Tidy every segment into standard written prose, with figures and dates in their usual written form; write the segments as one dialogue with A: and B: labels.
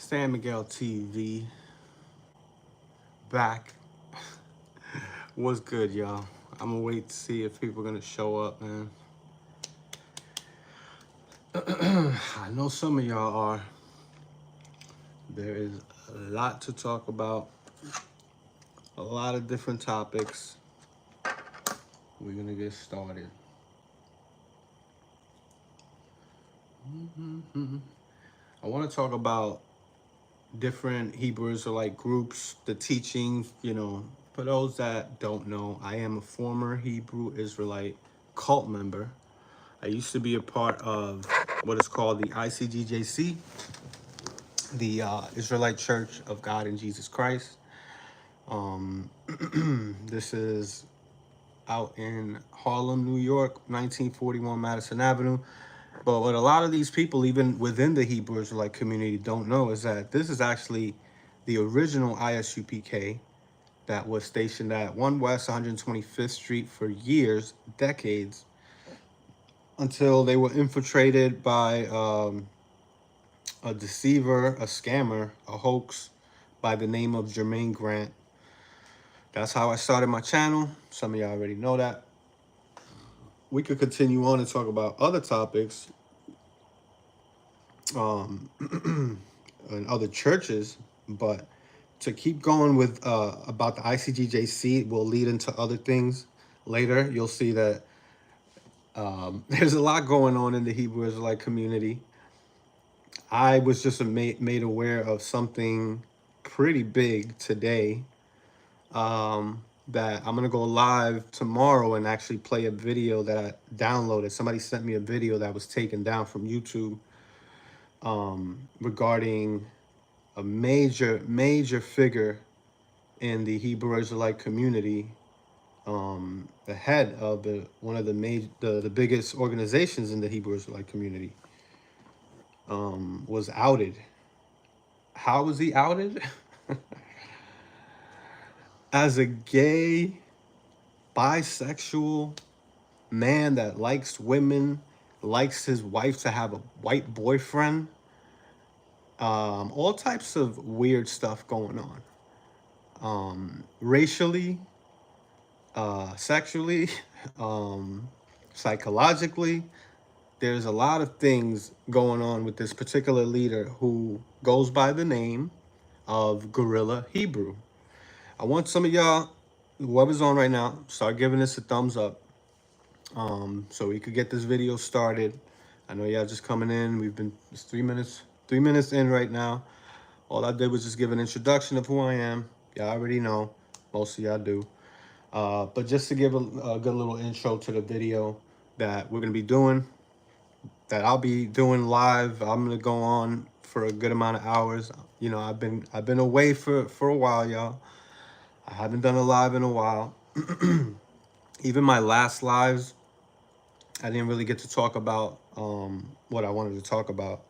A: San Miguel TV back. What's good, y'all? I'm gonna wait to see if people are gonna show up, man. I know some of y'all are. There is a lot to talk about, a lot of different topics. We're gonna get started. I want to talk about different Hebrew Israelite groups, the teachings. For those that don't know, I am a former Hebrew Israelite cult member. I used to be a part of what is called the ICGJC, the Israelite Church of God in Jesus Christ. This is out in Harlem, New York, 1941 Madison Avenue. But what a lot of these people, even within the Hebrew Israelite community, don't know is that this is actually the original ISUPK that was stationed at 1 West 125th Street for years, decades, until they were infiltrated by a deceiver, a scammer, a hoax by the name of Jermaine Grant. That's how I started my channel. Some of y'all already know that. We could continue on and talk about other topics and other churches, but to keep going with about the ICGJC will lead into other things later. You'll see that there's a lot going on in the Hebrew Israelite community. I was just made aware of something pretty big today, that I'm gonna go live tomorrow and actually play a video that I downloaded. Somebody sent me a video that was taken down from YouTube, regarding a major figure in the Hebrew Israelite community, the head of one of the biggest organizations in the Hebrew Israelite community, was outed. How was he outed? As a gay, bisexual man that likes women, likes his wife to have a white boyfriend, all types of weird stuff going on, racially, sexually, psychologically. There's a lot of things going on with this particular leader who goes by the name of Gorilla Hebrew. I want some of y'all, whoever's on right now, start giving this a thumbs up, so we could get this video started. I know y'all just coming in. It's 3 minutes in right now. All I did was just give an introduction of who I am. Y'all already know. Most of y'all do. But just to give a good little intro to the video that we're gonna be doing, that I'll be doing live. I'm gonna go on for a good amount of hours. I've been away for a while, y'all. I haven't done a live in a while. Even my last lives, I didn't really get to talk about what I wanted to talk about.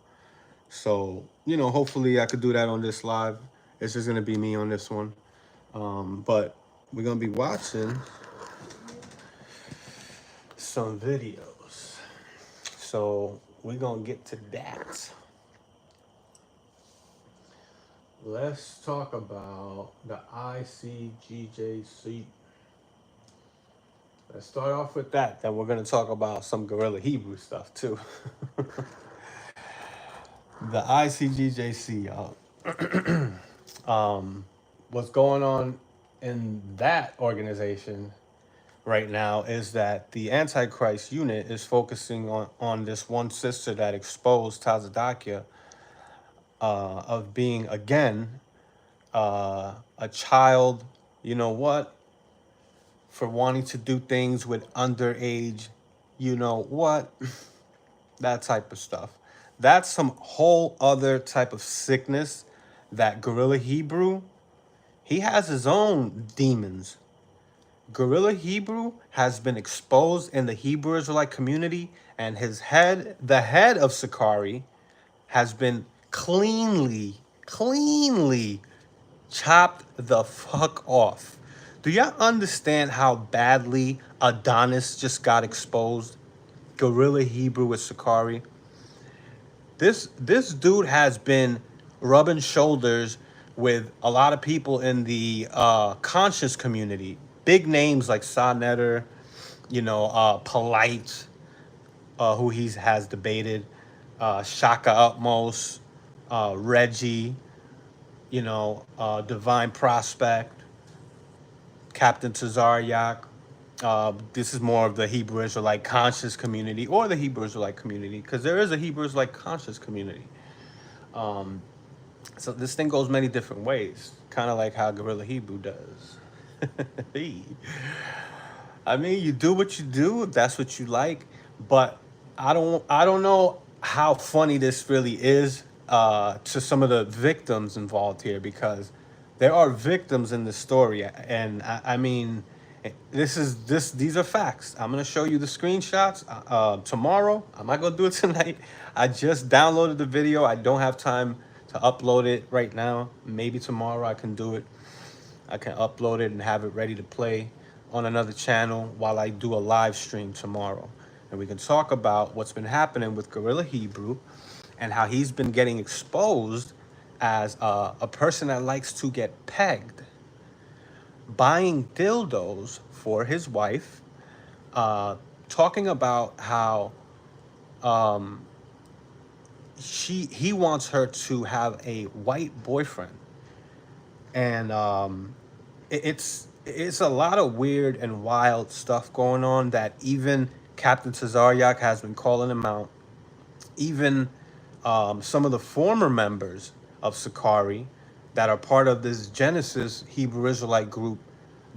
A: So, hopefully I could do that on this live. It's just gonna be me on this one. But we're gonna be watching some videos. So we're gonna get to that. Let's talk about the ICGJC. Let's start off with that. Then we're gonna talk about some Gorilla Hebrew stuff too. The ICGJC, y'all. What's going on in that organization right now is that the Antichrist unit is focusing on this one sister that exposed Tazadakia, of being, again, a child, for wanting to do things with underage, that type of stuff. That's some whole other type of sickness that Gorilla Hebrew, he has his own demons. Gorilla Hebrew has been exposed in the Hebrew Israelite community, and the head of Sakari, has been cleanly chopped the fuck off. Do y'all understand how badly Adonis just got exposed? Gorilla Hebrew with Sakari. This dude has been rubbing shoulders with a lot of people in the conscious community. Big names like Sa Netter, Polite, who he has debated, Shaka Utmost, Reggie, Divine Prospect, Captain Tazaryak. This is more of the Hebrew Israelite conscious community or the Hebrew Israelite community, because there is a Hebrew Israelite conscious community. So this thing goes many different ways, kind of like how Guerrilla Hebrew does. I mean, you do what you do if that's what you like, but I don't know how funny this really is to some of the victims involved here, because there are victims in the story, and I mean, these are facts. I'm gonna show you the screenshots tomorrow. I'm not gonna do it tonight. I just downloaded the video. I don't have time to upload it right now. Maybe tomorrow I can do it. I can upload it and have it ready to play on another channel while I do a live stream tomorrow. And we can talk about what's been happening with Guerrilla Hebrew and how he's been getting exposed as a person that likes to get pegged, buying dildos for his wife, talking about how he wants her to have a white boyfriend, and it's a lot of weird and wild stuff going on that even Captain Tazaryak has been calling him out. Even some of the former members of Sakari that are part of this Genesis Hebrew Israelite group,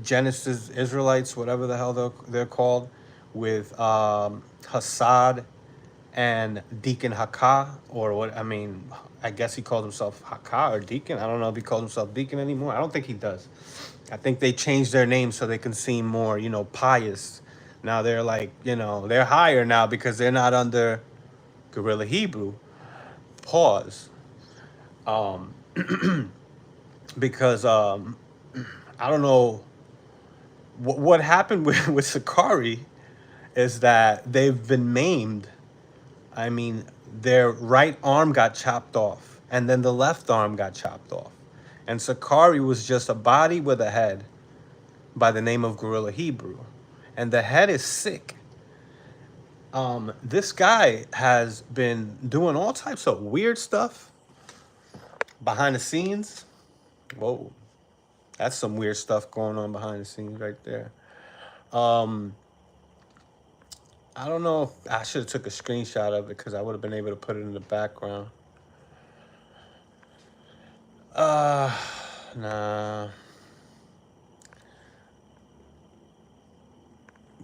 A: Genesis Israelites, whatever the hell they're called, with Hassad and Deacon Hakah, or what, I mean, I guess he calls himself Hakah or Deacon. I don't know if he calls himself Deacon anymore. I don't think he does. I think they changed their name so they can seem more, pious. Now they're like, they're higher now because they're not under Guerrilla Hebrew. Pause. Because I don't know what happened with Sakari is that they've been maimed. I mean, their right arm got chopped off, and then the left arm got chopped off. And Sakari was just a body with a head by the name of Guerrilla Hebrew. And the head is sick. This guy has been doing all types of weird stuff behind the scenes. Whoa, that's some weird stuff going on behind the scenes right there. I don't know if I should have took a screenshot of it because I would have been able to put it in the background. Nah.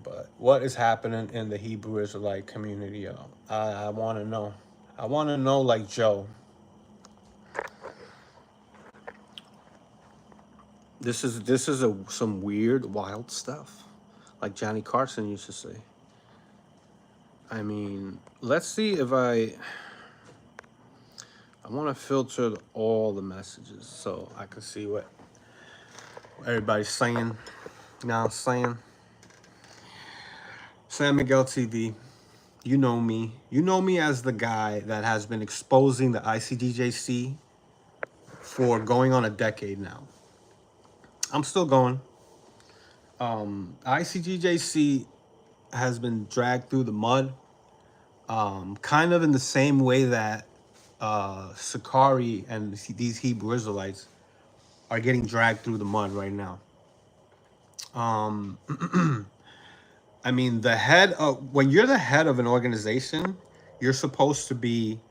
A: But what is happening in the Hebrew Israelite community, y'all? I want to know. I want to know like Joe. This is some weird, wild stuff, like Johnny Carson used to say. I mean, let's see if I want to filter all the messages so I can see what everybody's saying. Now saying, San Miguel TV, you know me. You know me as the guy that has been exposing the ICGJC for going on a decade now. I'm still going. ICGJC has been dragged through the mud, kind of in the same way that Sakari and these Hebrew Israelites are getting dragged through the mud right now. I mean, when you're the head of an organization, you're supposed to be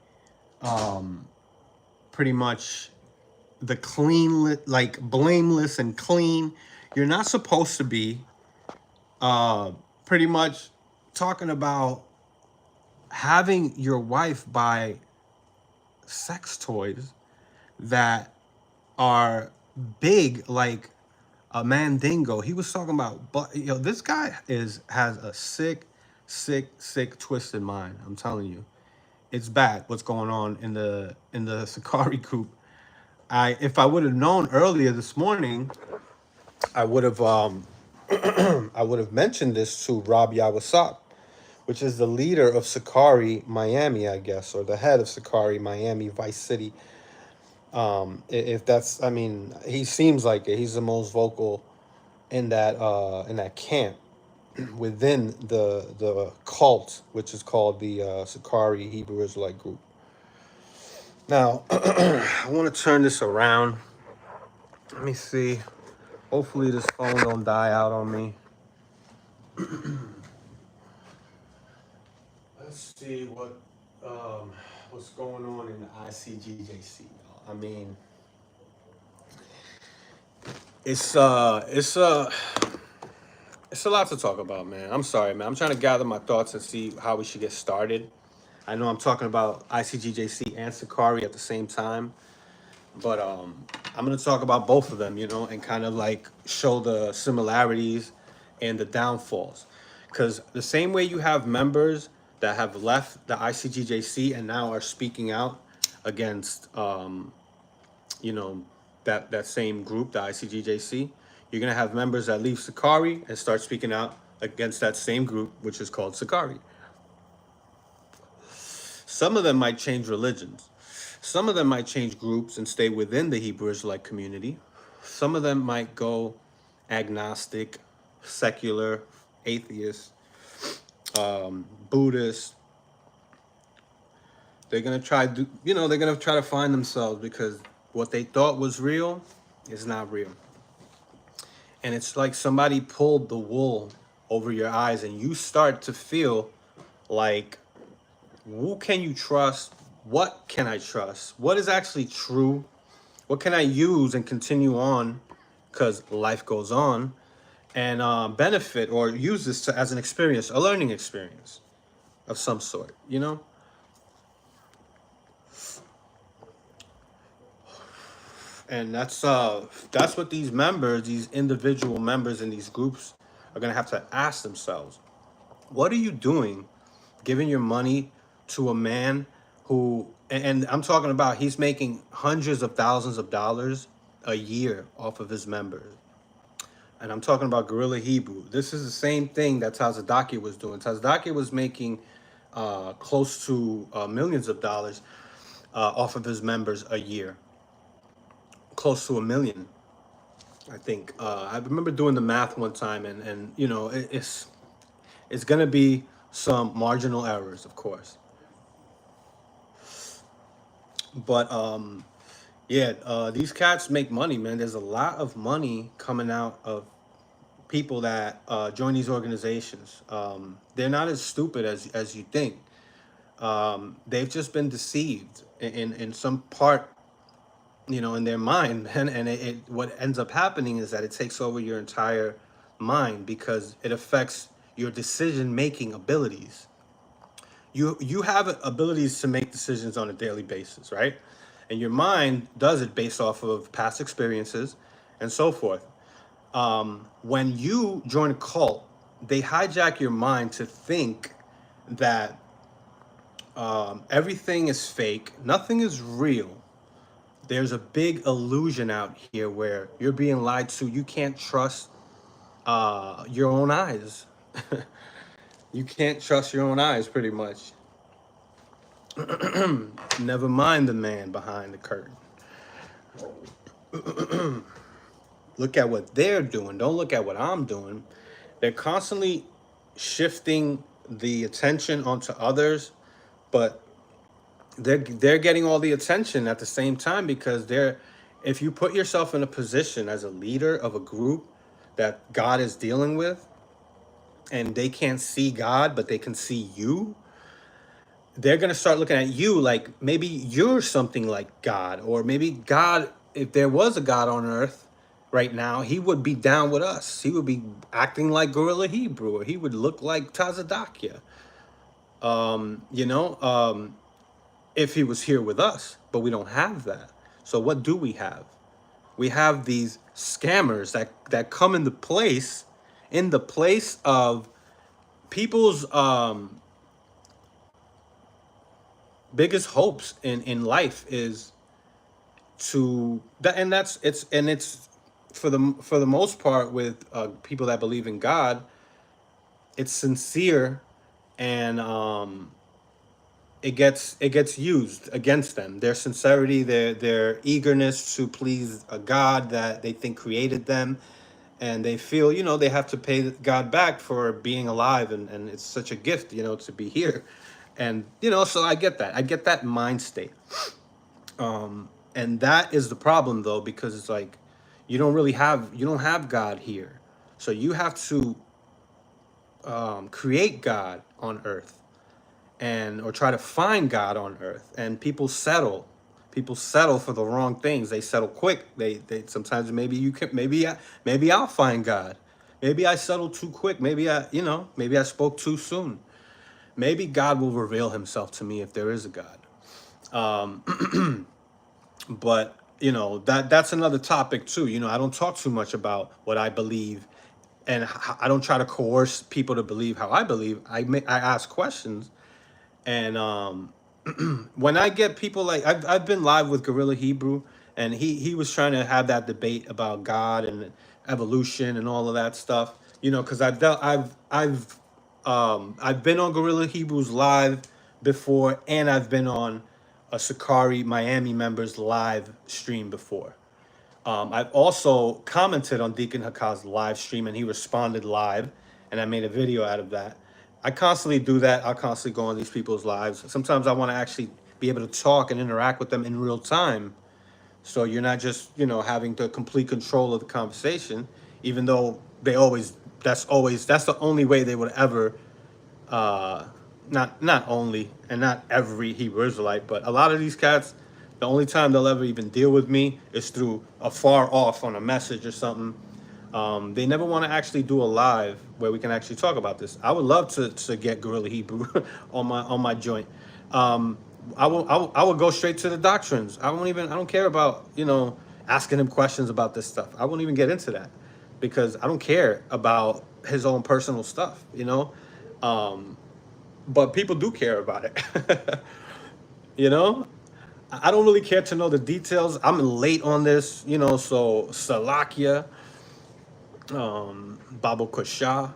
A: pretty much the clean, like blameless and clean. You're not supposed to be pretty much talking about having your wife buy sex toys that are big like a mandingo. He was talking about, but this guy has a sick, twisted mind. I'm telling you, it's bad what's going on in the Sakari group. If I would have known earlier this morning, I would have I would have mentioned this to Rob Yawasop, which is the leader of Sakari Miami, I guess, or the head of Sakari Miami Vice City. If that's, I mean, he seems like it. He's the most vocal in that camp within the cult, which is called the Sakari Hebrew Israelite group. Now, I want to turn this around. Let me see. Hopefully, this phone don't die out on me. Let's see what's going on in the ICGJC. I mean, it's it's a lot to talk about, man. I'm sorry, man. I'm trying to gather my thoughts and see how we should get started. I know I'm talking about ICGJC and Sakari at the same time, but I'm gonna talk about both of them, you know, and kind of like show the similarities and the downfalls. Because the same way you have members that have left the ICGJC and now are speaking out against, you know, that same group, the ICGJC, you're gonna have members that leave Sakari and start speaking out against that same group, which is called Sakari. Some of them might change religions. Some of them might change groups and stay within the Hebrew Israelite community. Some of them might go agnostic, secular, atheist, Buddhist. They're gonna try to, you know, they're gonna try to find themselves because what they thought was real is not real. And it's like somebody pulled the wool over your eyes, and you start to feel like, who can you trust? What can I trust? What is actually true? What can I use and continue on, because life goes on, and benefit or use this as an experience, a learning experience of some sort, you know? And that's what these members, these individual members in these groups are gonna have to ask themselves. What are you doing giving your money to a man who, and I'm talking about, he's making hundreds of thousands of dollars a year off of his members. And I'm talking about Guerrilla Hebrew. This is the same thing that Tazadaki was doing. Tazadaki was making close to millions of dollars off of his members a year. Close to a million, I think. I remember doing the math one time, and you know, it's gonna be some marginal errors, of course. But yeah, these cats make money, man. There's a lot of money coming out of people that join these organizations. They're not as stupid as you think. They've just been deceived in some part, you know, in their mind, man. And what ends up happening is that it takes over your entire mind because it affects your decision making abilities. You have abilities to make decisions on a daily basis, right? And your mind does it based off of past experiences and so forth. When you join a cult, they hijack your mind to think that everything is fake, nothing is real. There's a big illusion out here where you're being lied to. You can't trust your own eyes. You can't trust your own eyes, pretty much. Never mind the man behind the curtain. Look at what they're doing. Don't look at what I'm doing. They're constantly shifting the attention onto others, but they're getting all the attention at the same time because they're, if you put yourself in a position as a leader of a group that God is dealing with, and they can't see God but they can see you, they're going to start looking at you like maybe you're something like God, or maybe God, if there was a God on earth right now, he would be down with us. He would be acting like Gorilla Hebrew, or he would look like Tazadakia, you know, if he was here with us. But we don't have that. So what do we have? We have these scammers that come in the place of people's biggest hopes in life is to that, and it's for the most part with people that believe in God, it's sincere and it gets used against them. Their sincerity, their eagerness to please a God that they think created them, and they feel, they have to pay God back for being alive, and it's such a gift, to be here. And so I get that mind state. And that is the problem, though, because it's like you don't have God here, so you have to create God on earth, and or try to find God on earth. And people settle for the wrong things. They settle quick. They sometimes, maybe you can, maybe I'll find God. Maybe I settled too quick. Maybe I spoke too soon. Maybe God will reveal himself to me if there is a God. But that's another topic too. I don't talk too much about what I believe, and I don't try to coerce people to believe how I believe. I ask questions. And when I get people, like, I've been live with Gorilla Hebrew, and he was trying to have that debate about God and evolution and all of that stuff. Because I've been on Gorilla Hebrew's live before, and I've been on a Sakari Miami members live stream before. I've also commented on Deacon Hakaz's live stream, and he responded live, and I made a video out of that. I constantly do that. I'll constantly go on these people's lives. Sometimes I want to actually be able to talk and interact with them in real time, so you're not just having the complete control of the conversation, even though that's the only way they would ever, not only, and not every Hebrew Israelite, but a lot of these cats, the only time they'll ever even deal with me is through a far off on a message or something. They never want to actually do a live where we can actually talk about this. I would love to get Gorilla Hebrew on my joint. I will go straight to the doctrines. I don't care about asking him questions about this stuff. I won't even get into that, because I don't care about his own personal stuff. But people do care about it. you know I don't really care to know the details. I'm late on this, so Salakia, Babu Kasha,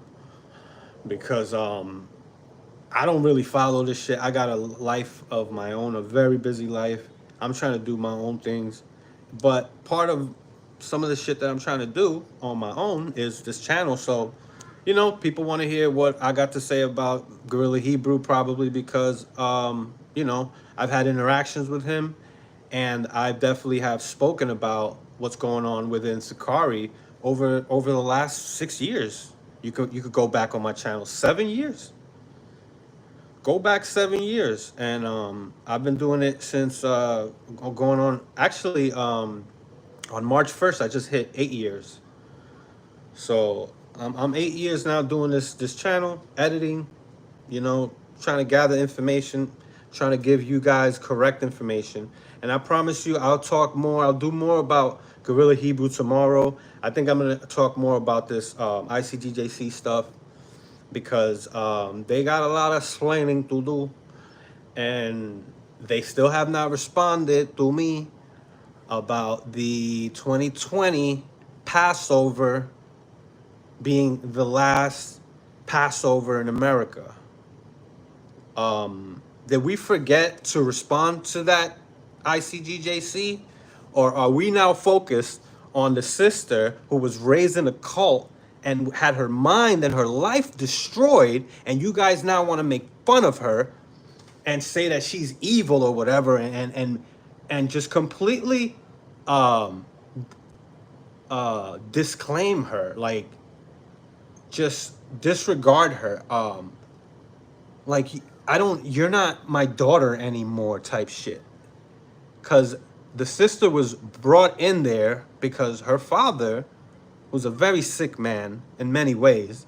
A: because I don't really follow this shit. I got a life of my own, a very busy life. I'm trying to do my own things. But part of some of the shit that I'm trying to do on my own is this channel. So, people want to hear what I got to say about Gorilla Hebrew, probably because, I've had interactions with him, and I definitely have spoken about what's going on within Sakari over the last 6 years. You could go back on my channel 7 years. Go back 7 years, and I've been doing it since going on. Actually, on March 1st, I just hit 8 years. So I'm 8 years now doing this channel, editing, trying to gather information, trying to give you guys correct information. And I promise you, I'll talk more. I'll do more about Gorilla Hebrew tomorrow. I think I'm gonna talk more about this ICGJC stuff, because they got a lot of explaining to do, and they still have not responded to me about the 2020 Passover being the last Passover in America. Did we forget to respond to that, ICGJC? Or are we now focused on the sister who was raised in a cult and had her mind and her life destroyed, and you guys now want to make fun of her and say that she's evil or whatever, and just completely disclaim her, like, just disregard her, like, you're not my daughter anymore type shit. Because the sister was brought in there because her father, who's a very sick man in many ways,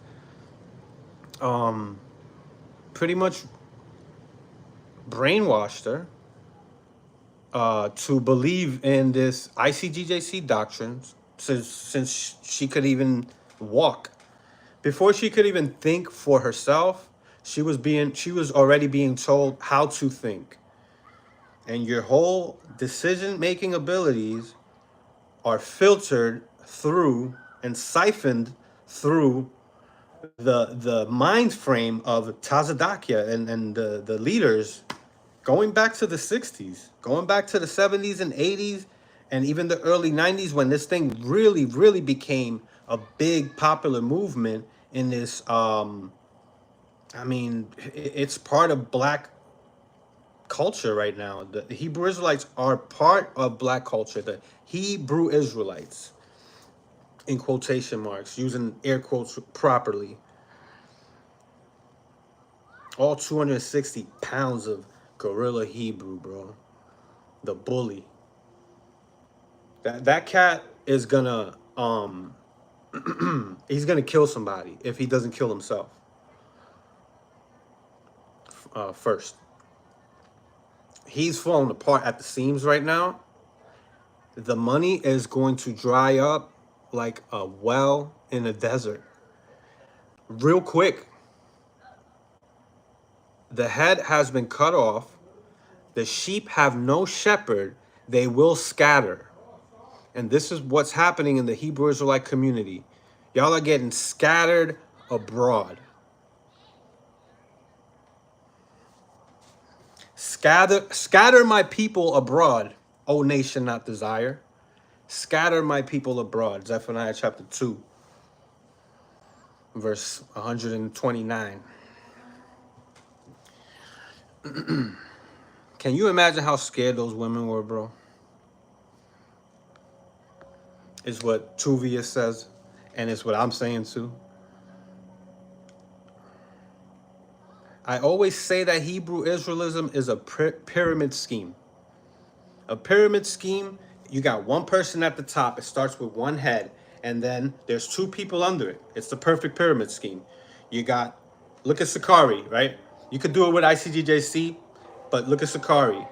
A: pretty much brainwashed her to believe in this ICGJC doctrines, since she could even walk. Before she could even think for herself, she was already being told how to think. And your whole decision-making abilities are filtered through and siphoned through the mind frame of Tazadakia and the leaders Going back to the 60s, going back to the 70s and 80s, and even the early 90s when this thing really, really became a big popular movement in this, I mean, it's part of black culture right now. The Hebrew Israelites are part of black culture. The Hebrew Israelites, in quotation marks, using air quotes properly. All 260 pounds of gorilla Hebrew, bro. The bully. That cat is gonna he's gonna kill somebody if he doesn't kill himself first. He's falling apart at the seams right now. The money is going to dry up like a well in a desert real quick. The head has been cut off. The sheep have no shepherd. They will scatter. And this is what's happening in the Hebrew Israelite community. Y'all are getting scattered abroad. Scatter my people abroad, O nation not desire. Scatter my people abroad. Zephaniah chapter 2, verse 129. Can you imagine how scared those women were, bro? Is what Tuvia says, and it's what I'm saying too. I always say that Hebrew Israelism is a pyramid scheme. A pyramid scheme, you got one person at the top. It starts with one head, and then there's two people under it. It's the perfect pyramid scheme. You got, look at Sakari, right? You could do it with ICGJC, but look at Sakari.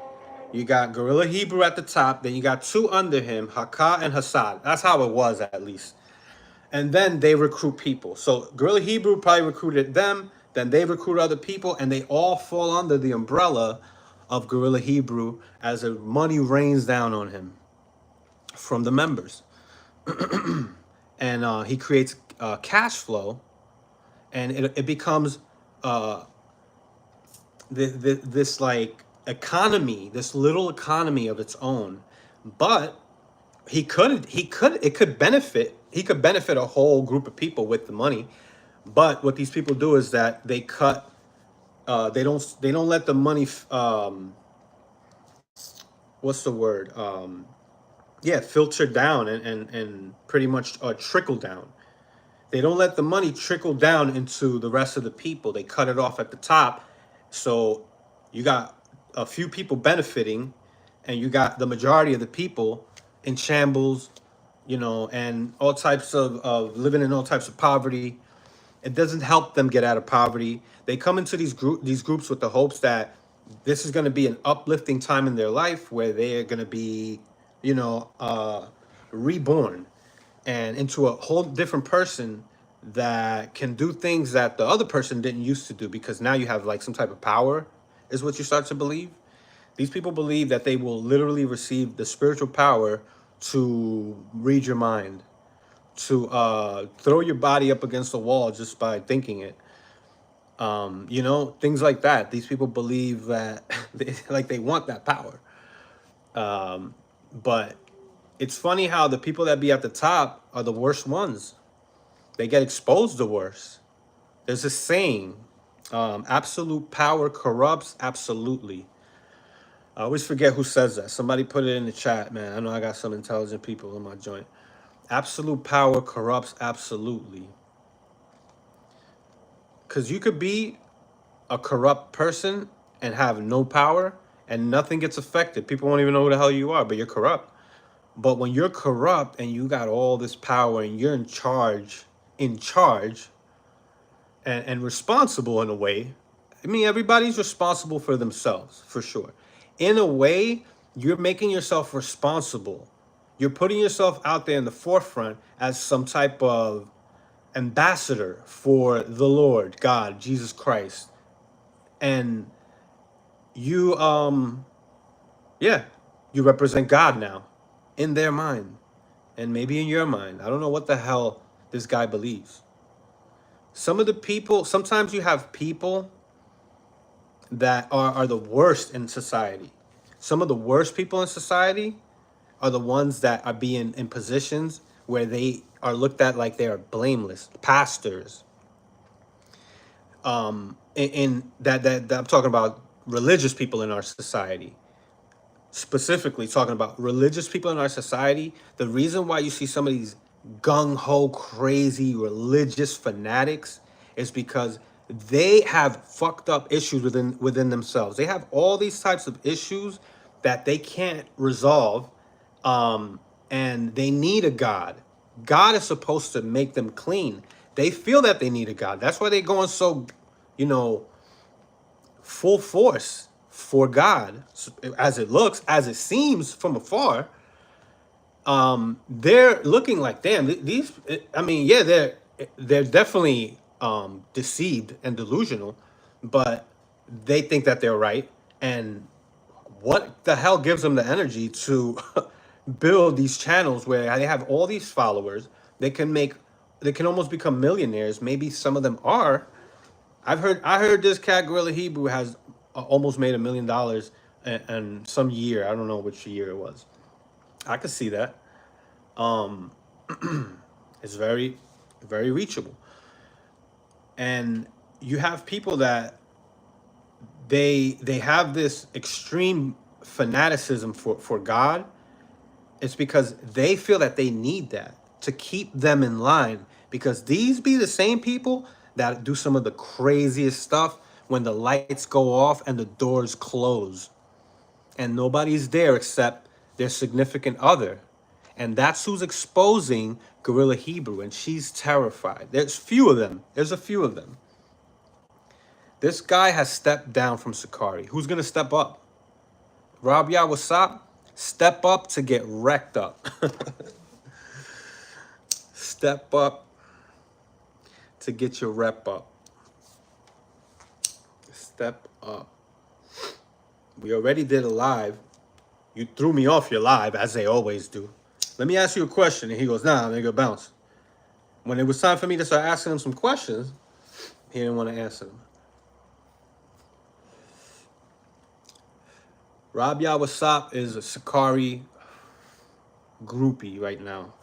A: You got Gorilla Hebrew at the top, then you got two under him, Hakah and Hassad. That's how it was, at least. And then they recruit people. So Gorilla Hebrew probably recruited them, then they recruit other people, and they all fall under the umbrella of Gorilla Hebrew as the money rains down on him from the members. And he creates cash flow, and it becomes this like economy, this little economy of its own. But he could benefit a whole group of people with the money. But what these people do is that they cut, they don't let the money, what's the word? Filter down and pretty much trickle down. They don't let the money trickle down into the rest of the people. They cut it off at the top. So you got a few people benefiting, and you got the majority of the people in shambles, and all types of living in all types of poverty. It doesn't help them get out of poverty. They come into these groups with the hopes that this is going to be an uplifting time in their life where they are going to be, reborn and into a whole different person that can do things that the other person didn't used to do, because now you have like some type of power, is what you start to believe. These people believe that they will literally receive the spiritual power to read your mind, to throw your body up against the wall just by thinking it. Things like that. These people believe that they want that power. But it's funny how the people that be at the top are the worst ones. They get exposed the worst. There's a saying, absolute power corrupts absolutely. I always forget who says that. Somebody put it in the chat, man. I know I got some intelligent people in my joint. Absolute power corrupts absolutely. Because you could be a corrupt person and have no power and nothing gets affected. People won't even know who the hell you are, but you're corrupt. But when you're corrupt and you got all this power and you're in charge and responsible in a way, I mean, everybody's responsible for themselves, for sure. In a way, you're making yourself responsible. You're putting yourself out there in the forefront as some type of ambassador for the Lord, God, Jesus Christ. And you, you represent God now in their mind and maybe in your mind. I don't know what the hell this guy believes. Some of the people, sometimes you have people that are the worst in society. Some of the worst people in society are the ones that are being in positions where they are looked at like they are blameless. Pastors, in that I'm talking about religious people in our society, specifically talking about religious people in our society. The reason why you see some of these gung-ho crazy religious fanatics is because they have fucked up issues within themselves. They have all these types of issues that they can't resolve, and they need a God. God is supposed to make them clean. They feel that they need a God. That's why they're going so, you know, full force for God, as it looks, as it seems from afar. They're looking like, damn, these. I mean, yeah, they're definitely deceived and delusional, but they think that they're right. And what the hell gives them the energy to build these channels where they have all these followers? They can almost become millionaires. Maybe some of them are. I heard this cat Gorilla Hebrew has almost made $1 million in some year. I don't know which year it was. I could see that. It's very, very reachable. And you have people that they have this extreme fanaticism for God. It's because they feel that they need that to keep them in line. Because these be the same people that do some of the craziest stuff when the lights go off and the doors close and nobody's there except their significant other. And that's who's exposing Gorilla Hebrew, and she's terrified. There's few of them. There's a few of them. This guy has stepped down from Sakari. Who's gonna step up? Rabia Wasap, step up to get wrecked up. Step up to get your rep up. Step up. We already did a live. You threw me off your live, as they always do. Let me ask you a question. And he goes, nah, nigga, bounce. When it was time for me to start asking him some questions, he didn't want to answer them. Rabia Wasap is a Sakari groupie right now.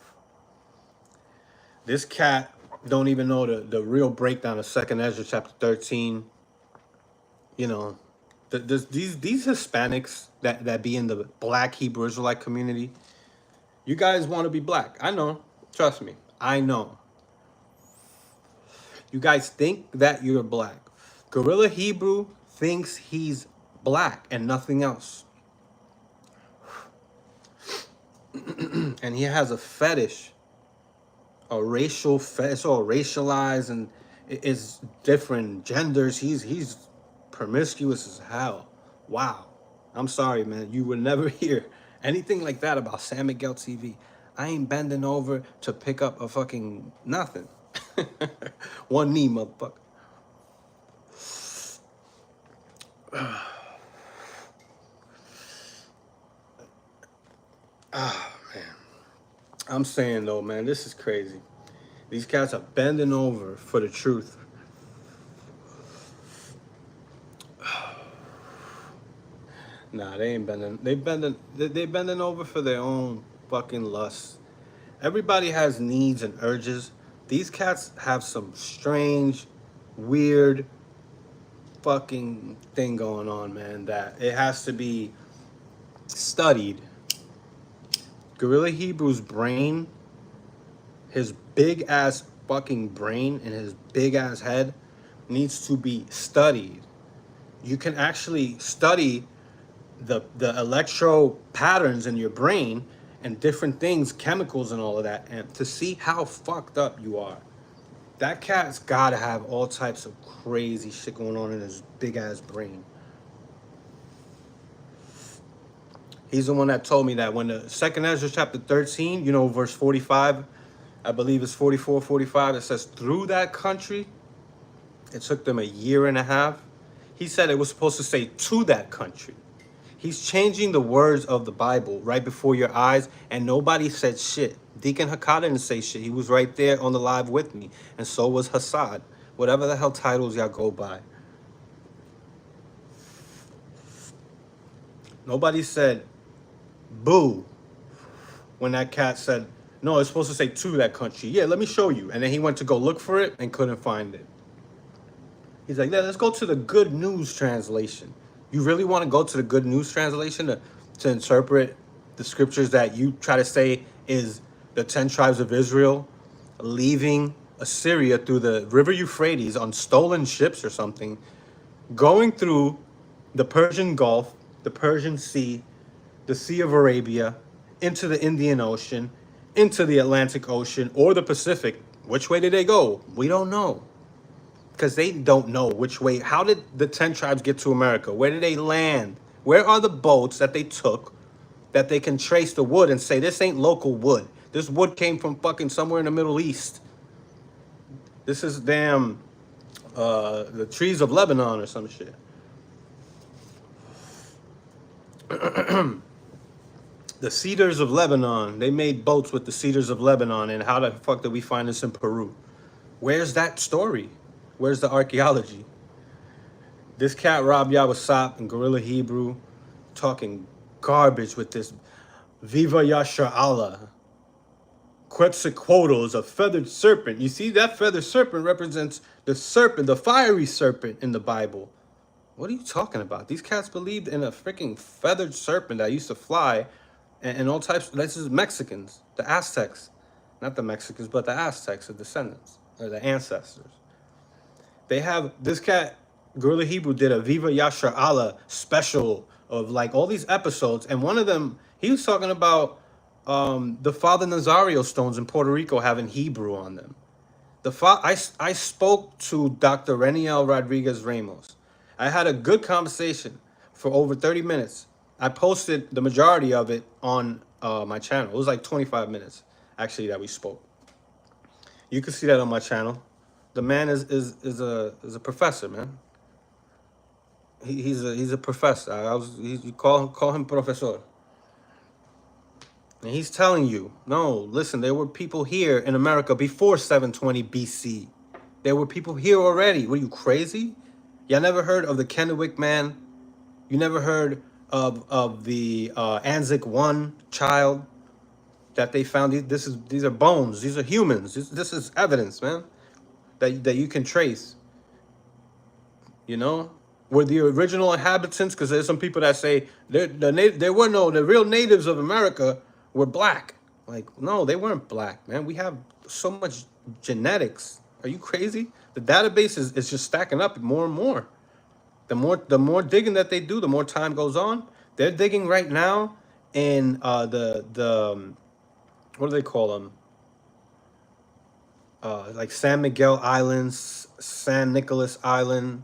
A: This cat don't even know the real breakdown of 2nd Ezra chapter 13. You know, these Hispanics that be in the black Hebrew Israelite community, you guys want to be black. I know. Trust me. I know. You guys think that you're black. Gorilla Hebrew thinks he's black and nothing else. And he has a fetish, a racial fetish. It's all racialized and it's different genders. He's promiscuous as hell. Wow. I'm sorry, man. You would never hear anything like that about San Miguel TV. I ain't bending over to pick up a fucking nothing. One knee, motherfucker. Ah, man. I'm saying though, man, this is crazy. These cats are bending over for the truth. Nah, they ain't bending. They bending over for their own fucking lust. Everybody has needs and urges. These cats have some strange, weird, fucking thing going on, man. That it has to be studied. Gorilla Hebrew's brain, his big ass fucking brain and his big ass head needs to be studied. You can actually study the electro patterns in your brain and different things, chemicals and all of that, and to see how fucked up you are. That cat's gotta have all types of crazy shit going on in his big ass brain. He's the one that told me that when the 2nd Ezra chapter 13, you know, verse 45, I believe it's 44, 45, it says, through that country, it took them 1.5 years. He said it was supposed to say to that country. He's changing the words of the Bible right before your eyes, and nobody said shit. Deacon Hakata didn't say shit. He was right there on the live with me, and so was Hassad. Whatever the hell titles y'all go by. Nobody said boo when that cat said, no, it's supposed to say to that country. Yeah, let me show you. And then he went to go look for it and couldn't find it. He's like, yeah, let's go to the Good News translation. You really want to go to the Good News translation to interpret the scriptures that you try to say is the 10 tribes of Israel leaving Assyria through the river Euphrates on stolen ships or something, going through the Persian Gulf, the Persian Sea, the Sea of Arabia, into the Indian Ocean, into the Atlantic Ocean, or the Pacific. Which way did they go? We don't know. Because they don't know which way. How did the 10 tribes get to America? Where did they land? Where are the boats that they took that they can trace the wood and say, this ain't local wood? This wood came from fucking somewhere in the Middle East. This is damn the trees of Lebanon or some shit. The cedars of Lebanon. They made boats with the cedars of Lebanon. And how the fuck did we find this in Peru? Where's that story? Where's the archaeology? This cat Rob Yawasop and Gorilla Hebrew talking garbage with this Viva Yasha Allah. Quetzalcoatl is a feathered serpent. You see, that feathered serpent represents the serpent, the fiery serpent in the Bible. What are you talking about? These cats believed in a freaking feathered serpent that used to fly and all types. This is Mexicans, the Aztecs. Not the Mexicans, but the Aztecs, the descendants, or the ancestors. They have, this cat, Gorilla Hebrew, did a Viva Yasha Allah special of like all these episodes. And one of them, he was talking about the Father Nazario stones in Puerto Rico having Hebrew on them. I spoke to Dr. Reniel Rodriguez Ramos. I had a good conversation for over 30 minutes. I posted the majority of it on my channel. It was like 25 minutes, actually, that we spoke. You can see that on my channel. The man is a professor, man. He's a professor. You call him professor. And he's telling you, no, listen, there were people here in America before 720 BC. There were people here already. Were you crazy? Y'all never heard of the Kennewick man? You never heard of the Anzac 1 child that they found? These are bones. These are humans. This is evidence, man, that you can trace. You know, were the original inhabitants? Because there's some people that say the real natives of America were black. Like, no, they weren't black, man. We have so much genetics. Are you crazy? The database is just stacking up more and more. The more digging that they do, the more time goes on. They're digging right now in the what do they call them? Like San Miguel Islands, San Nicolas Island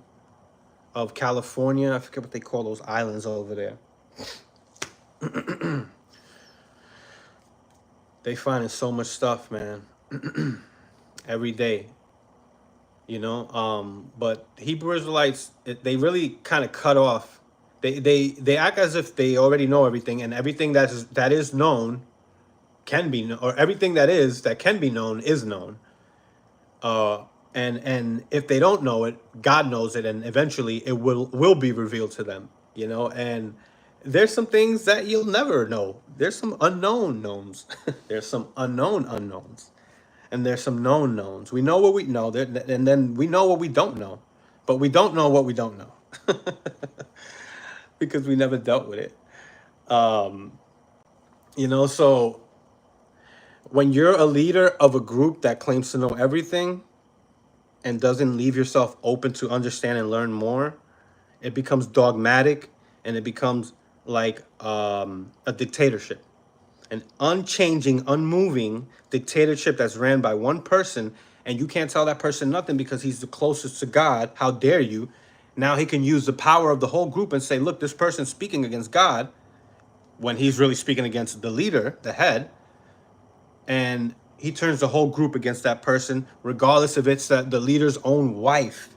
A: of California. I forget what they call those islands over there. They finding so much stuff, man. Every day. You know, but Hebrew Israelites, they really kind of cut off. They act as if they already know everything, and everything that is known can be known, or everything that can be known is known. And if they don't know it, God knows it, and eventually it will be revealed to them. You know, and there's some things that you'll never know. There's some unknown knowns. There's some unknown unknowns. And there's some known knowns. We know what we know, and then we know what we don't know. But we don't know what we don't know. Because we never dealt with it. You know, so when you're a leader of a group that claims to know everything and doesn't leave yourself open to understand and learn more, it becomes dogmatic, and it becomes like a dictatorship. An unchanging, unmoving dictatorship that's ran by one person, and you can't tell that person nothing because he's the closest to God. How dare you? Now he can use the power of the whole group and say, look, this person's speaking against God, when he's really speaking against the leader, the head. And he turns the whole group against that person, regardless if it's the leader's own wife.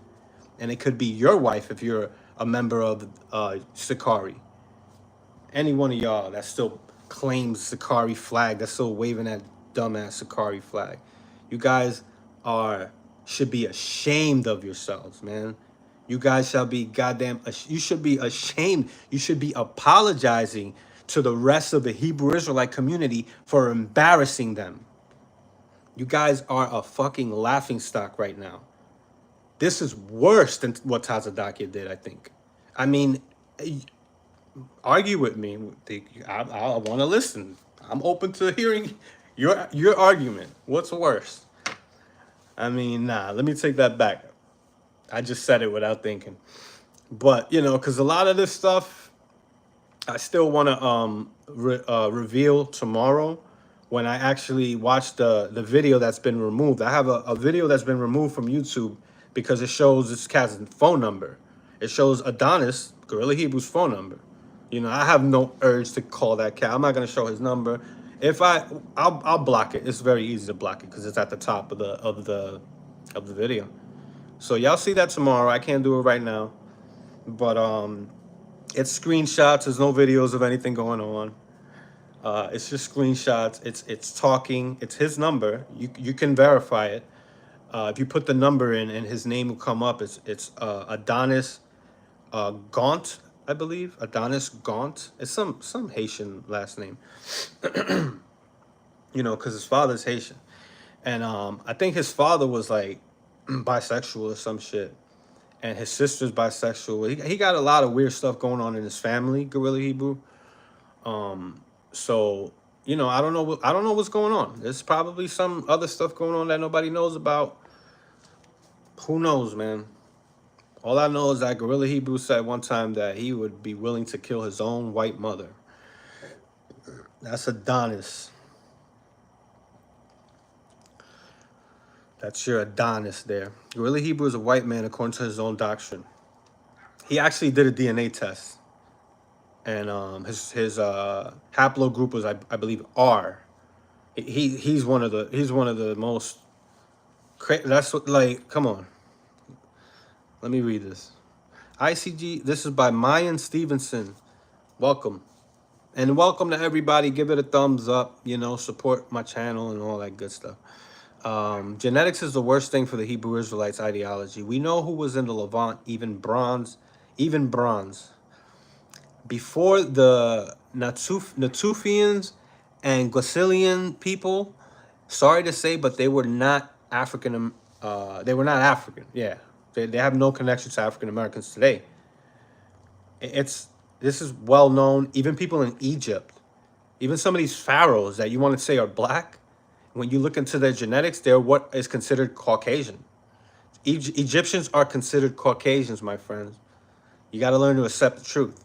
A: And it could be your wife if you're a member of Sakari. Any one of y'all that still claims Sakari flag, that's still waving that dumbass Sakari flag. You guys should be ashamed of yourselves, man. You guys shall be goddamn, you should be ashamed. You should be apologizing to the rest of the Hebrew Israelite community for embarrassing them. You guys are a fucking laughing stock right now. This is worse than what Tazadakia did, I think. I mean, argue with me. I want to listen. I'm open to hearing your argument. What's worse? I mean, nah, let me take that back. I just said it without thinking. But, you know, because a lot of this stuff, I still want to reveal tomorrow when I actually watch the video that's been removed. I have a video that's been removed from YouTube because it shows this cat's phone number. It shows Adonis, Gorilla Hebrew's phone number. You know, I have no urge to call that cat. I'm not gonna show his number. If I'll block it. It's very easy to block it because it's at the top of the video. So y'all see that tomorrow. I can't do it right now, but it's screenshots. There's no videos of anything going on. It's just screenshots. It's talking. It's his number. You can verify it. If you put the number in and his name will come up, it's Adonis Gaunt, I believe. Adonis Gaunt. It's some Haitian last name. You know, because his father's Haitian, and I think his father was like bisexual or some shit, and his sister's bisexual. He got a lot of weird stuff going on in his family, Gorilla Hebrew. So, you know, I don't know what's going on. There's probably some other stuff going on that nobody knows about. Who knows, man? All I know is that Gorilla Hebrew said one time that he would be willing to kill his own white mother. That's Adonis. That's your Adonis there. Gorilla Hebrew is a white man according to his own doctrine. He actually did a DNA test, and his haplogroup was I believe R. He's one of the most. That's what, like, come on. Let me read this. ICG. This is by Mayan Stevenson. Welcome, and welcome to everybody. Give it a thumbs up. You know, support my channel and all that good stuff. Genetics is the worst thing for the Hebrew Israelites ideology. We know who was in the Levant, even bronze. Before the Natufians and Glicilian people, sorry to say, but they were not African. They were not African. Yeah, they have no connection to African Americans today. This is well known. Even people in Egypt, even some of these pharaohs that you want to say are black, when you look into their genetics, they're what is considered Caucasian. Egyptians are considered Caucasians, my friends. You got to learn to accept the truth.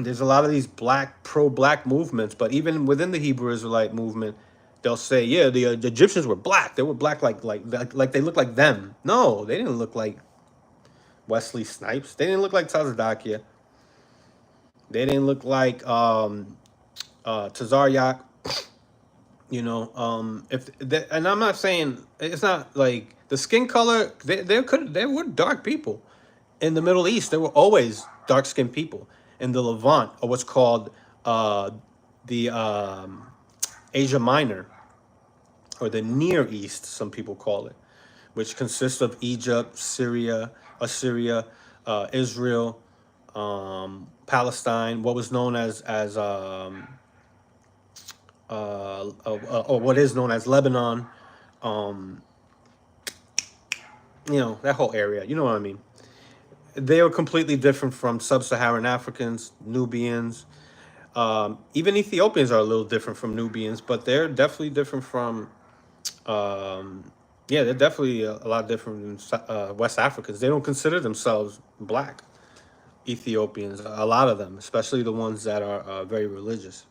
A: There's a lot of these pro-black movements, but even within the Hebrew Israelite movement, they'll say, yeah, the Egyptians were black. They were black like they look like them. No, they didn't look like Wesley Snipes. They didn't look like Tazadakia. They didn't look like Tazaryak. You know, and I'm not saying it's not like the skin color. There were dark people in the Middle East. There were always dark-skinned people in the Levant, or what's called the Asia Minor, or the Near East, some people call it, which consists of Egypt, Syria, Assyria, Israel, Palestine, what was known as or what is known as Lebanon, you know, that whole area. You know what I mean? They are completely different from sub-Saharan Africans, Nubians. Even Ethiopians are a little different from Nubians, but they're definitely different from, yeah, they're definitely a lot different than West Africans. They don't consider themselves black. Ethiopians, a lot of them, especially the ones that are very religious.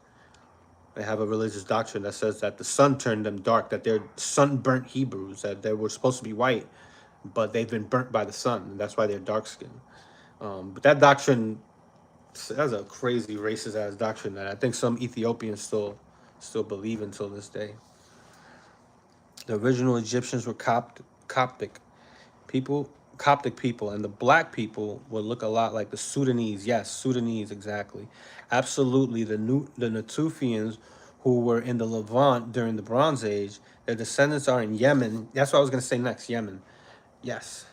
A: They have a religious doctrine that says that the sun turned them dark, that they're sun-burnt Hebrews, that they were supposed to be white, but they've been burnt by the sun, and that's why they're dark-skinned. But that doctrine, that's a crazy racist-ass doctrine that I think some Ethiopians still believe until this day. The original Egyptians were Coptic people, and the black people would look a lot like the Sudanese. Yes, Sudanese, exactly. Absolutely, the Natufians, who were in the Levant during the Bronze Age, their descendants are in Yemen. That's what I was going to say next, Yemen. Yes.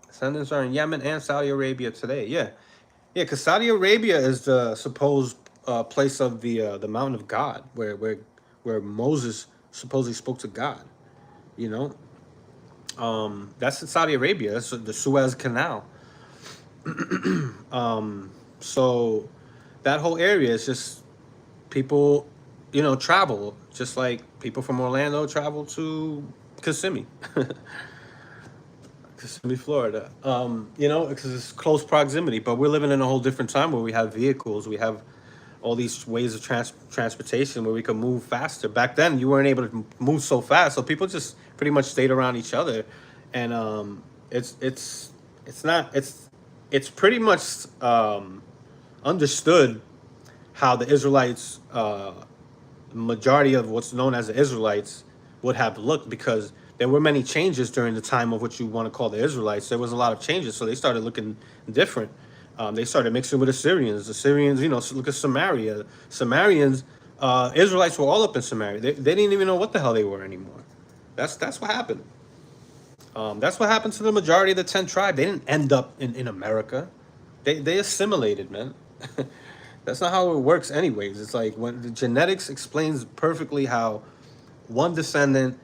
A: Descendants are in Yemen and Saudi Arabia today. Yeah, yeah, because Saudi Arabia is the supposed place of the mountain of God, where Moses supposedly spoke to God. You know, that's in Saudi Arabia. That's the Suez Canal. So that whole area is just people, travel. Just like people from Orlando travel to Kissimmee, Kissimmee, Florida. Because it's close proximity. But we're living in a whole different time where we have vehicles, we have all these ways of transportation where we can move faster. Back then, you weren't able to move so fast, so people just pretty much stayed around each other, and it's it's it's not it's pretty much understood how the Israelites, majority of what's known as the Israelites, would have looked, because there were many changes during the time of what you want to call the Israelites. There was a lot of changes, so they started looking different. They started mixing with Assyrians. Assyrians, look at Samaria. Sumerians, Israelites were all up in Samaria. They didn't even know what the hell they were anymore. That's what happened. That's what happened to the majority of the 10 tribes. They didn't end up in America. They assimilated, man. That's not how it works anyways. It's like when the genetics explains perfectly how one descendant,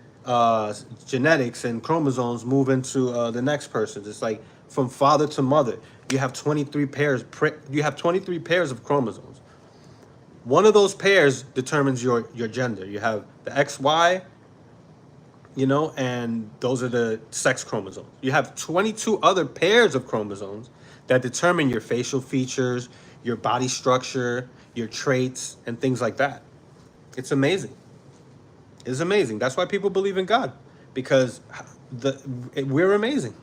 A: genetics and chromosomes move into the next person. It's like from father to mother. You have 23 pairs. You have 23 pairs of chromosomes. One of those pairs determines your gender. You have the XY, and those are the sex chromosomes. You have 22 other pairs of chromosomes that determine your facial features, your body structure, your traits, and things like that. It's amazing. It's amazing. That's why people believe in God, because we're amazing.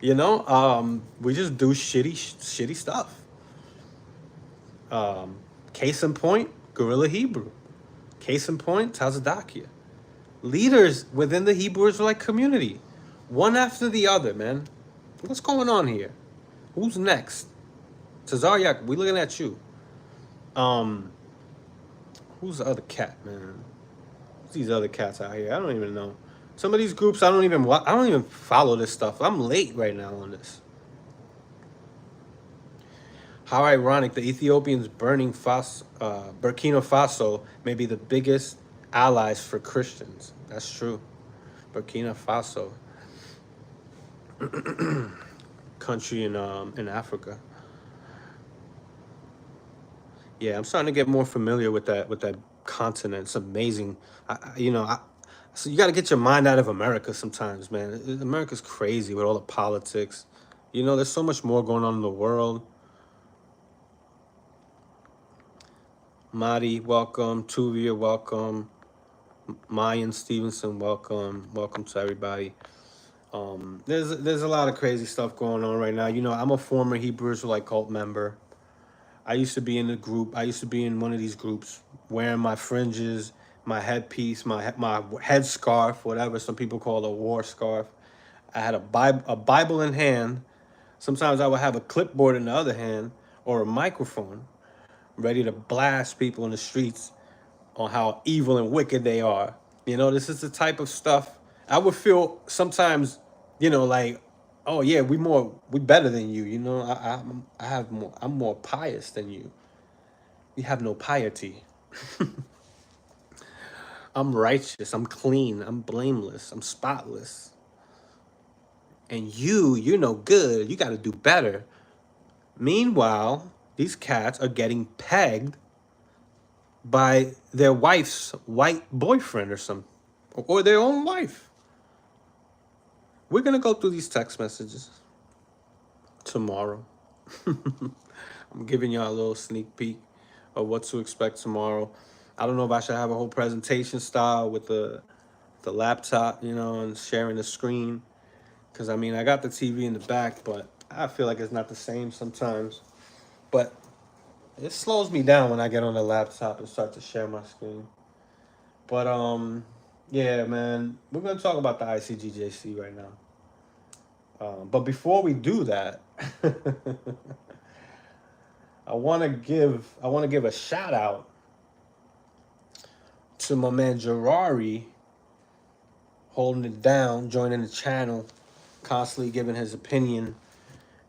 A: We just do shitty stuff. Case in point, Guerrilla Hebrew. Case in point, Tazadakia. Leaders within the Hebrew Israelite community, one after the other, man. What's going on here? Who's next? Tazaryak, we looking at you. Who's the other cat, man? Who's these other cats out here? I don't even know. Some of these groups, I don't even follow this stuff. I'm late right now on this. How ironic, the Ethiopians Burkina Faso may be the biggest allies for Christians. That's true. Burkina Faso, country in Africa. Yeah, I'm starting to get more familiar with that continent. It's amazing. So you got to get your mind out of America sometimes, man. America's crazy with all the politics. There's so much more going on in the world. Madi, welcome. Tuvia, welcome. Mayan Stevenson, welcome. Welcome to everybody. There's a lot of crazy stuff going on right now. I'm a former Hebrew Israelite cult member. I used to be in a group. I used to be in one of these groups, wearing my fringes, my headpiece, my head scarf, whatever some people call a war scarf. I had a Bible in hand. Sometimes I would have a clipboard in the other hand, or a microphone, ready to blast people in the streets on how evil and wicked they are. This is the type of stuff I would feel sometimes, like, oh yeah, we better than you. I have more. I'm more pious than you. You have no piety. I'm righteous. I'm clean. I'm blameless. I'm spotless. And you're no good. You got to do better. Meanwhile, these cats are getting pegged by their wife's white boyfriend or their own wife. We're going to go through these text messages tomorrow. I'm giving y'all a little sneak peek of what to expect tomorrow. I don't know if I should have a whole presentation style with the laptop, and sharing the screen. Because, I got the TV in the back, but I feel like it's not the same sometimes. But it slows me down when I get on the laptop and start to share my screen. But, yeah, man, we're going to talk about the ICGJC right now. But before we do that, I want to give a shout out to my man Gerari, holding it down, joining the channel. constantly giving his opinion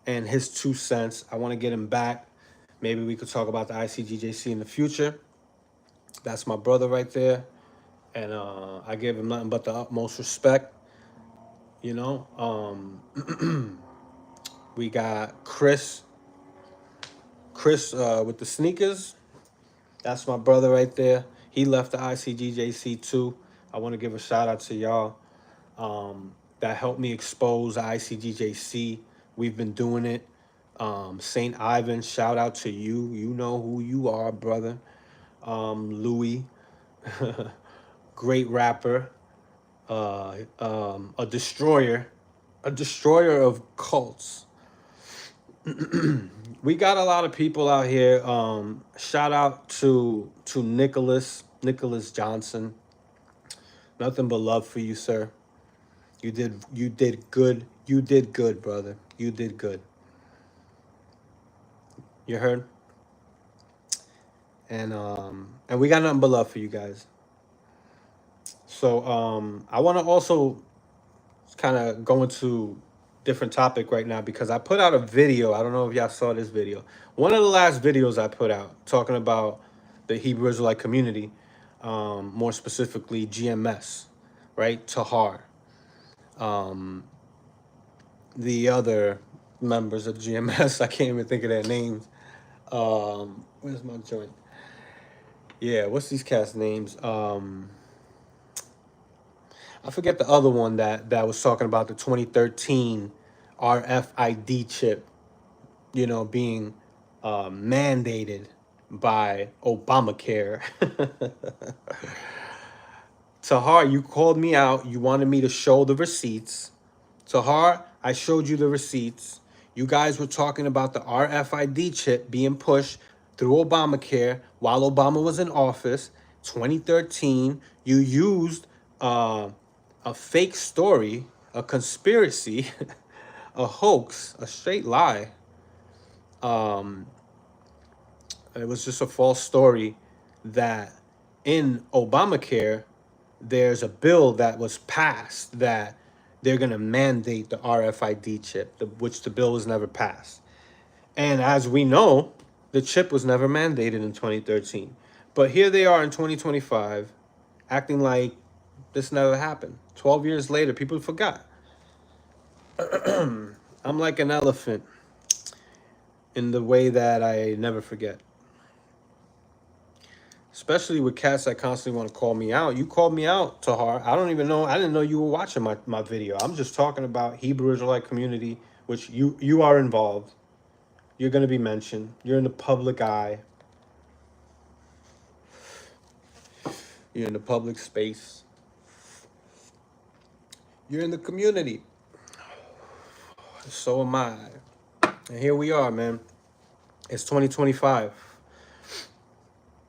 A: and his 2 cents. I want to get him back. Maybe we could talk about the ICGJC in the future. That's my brother right there. And I give him nothing but the utmost respect. You know, we got Chris with the sneakers. That's my brother right there. He left the ICGJC too. I want to give a shout out to y'all that helped me expose the ICGJC. We've been doing it. St. Ivan, shout out to you. You know who you are, brother. Louis, great rapper, a destroyer of cults. We got a lot of people out here. Shout out to Nicholas Johnson. Nothing but love for you, sir. You did good. You did good, brother. You did good. You heard? And we got nothing but love for you guys. So I want to also kind of go into different topic right now because I put out a video. I don't know if y'all saw this video. One of the last videos I put out talking about the Hebrew Israelite community, more specifically GMS, right? Tahar, the other members of GMS. I can't even think of their names. Where's my joint? Yeah, what's these cast names? I forget the other one that was talking about the 2013 RFID chip, being mandated by Obamacare. Tahar, you called me out. You wanted me to show the receipts. Tahar, I showed you the receipts. You guys were talking about the RFID chip being pushed through Obamacare while Obama was in office. 2013, you used a fake story, a conspiracy, a hoax, a straight lie. It was just a false story that in Obamacare, there's a bill that was passed that they're going to mandate the RFID chip, which the bill was never passed. And as we know, the chip was never mandated in 2013. But here they are in 2025, acting like this never happened. 12 years later, people forgot. I'm like an elephant in the way that I never forget. Especially with cats that constantly want to call me out. You called me out, Tahar. I don't even know. I didn't know you were watching my video. I'm just talking about Hebrew Israelite community, which you are involved. You're going to be mentioned. You're in the public eye. You're in the public space. You're in the community. So am I. And here we are, man. It's 2025.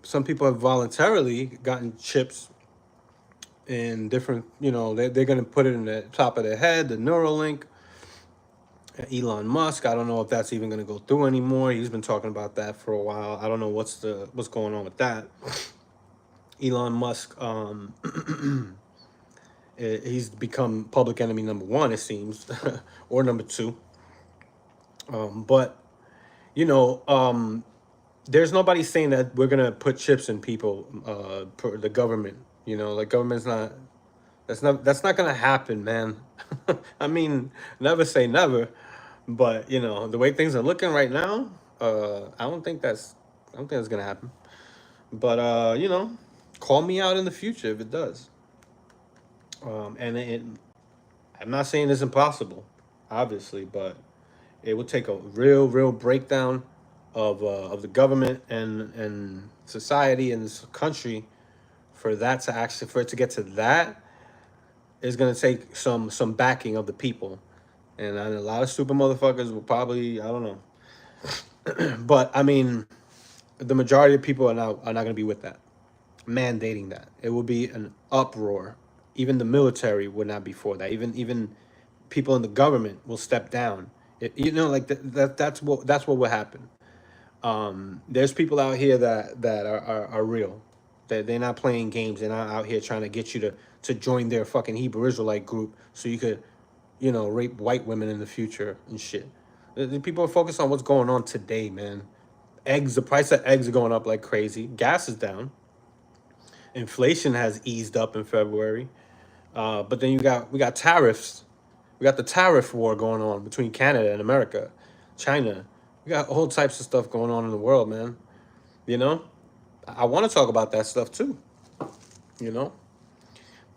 A: Some people have voluntarily gotten chips in different, they're going to put it in the top of their head, the Neuralink. Elon Musk, I don't know if that's even going to go through anymore. He's been talking about that for a while. I don't know what's going on with that. Elon Musk, he's become public enemy number one, it seems, or number two. But there's nobody saying that we're gonna put chips in people. The government, like government's not. That's not gonna happen, man. I mean, never say never, but the way things are looking right now, I don't think that's gonna happen. But call me out in the future if it does. I'm not saying it's impossible, obviously, but it would take a real breakdown of the government and society and this country for it to get to that is gonna take some backing of the people, and a lot of stupid motherfuckers will probably, I don't know, but I mean, the majority of people are not gonna be with that, mandating that. It will be an uproar. Even the military would not be for that. Even people in the government will step down. That's what will happen. There's people out here that are real. They're not playing games. They're not out here trying to get you to join their fucking Hebrew Israelite group so you could rape white women in the future and shit. The people are focused on what's going on today, man. The price of eggs are going up like crazy. Gas is down. Inflation has eased up in February. But then we got tariffs. We got the tariff war going on between Canada and America, China. We got all types of stuff going on in the world, man. You know, I want to talk about that stuff too. You know,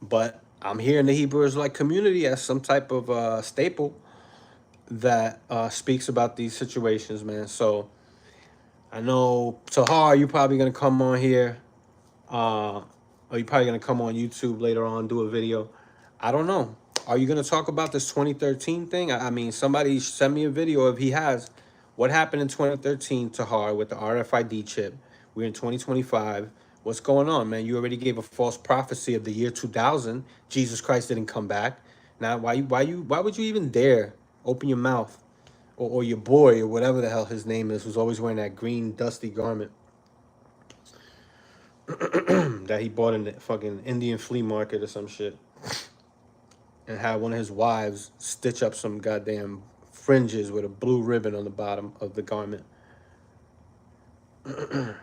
A: but I'm here in the Hebrew Israelite community as some type of staple that speaks about these situations, man. So I know Tahar, you probably gonna come on here, or you're probably gonna come on YouTube later on, do a video. I don't know. Are you gonna talk about this 2013 thing? I mean, somebody send me a video if he has. What happened in 2013, Tahar, with the RFID chip? We're in 2025. What's going on, man? You already gave a false prophecy of the year 2000. Jesus Christ didn't come back. Now, why would you even dare open your mouth, or your boy, or whatever the hell his name is, who's always wearing that green dusty garment that he bought in the fucking Indian flea market or some shit, and had one of his wives stitch up some goddamn fringes with a blue ribbon on the bottom of the garment. And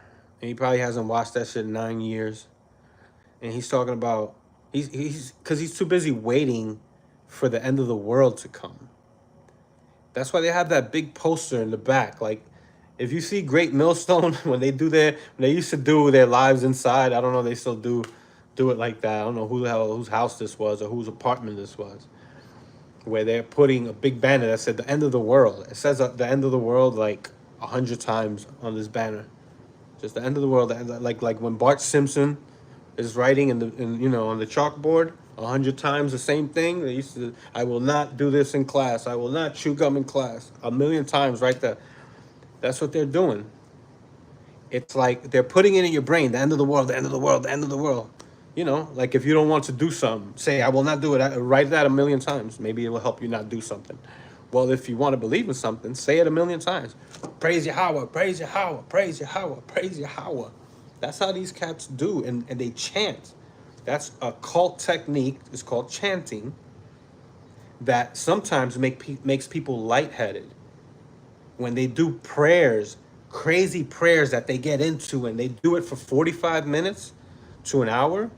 A: he probably hasn't watched that shit in 9 years. And he's talking about he's too busy waiting for the end of the world to come. That's why they have that big poster in the back. Like, if you see Great Millstone when they used to do their lives inside, I don't know, they still do it like that. I don't know who the hell whose house this was or whose apartment this was, where they're putting a big banner that said the end of the world. It says the end of the world like 100 times on this banner. Just the end of the world, like when Bart Simpson is writing on the chalkboard 100 times the same thing. They used to, I will not do this in class. I will not chew gum in class. 1,000,000 times right there. That's what they're doing. It's like they're putting it in your brain, the end of the world, the end of the world, the end of the world. Like if you don't want to do something, say, I will not do it. Write that 1,000,000 times. Maybe it will help you not do something. Well, if you want to believe in something, say it 1,000,000 times. Praise Yahweh, praise Yahweh, praise Yahweh, praise Yahweh. That's how these cats do, and they chant. That's a cult technique. It's called chanting. That sometimes makes people lightheaded. When they do prayers, crazy prayers that they get into, and they do it for 45 minutes to an hour,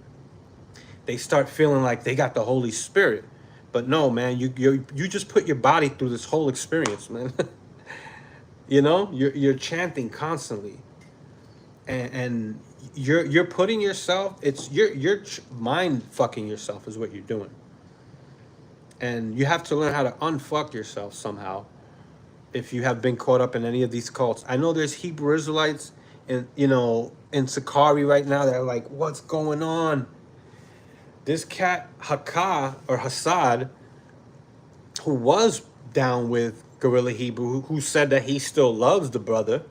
A: they start feeling like they got the Holy Spirit. But no, man, you just put your body through this whole experience, man. You're chanting constantly, and you're putting yourself. You're mind fucking yourself is what you're doing, and you have to learn how to unfuck yourself somehow. If you have been caught up in any of these cults, I know there's Hebrew Israelites in Sakari right now that are like, what's going on? This cat Hakah or Hassad, who was down with Gorilla Hebrew, who said that he still loves the brother,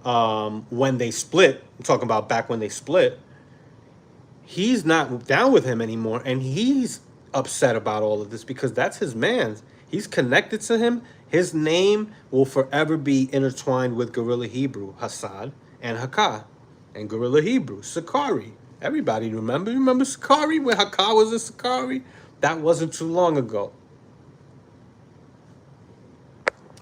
A: when they split. I'm talking about back when they split. He's not down with him anymore, and he's upset about all of this because that's his man's. He's connected to him. His name will forever be intertwined with Gorilla Hebrew, Hassad, and Hakah, and Gorilla Hebrew, Sakari. Everybody remember Sakari when Hakah was in Sakari? That wasn't too long ago.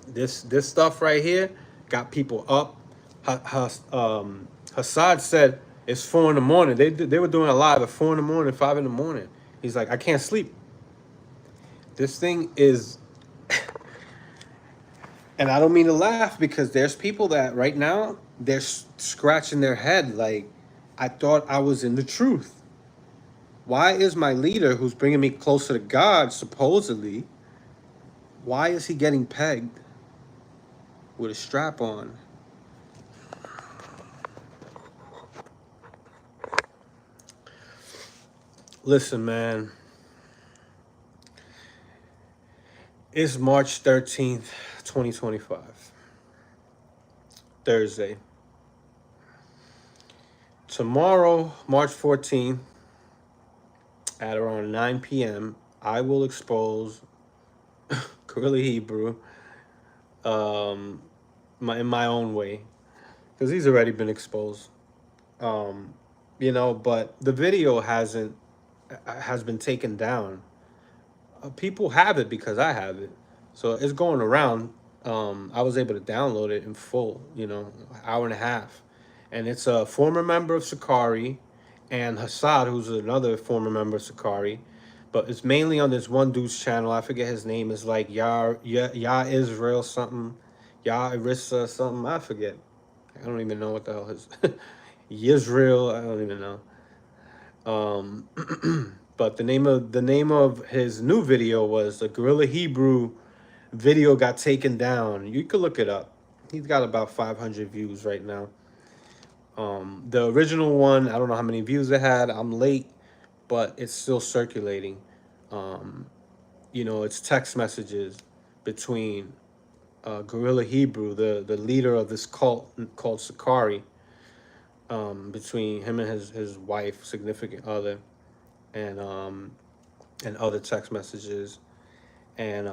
A: This stuff right here got people up. Hassad said it's 4 in the morning. They were doing a live at 4 in the morning, 5 in the morning. He's like, I can't sleep. This thing is, and I don't mean to laugh because there's people that right now they're scratching their head like, I thought I was in the truth. Why is my leader, who's bringing me closer to God, supposedly, why is he getting pegged with a strap on? Listen, man. It's March 13th, 2025. Thursday. Tomorrow, March 14th, at around 9 p.m., I will expose Gorilla Hebrew in my own way. Because he's already been exposed. But the video has been taken down. People have it because I have it, so it's going around. I was able to download it in full, hour and a half, and it's a former member of Sakari, and Hassad, who's another former member of Sakari, but it's mainly on this one dude's channel. I forget his name. Is like Ya Israel something, Ya Irissa something. I forget. I don't even know what the hell his Yisrael. I don't even know. But the name of his new video was the Gorilla Hebrew video got taken down. You could look it up. He's got about 500 views right now. The original one, I don't know how many views it had. I'm late, but it's still circulating. Um, it's text messages between Gorilla Hebrew, the leader of this cult called Sakari, between him and his wife, significant other, and other text messages, and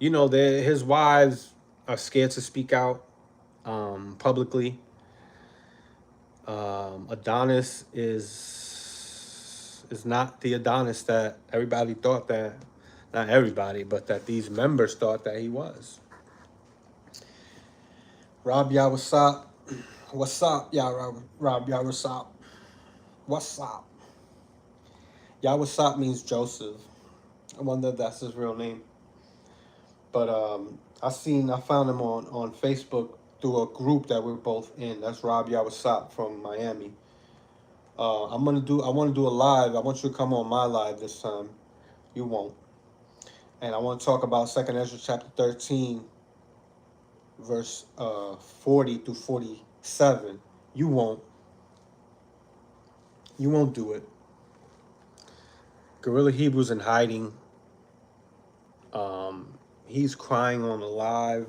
A: his wives are scared to speak out publicly. Adonis is not the Adonis that everybody thought that, not everybody, but that these members thought that he was. Rob, y'all, what's up? What's up, y'all? Rob, y'all, what's up? What's up? Y'all, what's up means Joseph. I wonder if that's his real name. But I found him on Facebook through a group that we're both in. That's Rob Yawasop from Miami. I want to do a live. I want you to come on my live this time. You won't. And I want to talk about 2nd Ezra chapter 13, verse 40 through 47. You won't. You won't do it. Gorilla Hebrew's in hiding. He's crying on the live.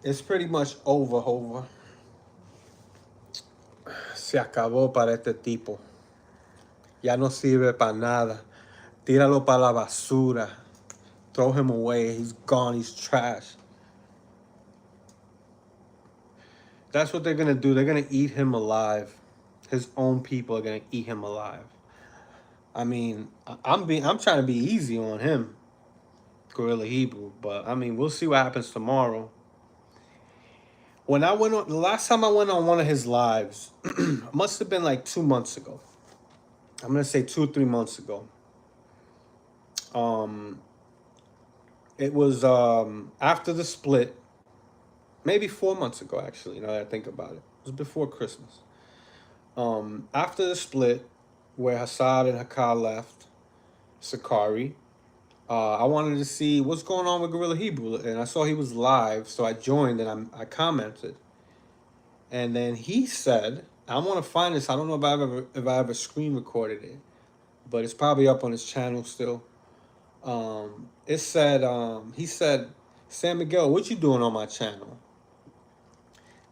A: It's pretty much over. Se acabó para este tipo. Ya no sirve para nada. Tíralo para la basura. Throw him away. He's gone. He's trash. That's what they're going to do. They're going to eat him alive. His own people are going to eat him alive. I mean, I'm trying to be easy on him, Gorilla Hebrew, but I mean, we'll see what happens tomorrow. The last time I went on one of his lives, must have been like 2 months ago. I'm gonna say 2 or 3 months ago. It was after the split, maybe 4 months ago actually. Now that I think about it, it was before Christmas. After the split, where Hassad and Hakal left Sakari, I wanted to see what's going on with Gorilla Hebrew, and I saw he was live, so I joined and I commented. And then he said, I want to find this. I don't know if I ever screen recorded it, but it's probably up on his channel still. He said, San Miguel, what you doing on my channel?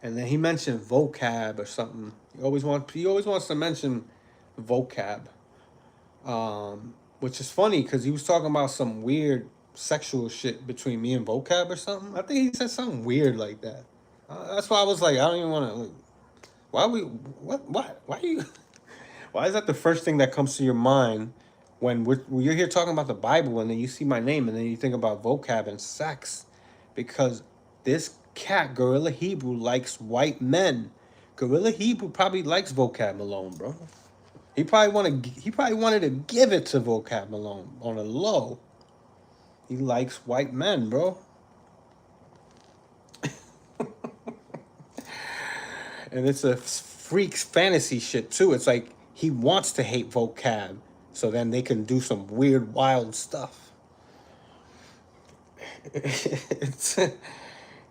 A: And then he mentioned vocab or something. He always wants to mention vocab. Which is funny because he was talking about some weird sexual shit between me and vocab or something. I think he said something weird like that. That's why I was like, I don't even want to. Why you? Why is that the first thing that comes to your mind when you're here talking about the Bible and then you see my name and then you think about vocab and sex? Because this cat, Gorilla Hebrew, likes white men. Gorilla Hebrew probably likes vocab Malone, bro. He probably wanted to give it to vocab Malone on a low. He likes white men, bro. And it's a freak's fantasy shit too. It's like he wants to hate vocab so then they can do some weird, wild stuff. It's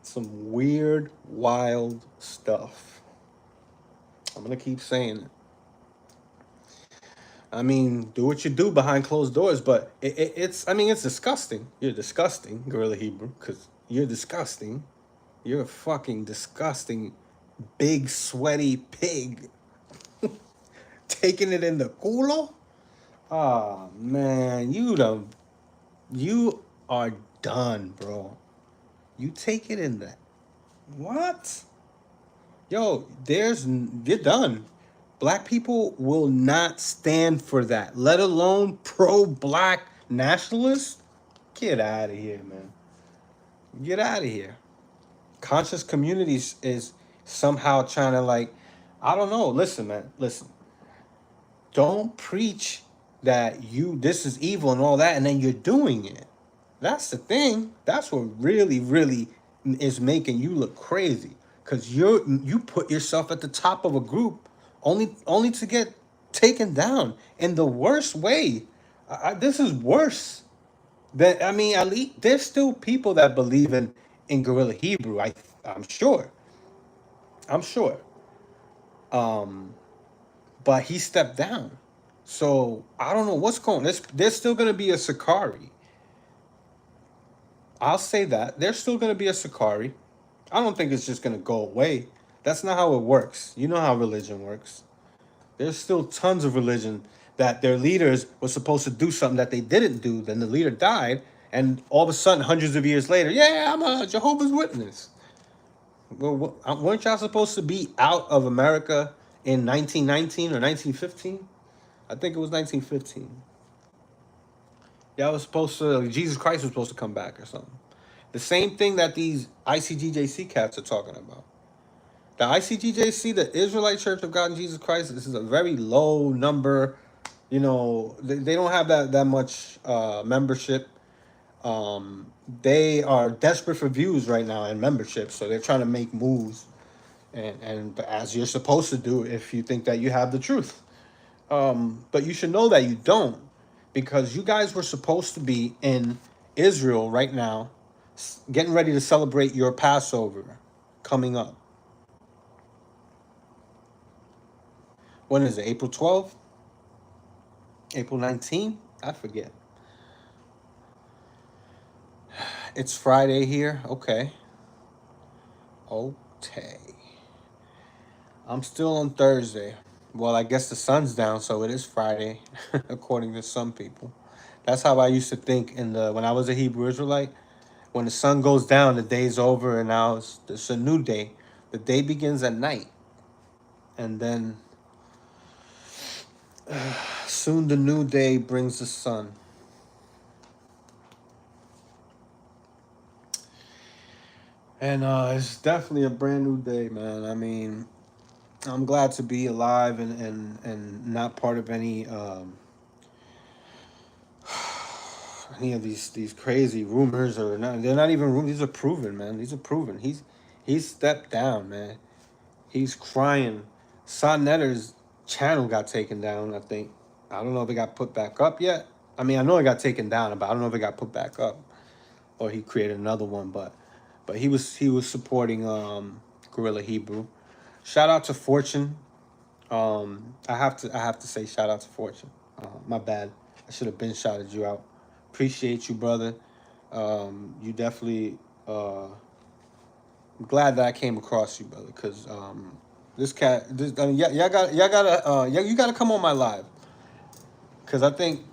A: some weird, wild stuff. I'm gonna keep saying it. I mean, do what you do behind closed doors, but it's disgusting. You're disgusting, Gorilla Hebrew, because you're disgusting. You're a fucking disgusting, big, sweaty pig. Taking it in the culo? Oh, man, you are done, bro. You take it in the... What? Yo, you're done. Black people will not stand for that, let alone pro-black nationalists. Get out of here, man. Get out of here. Conscious communities is somehow trying to like, I don't know. Listen, man. Listen. Don't preach that this is evil and all that, and then you're doing it. That's the thing. That's what really, really is making you look crazy. Cause you put yourself at the top of a group, only to get taken down in the worst way. This is worse. That I mean, at least there's still people that believe in Guerrilla Hebrew. I'm sure. I'm sure. Um, but he stepped down. So I don't know what's going on. There's still going to be a Sakari. I'll say that. There's still going to be a Sakari. I don't think it's just going to go away. That's not how it works. You know how religion works. There's still tons of religion that their leaders were supposed to do something that they didn't do. Then the leader died. And all of a sudden, hundreds of years later, yeah, I'm a Jehovah's Witness. Well, weren't y'all supposed to be out of America in 1919 or 1915? I think it was 1915. Y'all was supposed to, Jesus Christ was supposed to come back or something. The same thing that these ICGJC cats are talking about. The ICGJC, the Israelite Church of God in Jesus Christ, this is a very low number. You know, they don't have that much membership. They are desperate for views right now and membership, so they're trying to make moves, and as you're supposed to do if you think that you have the truth. But you should know that you don't, because you guys were supposed to be in Israel right now, getting ready to celebrate your Passover coming up. When is it? April 12th? April 19th? I forget. It's Friday here. Okay. Okay. I'm still on Thursday. Well, I guess the sun's down, so it is Friday, according to some people. That's how I used to think when I was a Hebrew Israelite. When the sun goes down, the day's over, and now it's a new day. The day begins at night, and then soon the new day brings the sun. And it's definitely a brand new day, man. I mean, I'm glad to be alive and not part of any of these crazy rumors, or not. They're not even rumors. These are proven, man. These are proven. He's stepped down, man. He's crying. Sa Netter's channel got taken down, I think. I don't know if it got put back up yet. I mean, I know it got taken down, but I don't know if it got put back up or he created another one. But he was supporting Guerrilla Hebrew. Shout out to Fortune. I have to say shout out to Fortune. My bad. I should have been shouted you out. Appreciate you, brother. You definitely. I'm glad that I came across you, brother, because this cat. You gotta come on my live, because I think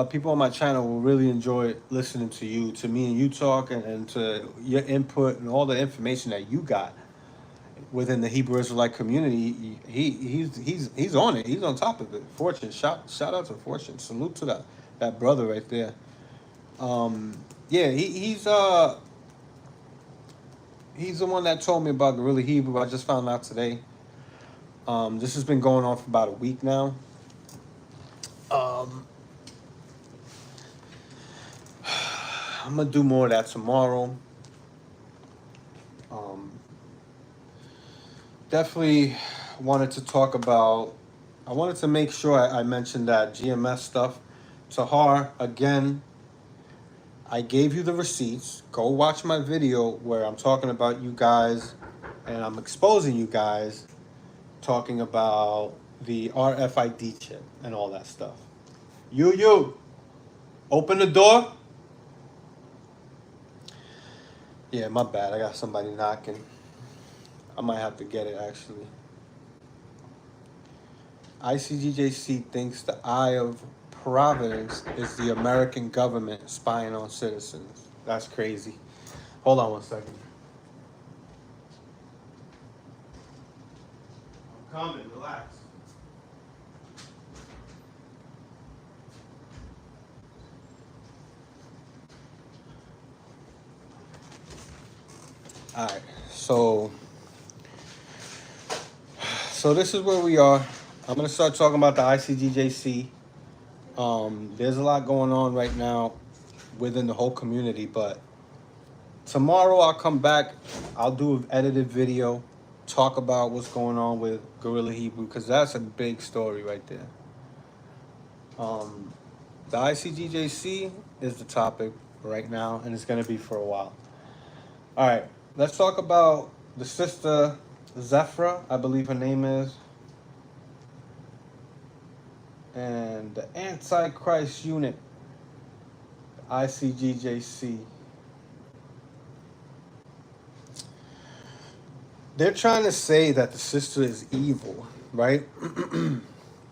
A: people on my channel will really enjoy listening to me and you talk, and to your input and all the information that you got within the Hebrew Israelite community. He's on it. He's on top of it. Fortune, shout out to Fortune. Salute to that brother right there. Yeah, he's the one that told me about Guerrilla Hebrew. I just found out today. This has been going on for about a week now. I'm gonna do more of that tomorrow. Definitely wanted to talk about. I wanted to make sure I mentioned that GMS stuff. Tahar, again, I gave you the receipts. Go watch my video where I'm talking about you guys, and I'm exposing you guys, talking about the RFID chip and all that stuff. You, open the door. Yeah, my bad. I got somebody knocking. I might have to get it, actually. ICGJC thinks the eye of providence is the American government spying on citizens. That's crazy. Hold on one second. I'm coming. Relax. All right, so this is where we are. I'm gonna start talking about the ICGJC. There's a lot going on right now within the whole community, but tomorrow I'll come back. I'll do an edited video, talk about what's going on with Guerrilla Hebrew, because that's a big story right there. The ICGJC is the topic right now, and it's gonna be for a while. All right, let's talk about the sister Zephra, I believe her name is, and the Antichrist unit, ICGJC. They're trying to say that the sister is evil, right?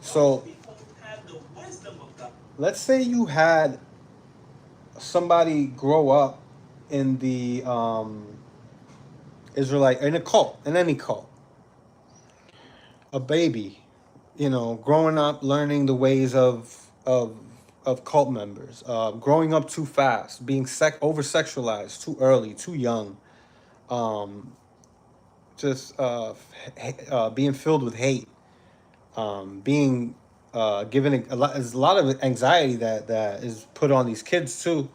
A: So let's say you had somebody grow up in the Israelite, in a cult, in any cult, a baby, growing up, learning the ways of cult members, growing up too fast, being over sexualized too early, too young, just being filled with hate, being given there's a lot of anxiety that is put on these kids too.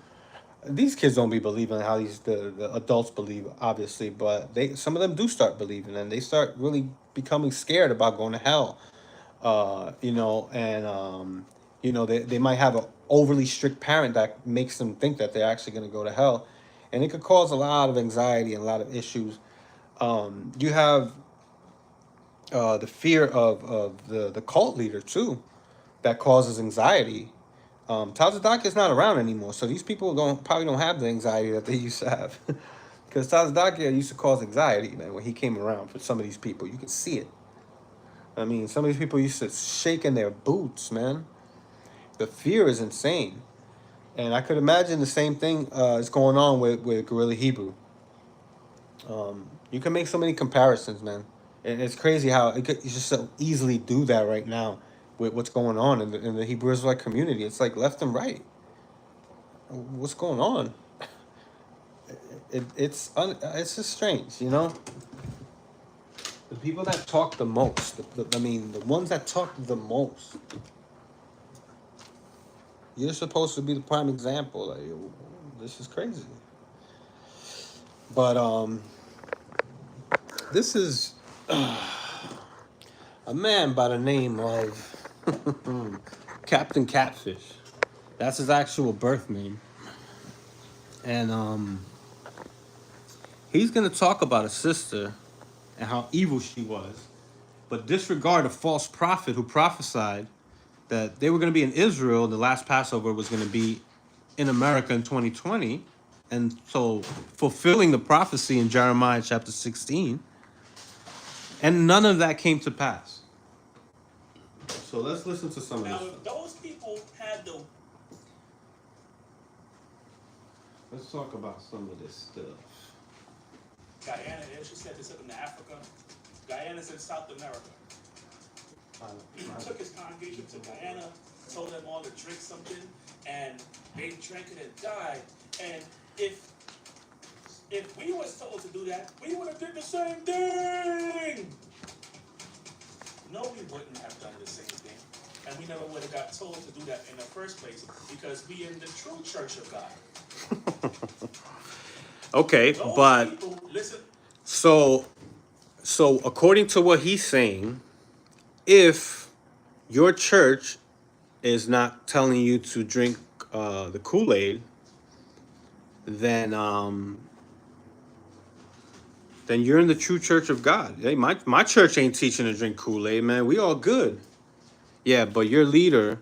A: These kids don't be believing how the adults believe, obviously, but some of them do start believing, and they start really becoming scared about going to hell. They might have an overly strict parent that makes them think that they're actually going to go to hell, and it could cause a lot of anxiety and a lot of issues. You have the fear of the cult leader too, that causes anxiety. Tazadaki is not around anymore, so these people probably don't have the anxiety that they used to have. Because Tazadaki used to cause anxiety, man, when he came around. For some of these people, you can see it. I mean, some of these people used to shake in their boots, man. The fear is insane. And I could imagine the same thing is going on with Guerrilla Hebrew. You can make so many comparisons, man. And it's crazy how you just so easily do that right now with what's going on in the Hebrew Israelite community. It's like left and right. What's going on? It's just strange, The people that talk the most, the ones that talk the most, you're supposed to be the prime example. Like, this is crazy. But this is a man by the name of Captain Catfish. That's his actual birth name. And he's going to talk about a sister and how evil she was, but disregard a false prophet who prophesied that they were going to be in Israel. The last Passover was going to be in America in 2020. And so fulfilling the prophecy in Jeremiah chapter 16. And none of that came to pass. So let's listen to some of this. Now, if those people had the... Let's talk about some of this stuff.
B: Guyana, she said this up in Africa. Guyana's in South America. He took his congregation to Guyana, told them all to drink something, and they drank it and died. And if we were told to do that, we would have did the same thing. No, we wouldn't have done the same thing. And we never would have got told to do that in the first place, because we in the true church of God.
A: Okay, those but people, listen. So according to what he's saying, if your church is not telling you to drink the Kool-Aid, then you're in the true church of God. Hey, my church ain't teaching to drink Kool-Aid, man. We all good. Yeah, but your leader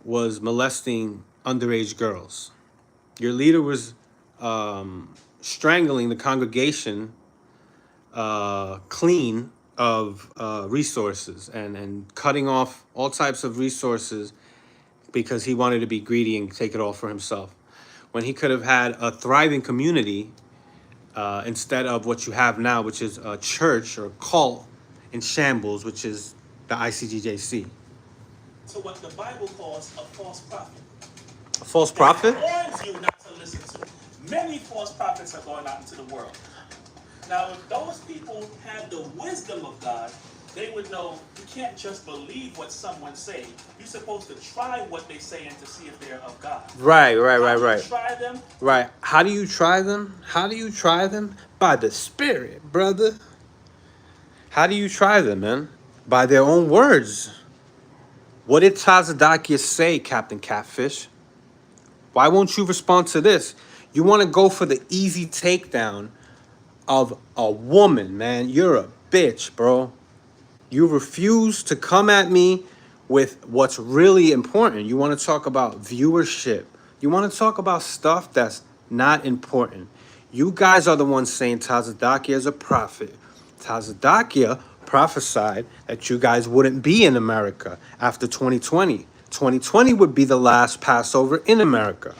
A: was molesting underage girls. Your leader was strangling the congregation clean of resources and cutting off all types of resources because he wanted to be greedy and take it all for himself, when he could have had a thriving community instead of what you have now, which is a church or a cult in shambles, which is the ICGJC.
B: So what the Bible calls a false prophet.
A: A false prophet?
B: It warns you not to listen to. Many false prophets are going out into the world. Now, if those people had the wisdom of God, they would know you can't just believe what someone say. You're supposed to try what they say and to see if they're of God.
A: Right, right,
B: How
A: right,
B: do you
A: right.
B: try them?
A: Right. How do you try them? How do you try them? By the Spirit, brother. How do you try them, man? By their own words. What did Tazadakia say, Captain Catfish? Why won't you respond to this? You want to go for the easy takedown of a woman, man. You're a bitch, bro. You refuse to come at me with what's really important. You want to talk about viewership. You want to talk about stuff that's not important. You guys are the ones saying Tazadakia is a prophet. Tazadakia prophesied that you guys wouldn't be in America after 2020. 2020 would be the last Passover in America.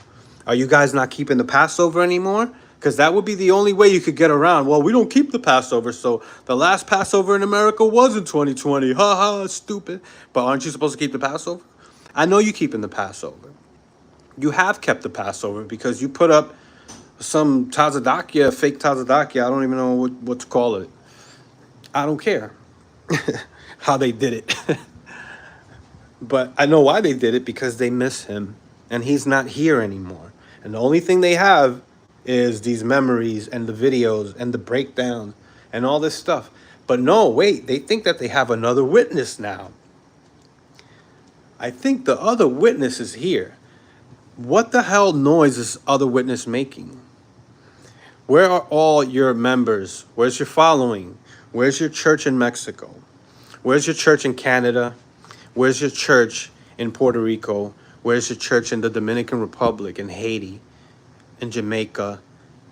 A: Are you guys not keeping the Passover anymore? Because that would be the only way you could get around. Well, we don't keep the Passover, so the last Passover in America was in 2020. Ha ha, stupid. But aren't you supposed to keep the Passover? I know you're keeping the Passover. You have kept the Passover because you put up some Tazadakia, fake Tazadakia. I don't even know what to call it. I don't care how they did it. But I know why they did it, because they miss him and he's not here anymore. And the only thing they have is these memories and the videos and the breakdowns and all this stuff. But no, wait, they think that they have another witness now. I think the other witness is here. What the hell noise is other witness making? Where are all your members? Where's your following? Where's your church in Mexico? Where's your church in Canada? Where's your church in Puerto Rico? Where's your church in the Dominican Republic, in Haiti, in Jamaica,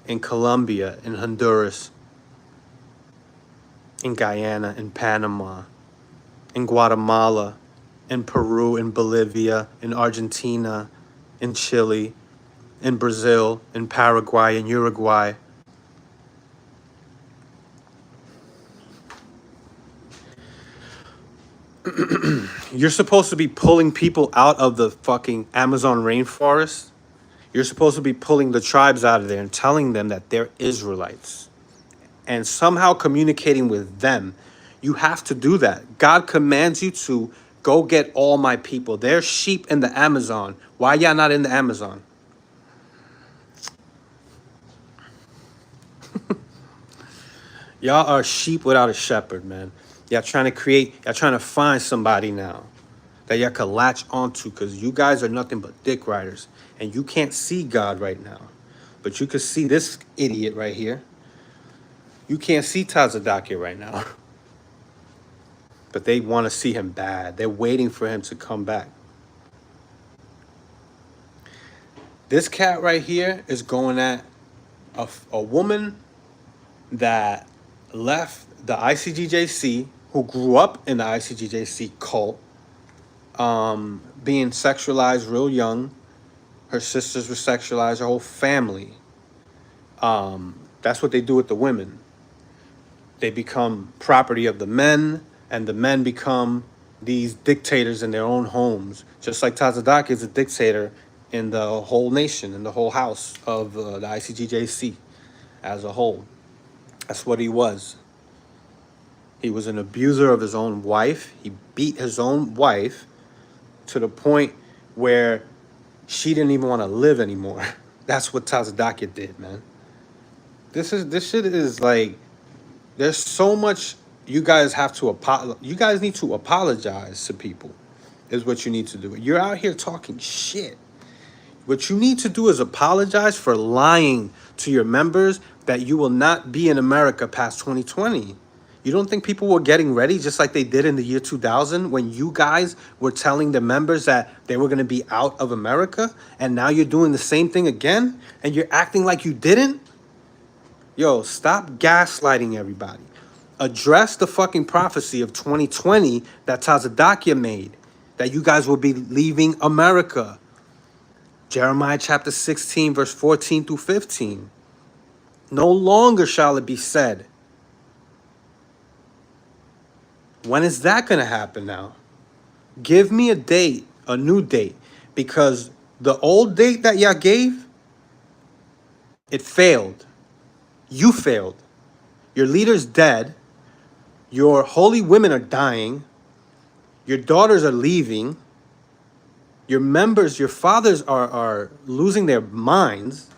A: in Colombia, in Honduras, in Guyana, in Panama, in Guatemala, in Peru, in Bolivia, in Argentina, in Chile, in Brazil, in Paraguay, in Uruguay? You're supposed to be pulling people out of the fucking Amazon rainforest. You're supposed to be pulling the tribes out of there and telling them that they're Israelites and somehow communicating with them. You have to do that. God commands you to go get all my people. They're sheep in the Amazon. Why y'all not in the Amazon? Y'all are sheep without a shepherd, man. Y'all trying to find somebody now that y'all can latch onto, because you guys are nothing but dick riders. And you can't see God right now. But you can see this idiot right here. You can't see Tazadakia right now. But they want to see him bad. They're waiting for him to come back. This cat right here is going at a woman that left the ICGJC, who grew up in the ICGJC cult, being sexualized real young. Her sisters were sexualized, her whole family. That's what they do with the women. They become property of the men, and the men become these dictators in their own homes. Just like Tazadaki is a dictator in the whole nation, in the whole house of the ICGJC as a whole. That's what he was. He was an abuser of his own wife. He beat his own wife to the point where she didn't even want to live anymore. That's what Tazadaki did, man. This shit is like, there's so much you guys have to you guys need to apologize to people, is what you need to do. You're out here talking shit. What you need to do is apologize for lying to your members that you will not be in America past 2020. You don't think people were getting ready just like they did in the year 2000 when you guys were telling the members that they were going to be out of America, and now you're doing the same thing again and you're acting like you didn't? Yo, stop gaslighting everybody. Address the fucking prophecy of 2020 that Tazadakia made, that you guys will be leaving America. Jeremiah chapter 16, verse 14 through 15. No longer shall it be said. When is that going to happen now? Give me a date, a new date, because the old date that y'all gave, it failed. You failed. Your leader's dead. Your holy women are dying. Your daughters are leaving. Your members, your fathers are losing their minds.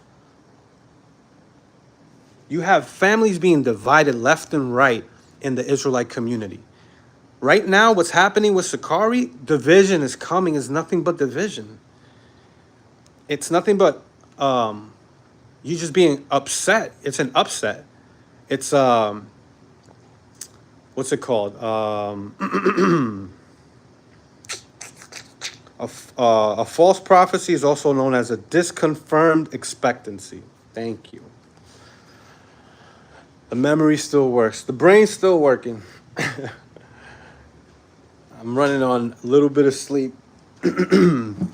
A: You have families being divided left and right in the Israelite community. Right now, what's happening with Sakari, division is coming. It's nothing but division. It's nothing but you just being upset. It's an upset. It's what's it called? A false prophecy is also known as a disconfirmed expectancy. Thank you. The memory still works. The brain's still working. I'm running on a little bit of sleep. Been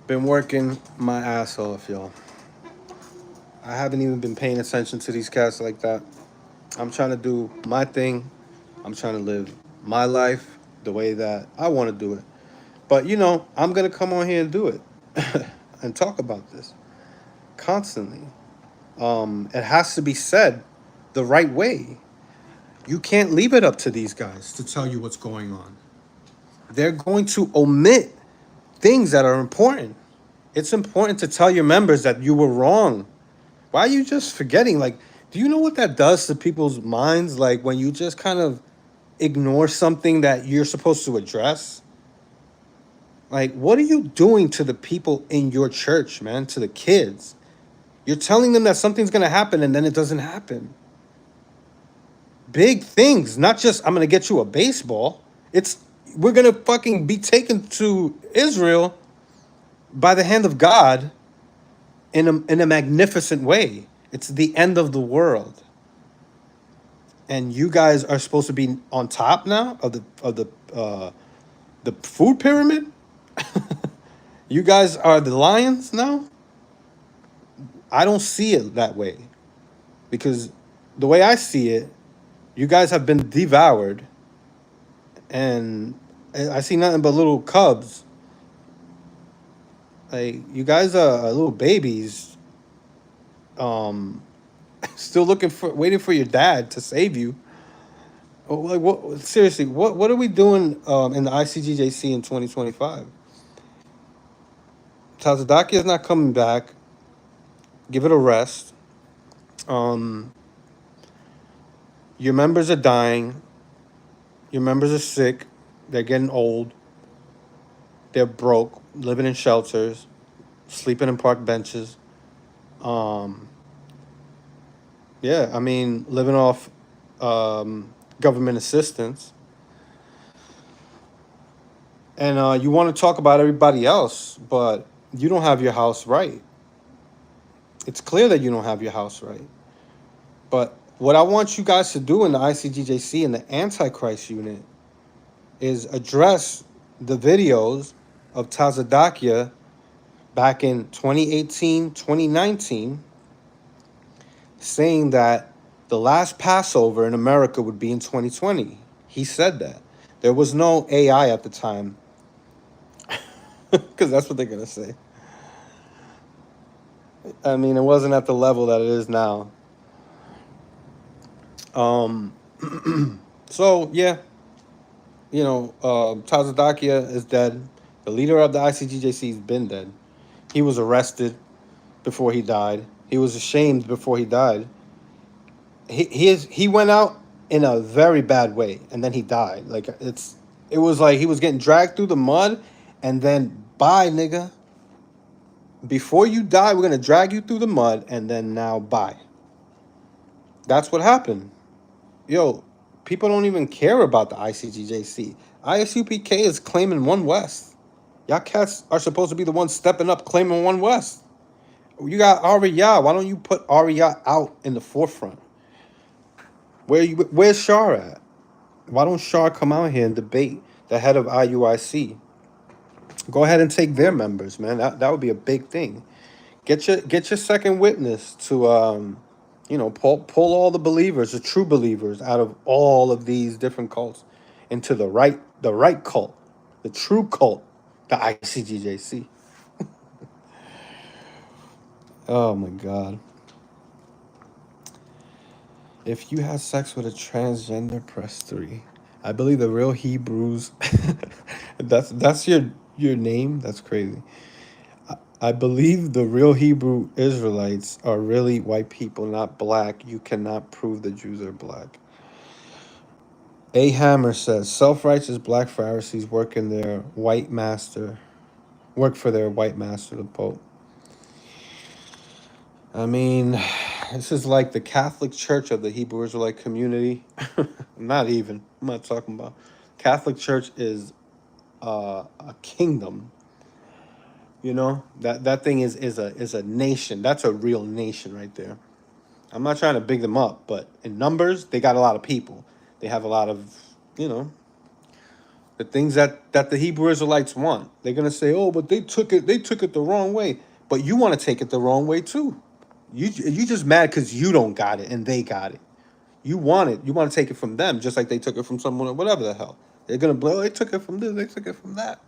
A: working my ass off, y'all. I haven't even been paying attention to these cats like that. I'm trying to do my thing. I'm trying to live my life the way that I want to do it. But, I'm going to come on here and do it and talk about this constantly. It has to be said the right way. You can't leave it up to these guys to tell you what's going on. They're going to omit things that are important. It's important to tell your members that you were wrong. Why are you just forgetting? Like, do you know what that does to people's minds? Like, when you just kind of ignore something that you're supposed to address? Like, what are you doing to the people in your church, man? To the kids? You're telling them that something's going to happen and then it doesn't happen. Big things, not just, I'm going to get you a baseball. We're going to fucking be taken to Israel by the hand of God in a magnificent way. It's the end of the world. And you guys are supposed to be on top now of the food pyramid? You guys are the lions now? I don't see it that way. Because the way I see it, you guys have been devoured. And I see nothing but little cubs. Like, you guys are little babies. Still waiting for your dad to save you. Like, what? Seriously, what are we doing in the ICGJC in 2025? Tazadaki is not coming back. Give it a rest. Your members are dying. Your members are sick. They're getting old. They're broke, living in shelters, sleeping in park benches. Yeah, I mean, living off government assistance. And you want to talk about everybody else, but you don't have your house right. It's clear that you don't have your house right. But what I want you guys to do in the ICGJC and the Antichrist unit is address the videos of Tazadakia back in 2018, 2019, saying that the last Passover in America would be in 2020. He said that. There was no AI at the time, because that's what they're going to say. I mean, it wasn't at the level that it is now. So, yeah, Tazadakia is dead. The leader of the ICGJC has been dead. He was arrested before he died. He was ashamed before he died. He went out in a very bad way, and then he died. Like, it was like he was getting dragged through the mud, and then bye, nigga. Before you die, we're gonna drag you through the mud, and then now bye. That's what happened. Yo, people don't even care about the ICGJC. ISUPK is claiming One West. Y'all cats are supposed to be the ones stepping up claiming One West. You got Ariyah. Why don't you put Ariyah out in the forefront? Where's Shar at? Why don't Shar come out here and debate the head of IUIC? Go ahead and take their members, man. That would be a big thing. Get your second witness to pull all the believers, the true believers, out of all of these different cults into the right cult, the true cult, the ICGJC. Oh my God. If you had sex with a transgender, press 3. I believe the real Hebrews. That's your name. That's crazy. I believe the real Hebrew Israelites are really white people, not black. You cannot prove the Jews are black. A Hammer says self-righteous black Pharisees work for their white master, the Pope. I mean, this is like the Catholic Church of the Hebrew Israelite community. Not even. I'm not talking about. Catholic Church is a kingdom. You know that thing is a nation. That's a real nation right there. I'm not trying to big them up, but in numbers, they got a lot of people. They have a lot of, you know, the things that the Hebrew Israelites want. They're gonna say, "Oh, but they took it the wrong way." But you want to take it the wrong way too. You just mad because you don't got it and they got it. You want it. You want to take it from them, just like they took it from someone or whatever the hell. They're gonna blow. They took it from this. They took it from that.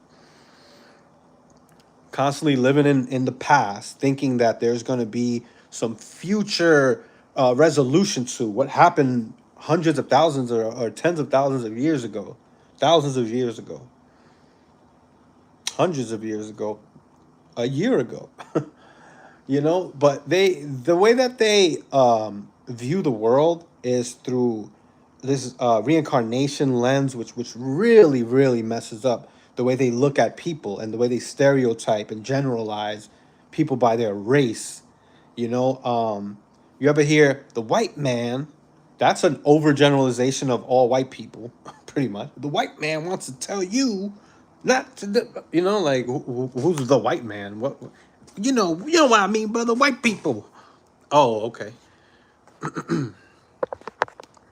A: Constantly living in the past, thinking that there's gonna be some future resolution to what happened hundreds of thousands or tens of thousands of years ago, thousands of years ago, hundreds of years ago, a year ago. You know, but the way that they view the world is through this reincarnation lens, which really messes up the way they look at people and the way they stereotype and generalize people by their race. You know, you ever hear the white man? That's an overgeneralization of all white people, pretty much. The white man wants to tell you not to, you know, like who's the white man? What, you know what I mean, brother? White people. Oh, okay.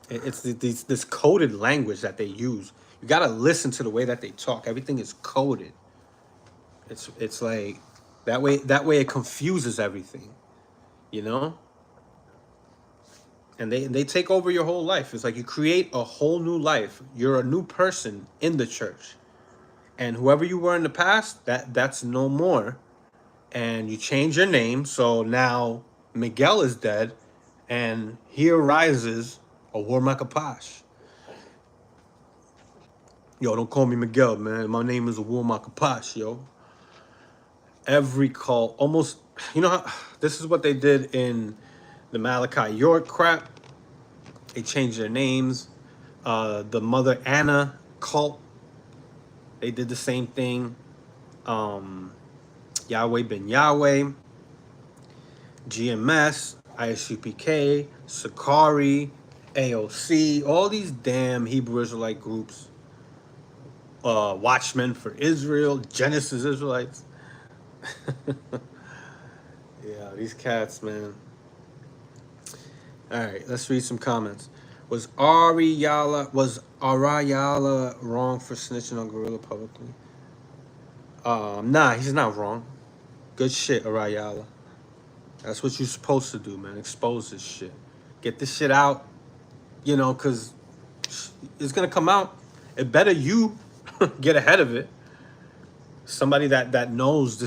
A: It's this coded language that they use. You gotta listen to the way that they talk. Everything is coded. It's like that way it confuses everything, you know. And they take over your whole life. It's like you create a whole new life. You're a new person in the church, and whoever you were in the past, that's no more. And you change your name, so now Miguel is dead, and here rises a War Makapash. Yo, don't call me Miguel, man. My name is a War Makapash, yo. Every call, almost, you know, this is what they did in the Malachi York crap. They changed their names. The Mother Anna cult, they did the same thing. Yahweh Ben Yahweh, GMS, ISUPK, Sakari, AOC, all these damn Hebrew Israelite groups. Watchmen for Israel, Genesis Israelites. Yeah, these cats, man. All right, let's read some comments. Was Ariala wrong for snitching on Gorilla publicly? Nah, he's not wrong. Good shit, Ariala. That's what you're supposed to do, man. Expose this shit. Get this shit out, you know, because it's going to come out. It better you get ahead of it. Somebody that knows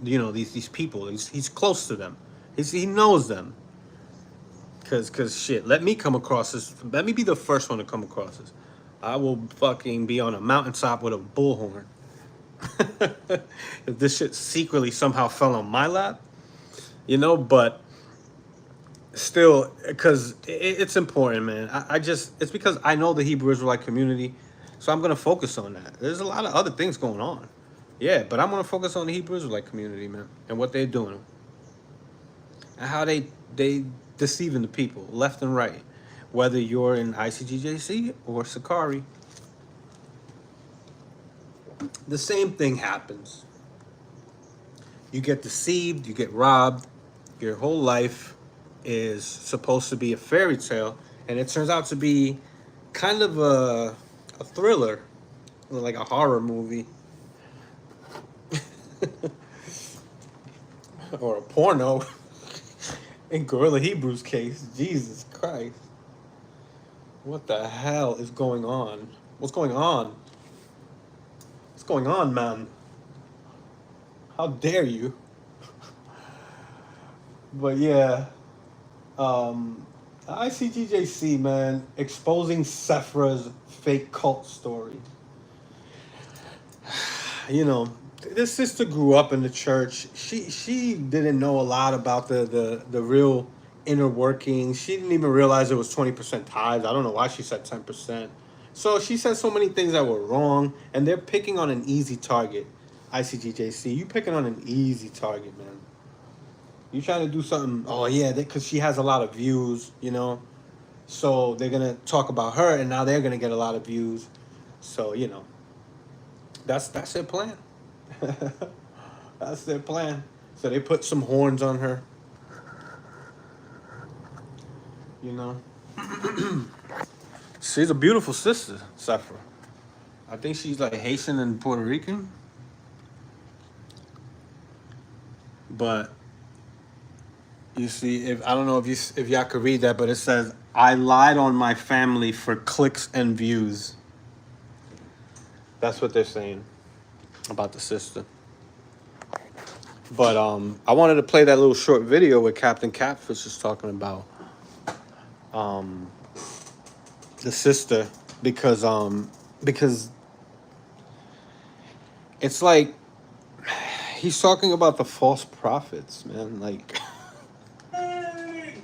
A: you know, these people. He's close to them. He knows them. Cause shit, let me come across this. Let me be the first one to come across this. I will fucking be on a mountaintop with a bullhorn. If this shit secretly somehow fell on my lap, you know, but still, because it's important, man. I just, it's because I know the Hebrew Israelite community, so I'm going to focus on that. There's a lot of other things going on. Yeah, but I'm going to focus on the Hebrew Israelite community, man, and what they're doing. And how they deceiving the people left and right, whether you're in ICGJC or Sakari. The same thing happens. You get deceived, you get robbed. Your whole life is supposed to be a fairy tale, and it turns out to be kind of a thriller, like a horror movie or a porno. In Gorilla Hebrew's case, Jesus Christ. What the hell is going on? What's going on? What's going on, man? How dare you? But yeah, ICGJC, man, exposing Sephra's fake cult story. You know, this sister grew up in the church. She didn't know a lot about the real inner workings. She didn't even realize it was 20% tithes. I don't know why she said 10%. So she said so many things that were wrong, and they're picking on an easy target. ICGJC, you picking on an easy target, man. You trying to do something? Oh yeah, because she has a lot of views, you know. So they're gonna talk about her, and now they're gonna get a lot of views. So you know, that's their plan. That's their plan. So they put some horns on her, you know. She's a beautiful sister, Sephra. I think she's like Haitian and Puerto Rican. But you see, if I don't know if y'all could read that, but it says, "I lied on my family for clicks and views." That's what they're saying about the sister. But I wanted to play that little short video where Captain Catfish is talking about um, the sister because it's like he's talking about the false prophets, man. Like,
B: Dang!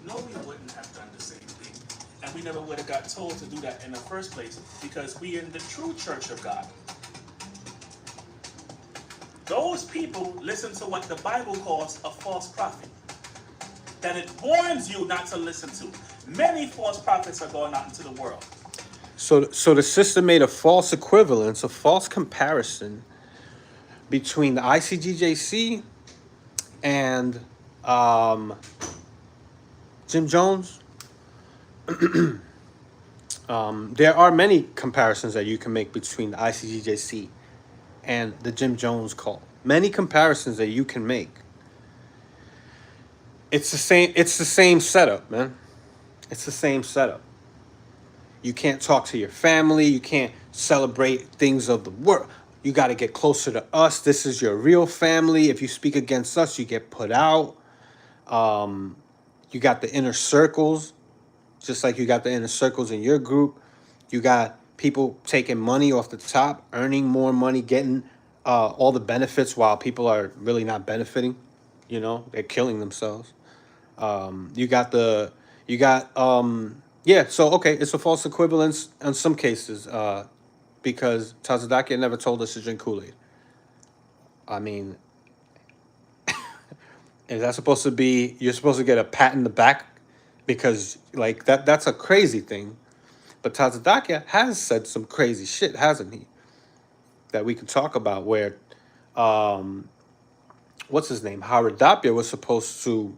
B: No, we wouldn't have done the same thing. And we never would have got told to do that in the first place because we in the true church of God. Those people listen to what the Bible calls a false prophet. That it warns you not to listen to. Many false prophets are going out into the world.
A: so the sister made a false equivalence, a false comparison between the ICGJC and Jim Jones. There are many comparisons that you can make between the ICGJC and the Jim Jones cult. Many comparisons that you can make. It's the same. It's the same setup, man. It's the same setup. You can't talk to your family. You can't celebrate things of the world. You got to get closer to us. This is your real family. If you speak against us, you get put out. You got the inner circles, just like you got the inner circles in your group. You got people taking money off the top, earning more money, getting all the benefits while people are really not benefiting. You know, they're killing themselves. You got yeah. So okay, it's a false equivalence in some cases because Tazadakia never told us to drink Kool-Aid. I mean, is that supposed to be? You're supposed to get a pat in the back because like that's a crazy thing. But Tazadakia has said some crazy shit, hasn't he? That we can talk about where, what's his name? Haradapia was supposed to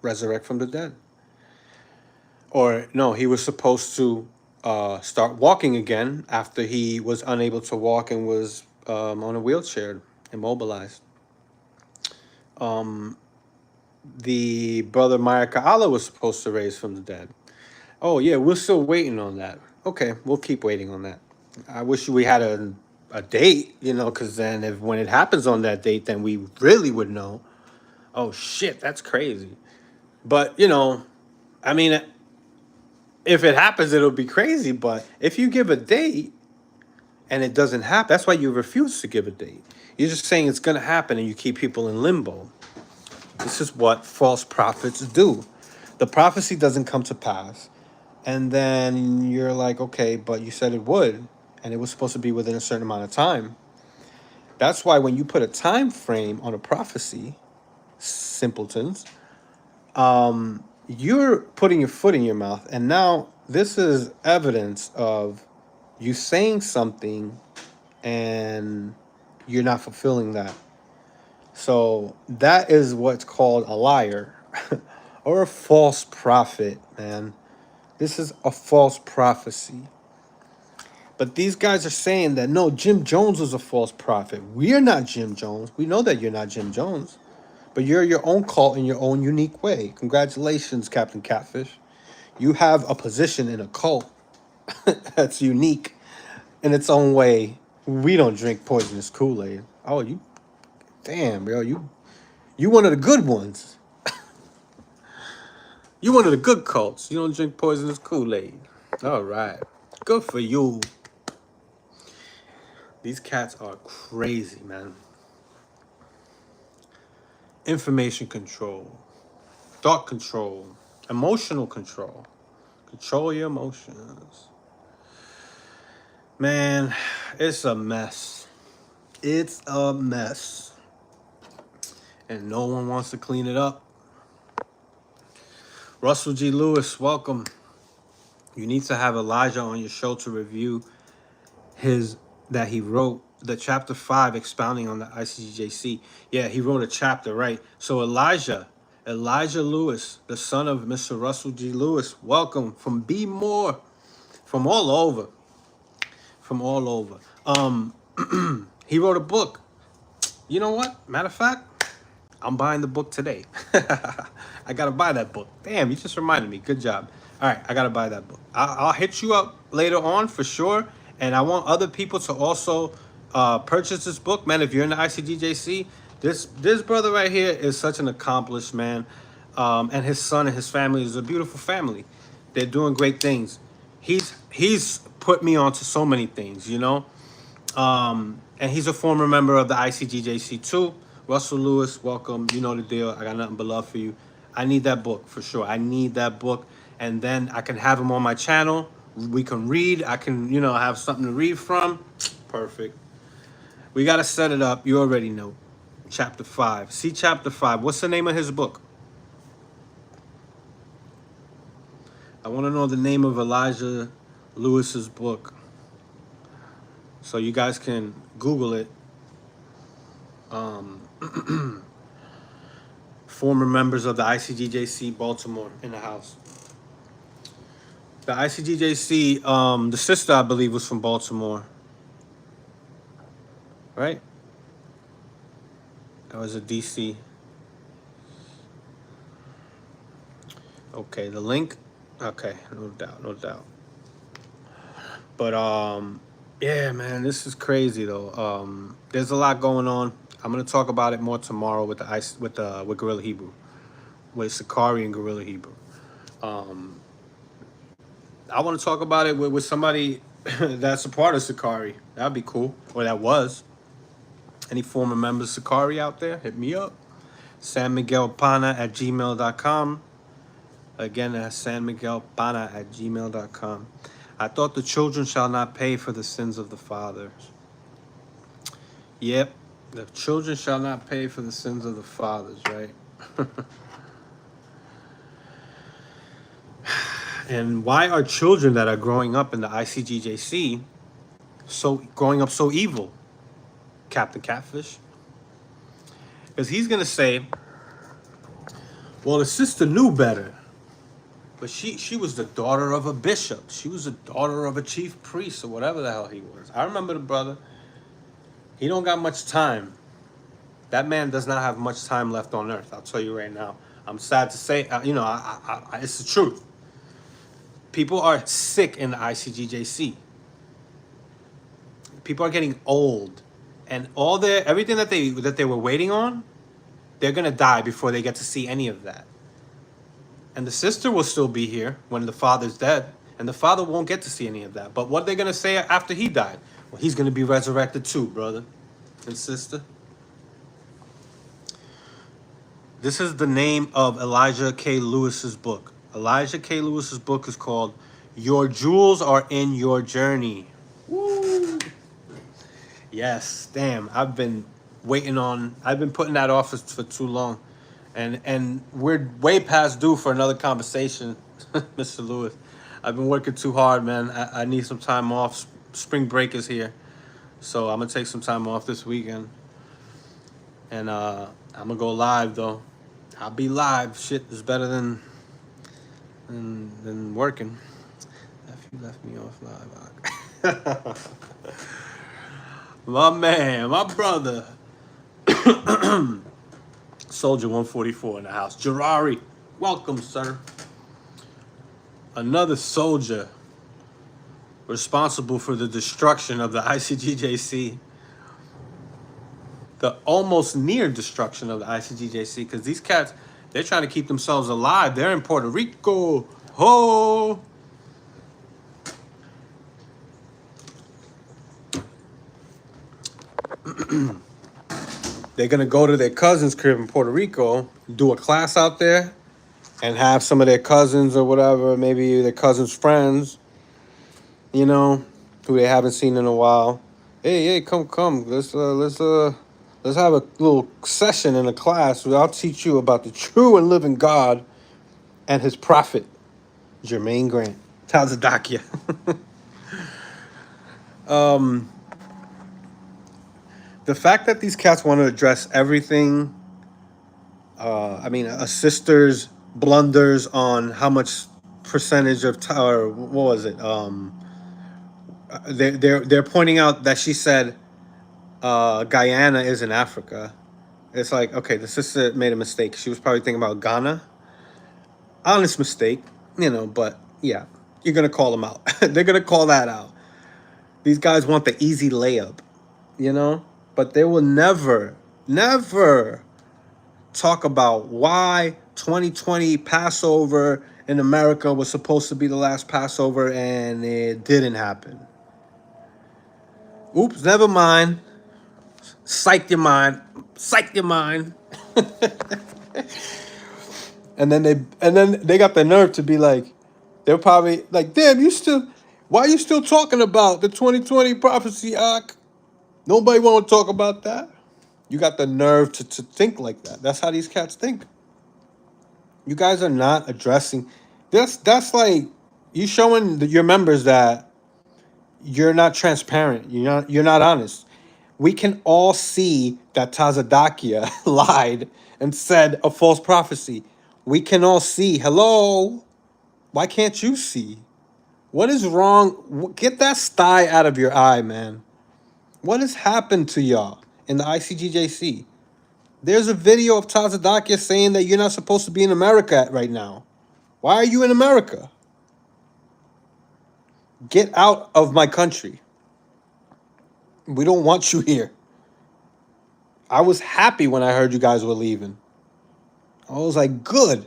A: resurrect from the dead. Or no, he was supposed to start walking again after he was unable to walk and was on a wheelchair, immobilized. The brother Maya Ka'ala was supposed to raise from the dead. Oh yeah, we're still waiting on that. Okay, we'll keep waiting on that. I wish we had a date, you know, because then if when it happens on that date, then we really would know. Oh shit, that's crazy. But you know, I mean, if it happens, it'll be crazy. But if you give a date and it doesn't happen, that's why you refuse to give a date. You're just saying it's gonna happen, and you keep people in limbo. This is what false prophets do. The prophecy doesn't come to pass. And then you're like, okay, but you said it would, and it was supposed to be within a certain amount of time. That's why when you put a time frame on a prophecy, simpletons, you're putting your foot in your mouth. And now this is evidence of you saying something and you're not fulfilling that. So that is what's called a liar or a false prophet, man. This is a false prophecy. But these guys are saying that no, Jim Jones was a false prophet. We're not Jim Jones. We know that you're not Jim Jones. But you're your own cult in your own unique way. Congratulations, Captain Catfish. You have a position in a cult that's unique in its own way. We don't drink poisonous Kool-Aid. Oh, you damn, bro. You one of the good ones. You one of the good cults. You don't drink poisonous Kool-Aid. All right. Good for you. These cats are crazy, man. Information control, thought control, emotional control. Control your emotions. Man, it's a mess. It's a mess. And no one wants to clean it up. Russell G. Lewis, welcome. You need to have Elijah on your show to review that he wrote the chapter 5 expounding on the ICGJC. Yeah, he wrote a chapter, right? So Elijah Lewis, the son of Mr. Russell G. Lewis, welcome from Be More, from all over. He wrote a book. You know what? Matter of fact, I'm buying the book today. I gotta buy that book. Damn, you just reminded me. Good job. All right, I gotta buy that book. I'll hit you up later on for sure. And I want other people to also purchase this book, man. If you're in the ICGJC, this brother right here is such an accomplished man, and his son and his family is a beautiful family. They're doing great things. He's put me onto so many things, you know. And he's a former member of the ICGJC too. Russell Lewis, welcome. You know the deal. I got nothing but love for you. I need that book for sure. I need that book. And then I can have him on my channel. We can read. I can, have something to read from. Perfect. We got to set it up. You already know. Chapter 5. See chapter 5. What's the name of his book? I want to know the name of Elijah Lewis's book. So you guys can Google it. Former members of the ICGJC Baltimore in the house. The ICGJC, the sister, I believe, was from Baltimore. Right? That was a DC. Okay, the link. Okay, no doubt. But yeah, man, this is crazy though. There's a lot going on. I'm gonna talk about it more tomorrow with with Guerrilla Hebrew, with Sakari and Guerrilla Hebrew. I want to talk about it with somebody that's a part of Sakari. That'd be cool. Or that was. Any former members of Sakari out there, hit me up. sanmiguelpana@gmail.com. Again, that's sanmiguelpana@gmail.com. I thought the children shall not pay for the sins of the fathers. Yep, the children shall not pay for the sins of the fathers, right? And why are children that are growing up in the ICGJC growing up so evil, Captain Catfish? Because he's going to say, well, the sister knew better. But she was the daughter of a bishop. She was the daughter of a chief priest or whatever the hell he was. I remember the brother. He don't got much time. That man does not have much time left on earth. I'll tell you right now. I'm sad to say, it's the truth. People are sick in the ICGJC. People are getting old, and everything that they were waiting on, they're gonna die before they get to see any of that. And the sister will still be here when the father's dead, and the father won't get to see any of that. But what are they gonna say after he died? Well, he's gonna be resurrected too, brother and sister. This is the name of Elijah K. Lewis's book. Elijah K. Lewis's book is called Your Jewels Are in Your Journey. Woo! Yes, damn. I've been putting that off for too long. And we're way past due for another conversation, Mr. Lewis. I've been working too hard, man. I need some time off. Spring break is here. So I'm going to take some time off this weekend. And I'm going to go live, though. I'll be live. Shit is better than working. You left me off live. My man, my brother. Soldier 144 in the house. Jirari, welcome, sir. Another soldier responsible for the destruction of the ICGJC. The almost near destruction of the ICGJC, because these cats, They're trying to keep themselves alive. They're in Puerto Rico. Ho! They're gonna go to their cousin's crib in Puerto Rico, do a class out there, and have some of their cousins or whatever, maybe their cousins' friends, you know, who they haven't seen in a while. Hey, come, let's have a little session in a class where I'll teach you about the true and living God and His prophet, Jermaine Grant, Tazadakia. The fact that these cats want to address everything, I mean, a sister's blunders on how much percentage of or what was it? They're pointing out that she said Guyana is in Africa. It's like, okay, the sister made a mistake. She was probably thinking about Ghana. Honest mistake, but yeah, you're gonna call them out. They're gonna call that out. These guys want the easy layup, but they will never talk about why 2020 Passover in America was supposed to be the last Passover and it didn't happen. Oops, never mind. Psych your mind. Psych your mind. And then they got the nerve to be like, they're probably like, damn, why are you still talking about the 2020 prophecy, Ak? Nobody want to talk about that. You got the nerve to think like that. That's how these cats think. You guys are not addressing. That's like you showing your members that you're not transparent. You're not honest. We can all see that Tazadakia lied and said a false prophecy. We can all see. Hello? Why can't you see? What is wrong? Get that sty out of your eye, man. What has happened to y'all in the ICGJC? There's a video of Tazadakia saying that you're not supposed to be in America right now. Why are you in America? Get out of my country. We don't want you here. I was happy when I heard you guys were leaving. I was like, good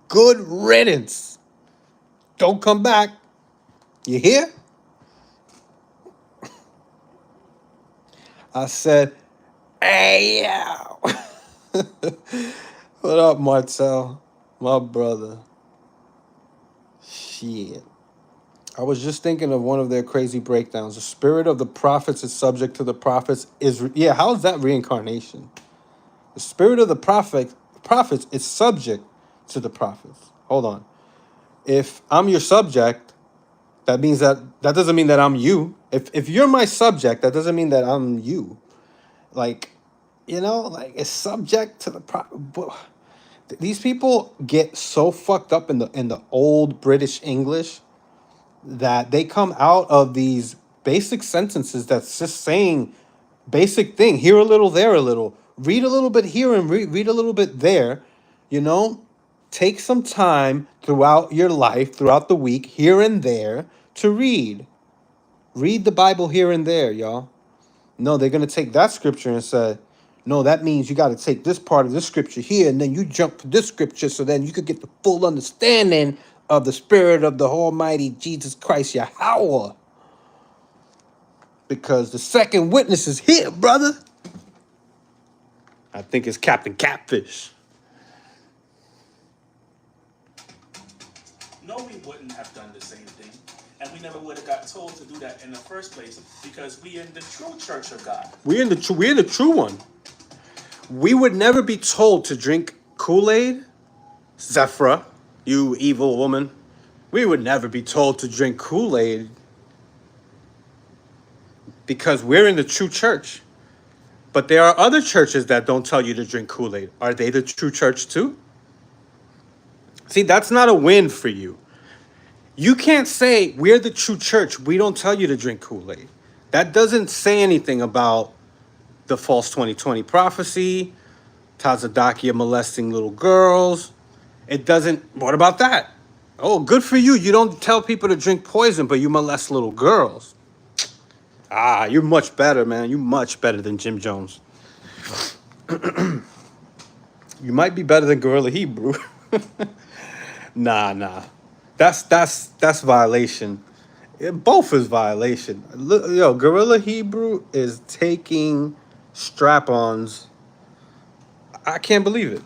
A: riddance. Don't come back. You hear? I said, hey, yo. What up, Martel? My brother. Shit. I was just thinking of one of their crazy breakdowns. The spirit of the prophets is subject to the prophets. Yeah, how is that reincarnation? The spirit of the prophets is subject to the prophets. Hold on. If I'm your subject, that means that doesn't mean that I'm you. If you're my subject, that doesn't mean that I'm you. Like, it's subject to the prophet. These people get so fucked up in the old British English that they come out of these basic sentences that's just saying basic thing. Here a little, there a little. Read a little bit here and read a little bit there. Take some time throughout your life, throughout the week, here and there, to read. Read the Bible here and there, y'all. No, they're going to take that scripture and say, no, that means you got to take this part of this scripture here, and then you jump to this scripture so then you could get the full understanding of the Spirit of the Almighty Jesus Christ, Yahweh. Because the second witness is here, brother. I think it's Captain Catfish.
B: No, we wouldn't have done the same thing. And we never would have got told to do that in the first place because we in the true church of God.
A: We're the true one. We would never be told to drink Kool-Aid, Zephra, you evil woman. We would never be told to drink Kool-Aid because we're in the true church. But there are other churches that don't tell you to drink Kool-Aid. Are they the true church too? See, that's not a win for you. You can't say, we're the true church. We don't tell you to drink Kool-Aid. That doesn't say anything about the false 2020 prophecy, Tazadakia molesting little girls. It doesn't. What about that? Oh, good for you. You don't tell people to drink poison, but you molest little girls. You're much better, man. You're much better than Jim Jones. You might be better than Gorilla Hebrew. Nah. That's violation. Both is violation. Yo, Gorilla Hebrew is taking strap-ons. I can't believe it.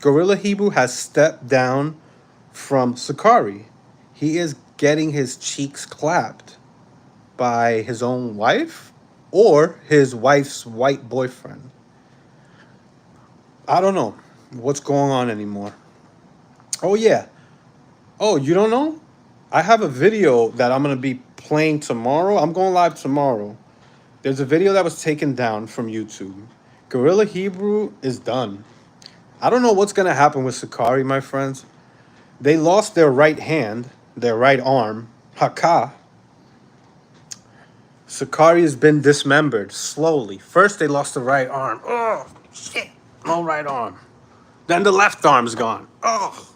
A: Gorilla Hebrew has stepped down from Sakari. He is getting his cheeks clapped by his own wife or his wife's white boyfriend. I don't know what's going on anymore. Oh, yeah. Oh, you don't know? I have a video that I'm going to be playing tomorrow. I'm going live tomorrow. There's a video that was taken down from YouTube. Gorilla Hebrew is done. I don't know what's going to happen with Sakari, my friends. They lost their right hand, their right arm, Haka. Sakari has been dismembered slowly. First, they lost the right arm. Oh, shit. No right arm. Then the left arm's gone. Oh.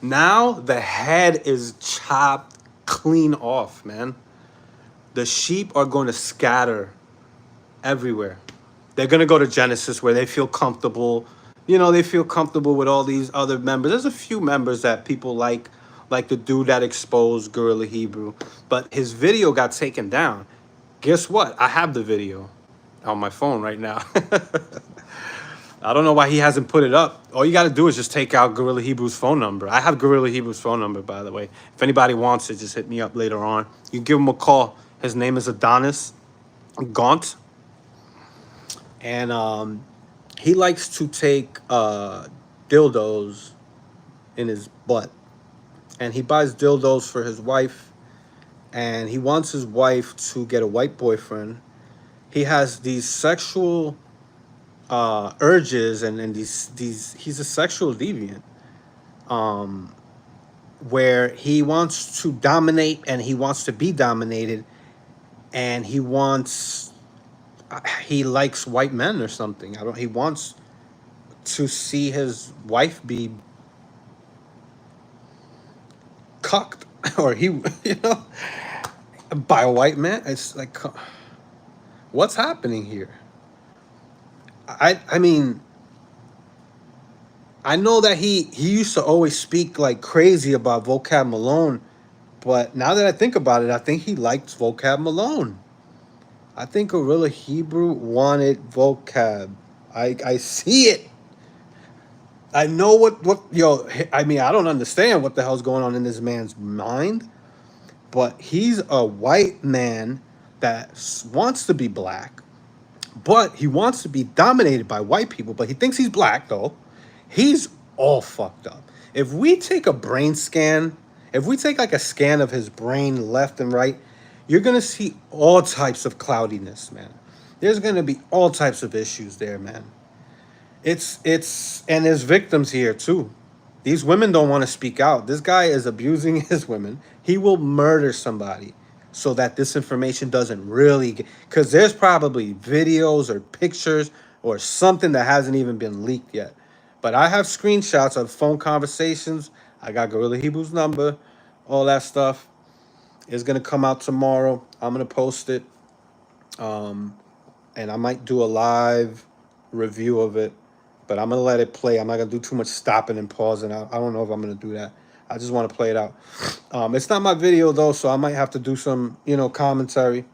A: Now the head is chopped clean off, man. The sheep are going to scatter everywhere. They're going to go to Genesis where they feel comfortable. You know, they feel comfortable with all these other members. There's a few members that people like the dude that exposed Gorilla Hebrew. But his video got taken down. Guess what? I have the video on my phone right now. I don't know why he hasn't put it up. All you got to do is just take out Gorilla Hebrew's phone number. I have Gorilla Hebrew's phone number, by the way. If anybody wants it, just hit me up later on. You can give him a call. His name is Adonis Gaunt. And he likes to take dildos in his butt. And he buys dildos for his wife. And he wants his wife to get a white boyfriend. He has these sexual urges and these he's a sexual deviant where he wants to dominate and he wants to be dominated and he likes white men or something. He wants to see his wife be cucked or by a white man. It's like, what's happening here? I mean, I know that he used to always speak like crazy about Vocab Malone, but now that I think about it, I think he liked Vocab Malone. I think Gorilla Hebrew wanted Vocab. I see it. I know I mean, I don't understand what the hell's going on in this man's mind, but he's a white man that wants to be black, but he wants to be dominated by white people, but he thinks he's black though. He's all fucked up. If we take a brain scan, if we take like a scan of his brain left and right, you're going to see all types of cloudiness, man. There's going to be all types of issues there, man. And there's victims here too. These women don't want to speak out. This guy is abusing his women. He will murder somebody so that this information doesn't really get, because there's probably videos or pictures or something that hasn't even been leaked yet. But I have screenshots of phone conversations. I got Gorilla Hebrew's number, all that stuff. It's going to come out tomorrow. I'm going to post it. And I might do a live review of it. But I'm going to let it play. I'm not going to do too much stopping and pausing. I don't know if I'm going to do that. I just want to play it out. It's not my video, though, so I might have to do some, commentary.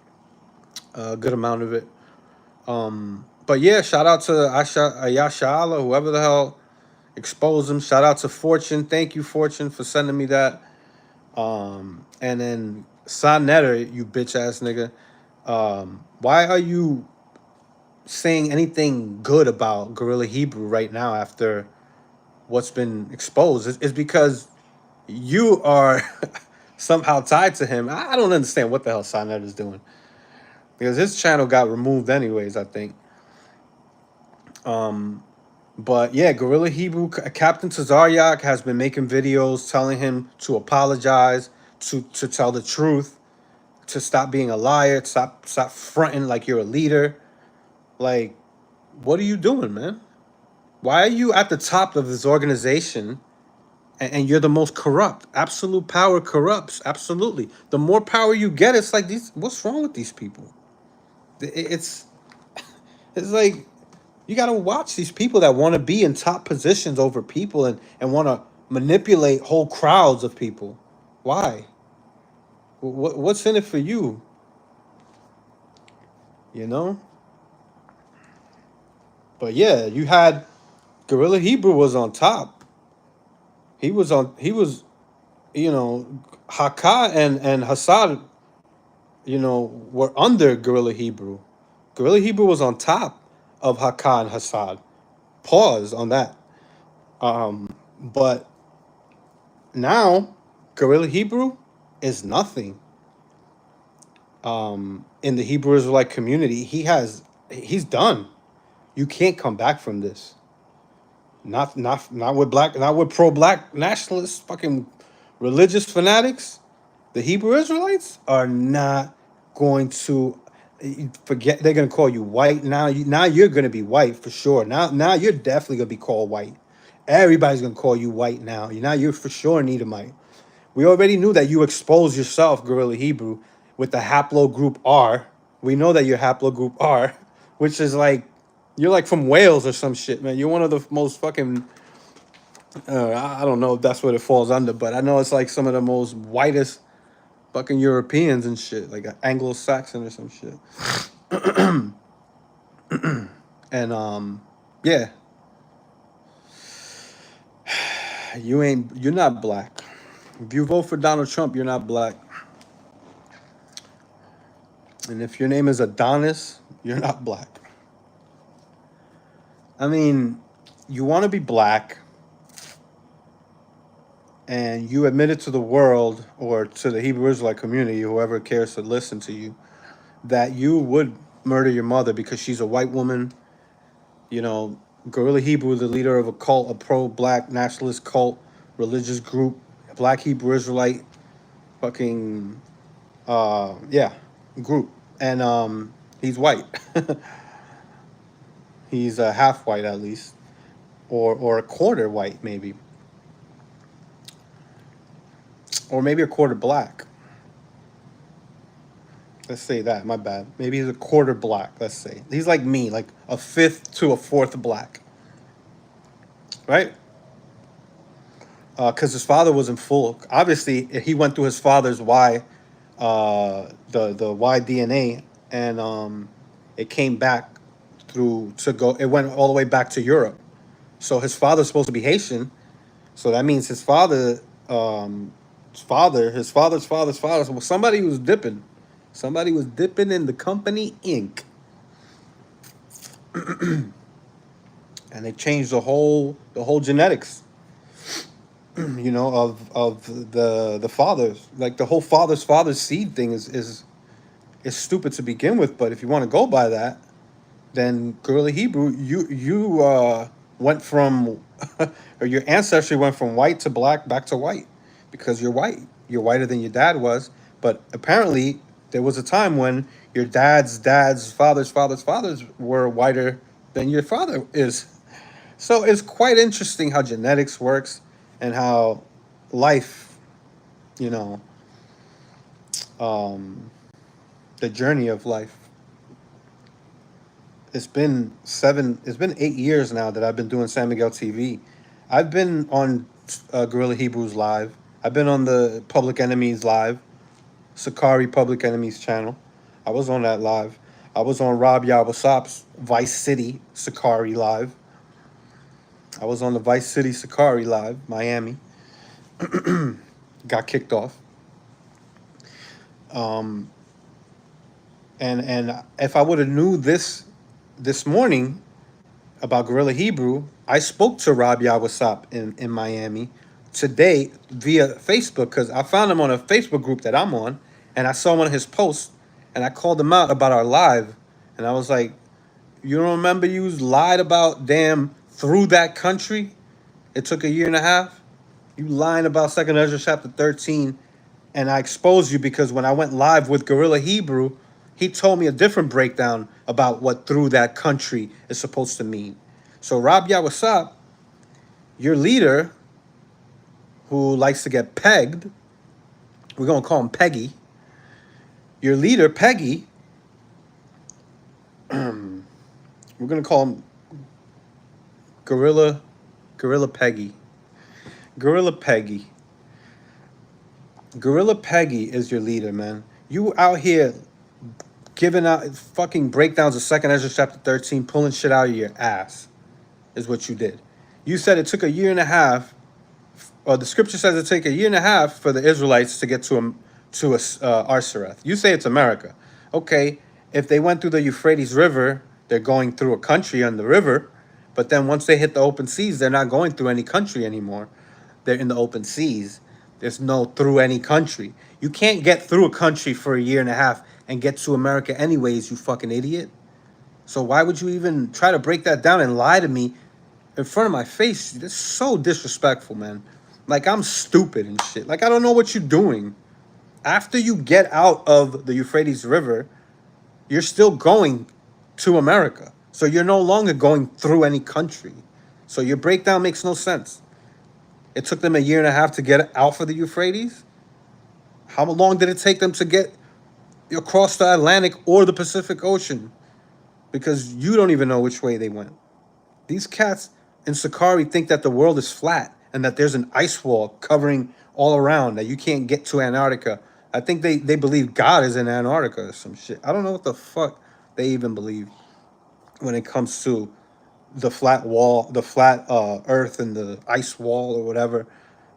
A: A good amount of it. But yeah, shout out to Ayashala, whoever the hell exposed him. Shout out to Fortune. Thank you, Fortune, for sending me that. And then Sanetter, you bitch ass nigga. Why are you saying anything good about Gorilla Hebrew right now after what's been exposed? It's because you are somehow tied to him. I don't understand what the hell Sanetter is doing. Because his channel got removed anyways, I think. But yeah, Gorilla Hebrew, Captain Tazaryak has been making videos telling him to apologize, to tell the truth, to stop being a liar, stop fronting like you're a leader. Like, what are you doing, man? Why are you at the top of this organization and you're the most corrupt? Absolute power corrupts. Absolutely. The more power you get, it's like, what's wrong with these people? It's like, You got to watch these people that want to be in top positions over people and want to manipulate whole crowds of people. Why? What's in it for you? You know? But yeah, you had Gorilla Hebrew was on top. He was, you know, Haka and Hassad, you know, were under Gorilla Hebrew. Gorilla Hebrew was on top of Haka and Hassad. Pause on that. But now Gorilla Hebrew is nothing. In the Hebrew Israelite community, he's done. You can't come back from this. Not with not with pro black nationalists, fucking religious fanatics. The Hebrew Israelites are not going to forget. They're going to call you white now. Now you're going to be white for sure. Now you're definitely going to be called white. Everybody's going to call you white now. Now you're for sure an Edomite. We already knew that you exposed yourself, Gorilla Hebrew, with the haplogroup R. We know that you're haplogroup R, which is like you're like from Wales or some shit, man. You're one of the most fucking I don't know if that's what it falls under, but I know it's like some of the most whitest fucking Europeans and shit, like Anglo-Saxon or some shit. And yeah, you're not black. If you vote for Donald Trump, you're not black. And if your name is Adonis, you're not black. I mean, you want to be black and you admit it to the world or to the Hebrew Israelite community, whoever cares to listen to you, that you would murder your mother because she's a white woman. You know, Guerrilla Hebrew is the leader of a cult, a pro-black nationalist cult, religious group, a black Hebrew Israelite, fucking, yeah, group. And he's white. He's half white at least, or a quarter white maybe, or maybe a quarter black. Let's say that. My bad. Maybe he's a quarter black. Let's say he's like me, like a fifth to a fourth black, right? Because his father wasn't full. Obviously, he went through his father's Y, the Y DNA, and it came back through to go. It went all the way back to Europe. So his father's supposed to be Haitian. So that means his father, his father's father. So somebody was dipping. Somebody was dipping in the company ink, and they changed the whole genetics. You know, of the fathers. Like the whole father's seed thing is stupid to begin with. But if you want to go by that, then Guerrilla Hebrew, you went from, or your ancestry went from white to black back to white, because you're white. You're whiter than your dad was. But apparently, there was a time when your dad's fathers were whiter than your father is. So it's quite interesting how genetics works and how life, you know, um, the journey of life. It's been 8 years now that I've been doing San Miguel TV. I've been on Guerrilla Hebrews Live. I've been on the Public Enemies Live, Sakari Public Enemies channel. I was on that live. I was on Rob Yawasop's Vice City Sakari Live. I was on the Vice City Sakari Live, Miami. Got kicked off. And if I would have knew this morning about Guerrilla Hebrew, I spoke to Rob Yawasop in Miami today via Facebook, because I found him on a Facebook group that I'm on, and I saw one of his posts, and I called him out about our live, and I was like, "You don't remember you lied about damn through that country? It took a year and a half. You lying about Second Ezra chapter 13, and I exposed you because when I went live with Guerrilla Hebrew, he told me a different breakdown about what through that country is supposed to mean. So Rob Yawasop, your leader, who likes to get pegged, we're gonna call him Peggy. Your leader, Peggy, we're gonna call him Gorilla Peggy. Gorilla Peggy. Gorilla Peggy is your leader, man. You out here giving out fucking breakdowns of 2nd Ezra chapter 13, pulling shit out of your ass, is what you did. You said it took a year and a half, or the scripture says it took a year and a half for the Israelites to get to Arsareth. You say it's America. Okay, if they went through the Euphrates River, they're going through a country on the river, but then once they hit the open seas, they're not going through any country anymore. They're in the open seas. There's no through any country. You can't get through a country for a year and a half and get to America anyways, you fucking idiot. So why would you even try to break that down and lie to me in front of my face? That's so disrespectful, man. Like I'm stupid and shit. Like I don't know what you're doing. After you get out of the Euphrates River, you're still going to America. So you're no longer going through any country. So your breakdown makes no sense. It took them a year and a half to get out for the Euphrates. How long did it take them to get across the Atlantic or the Pacific Ocean? Because you don't even know which way they went. These cats in Sakari think that the world is flat and that there's an ice wall covering all around, that you can't get to Antarctica. I think they believe God is in Antarctica or some shit. I don't know what the fuck they even believe when it comes to the flat wall, the flat earth and the ice wall or whatever.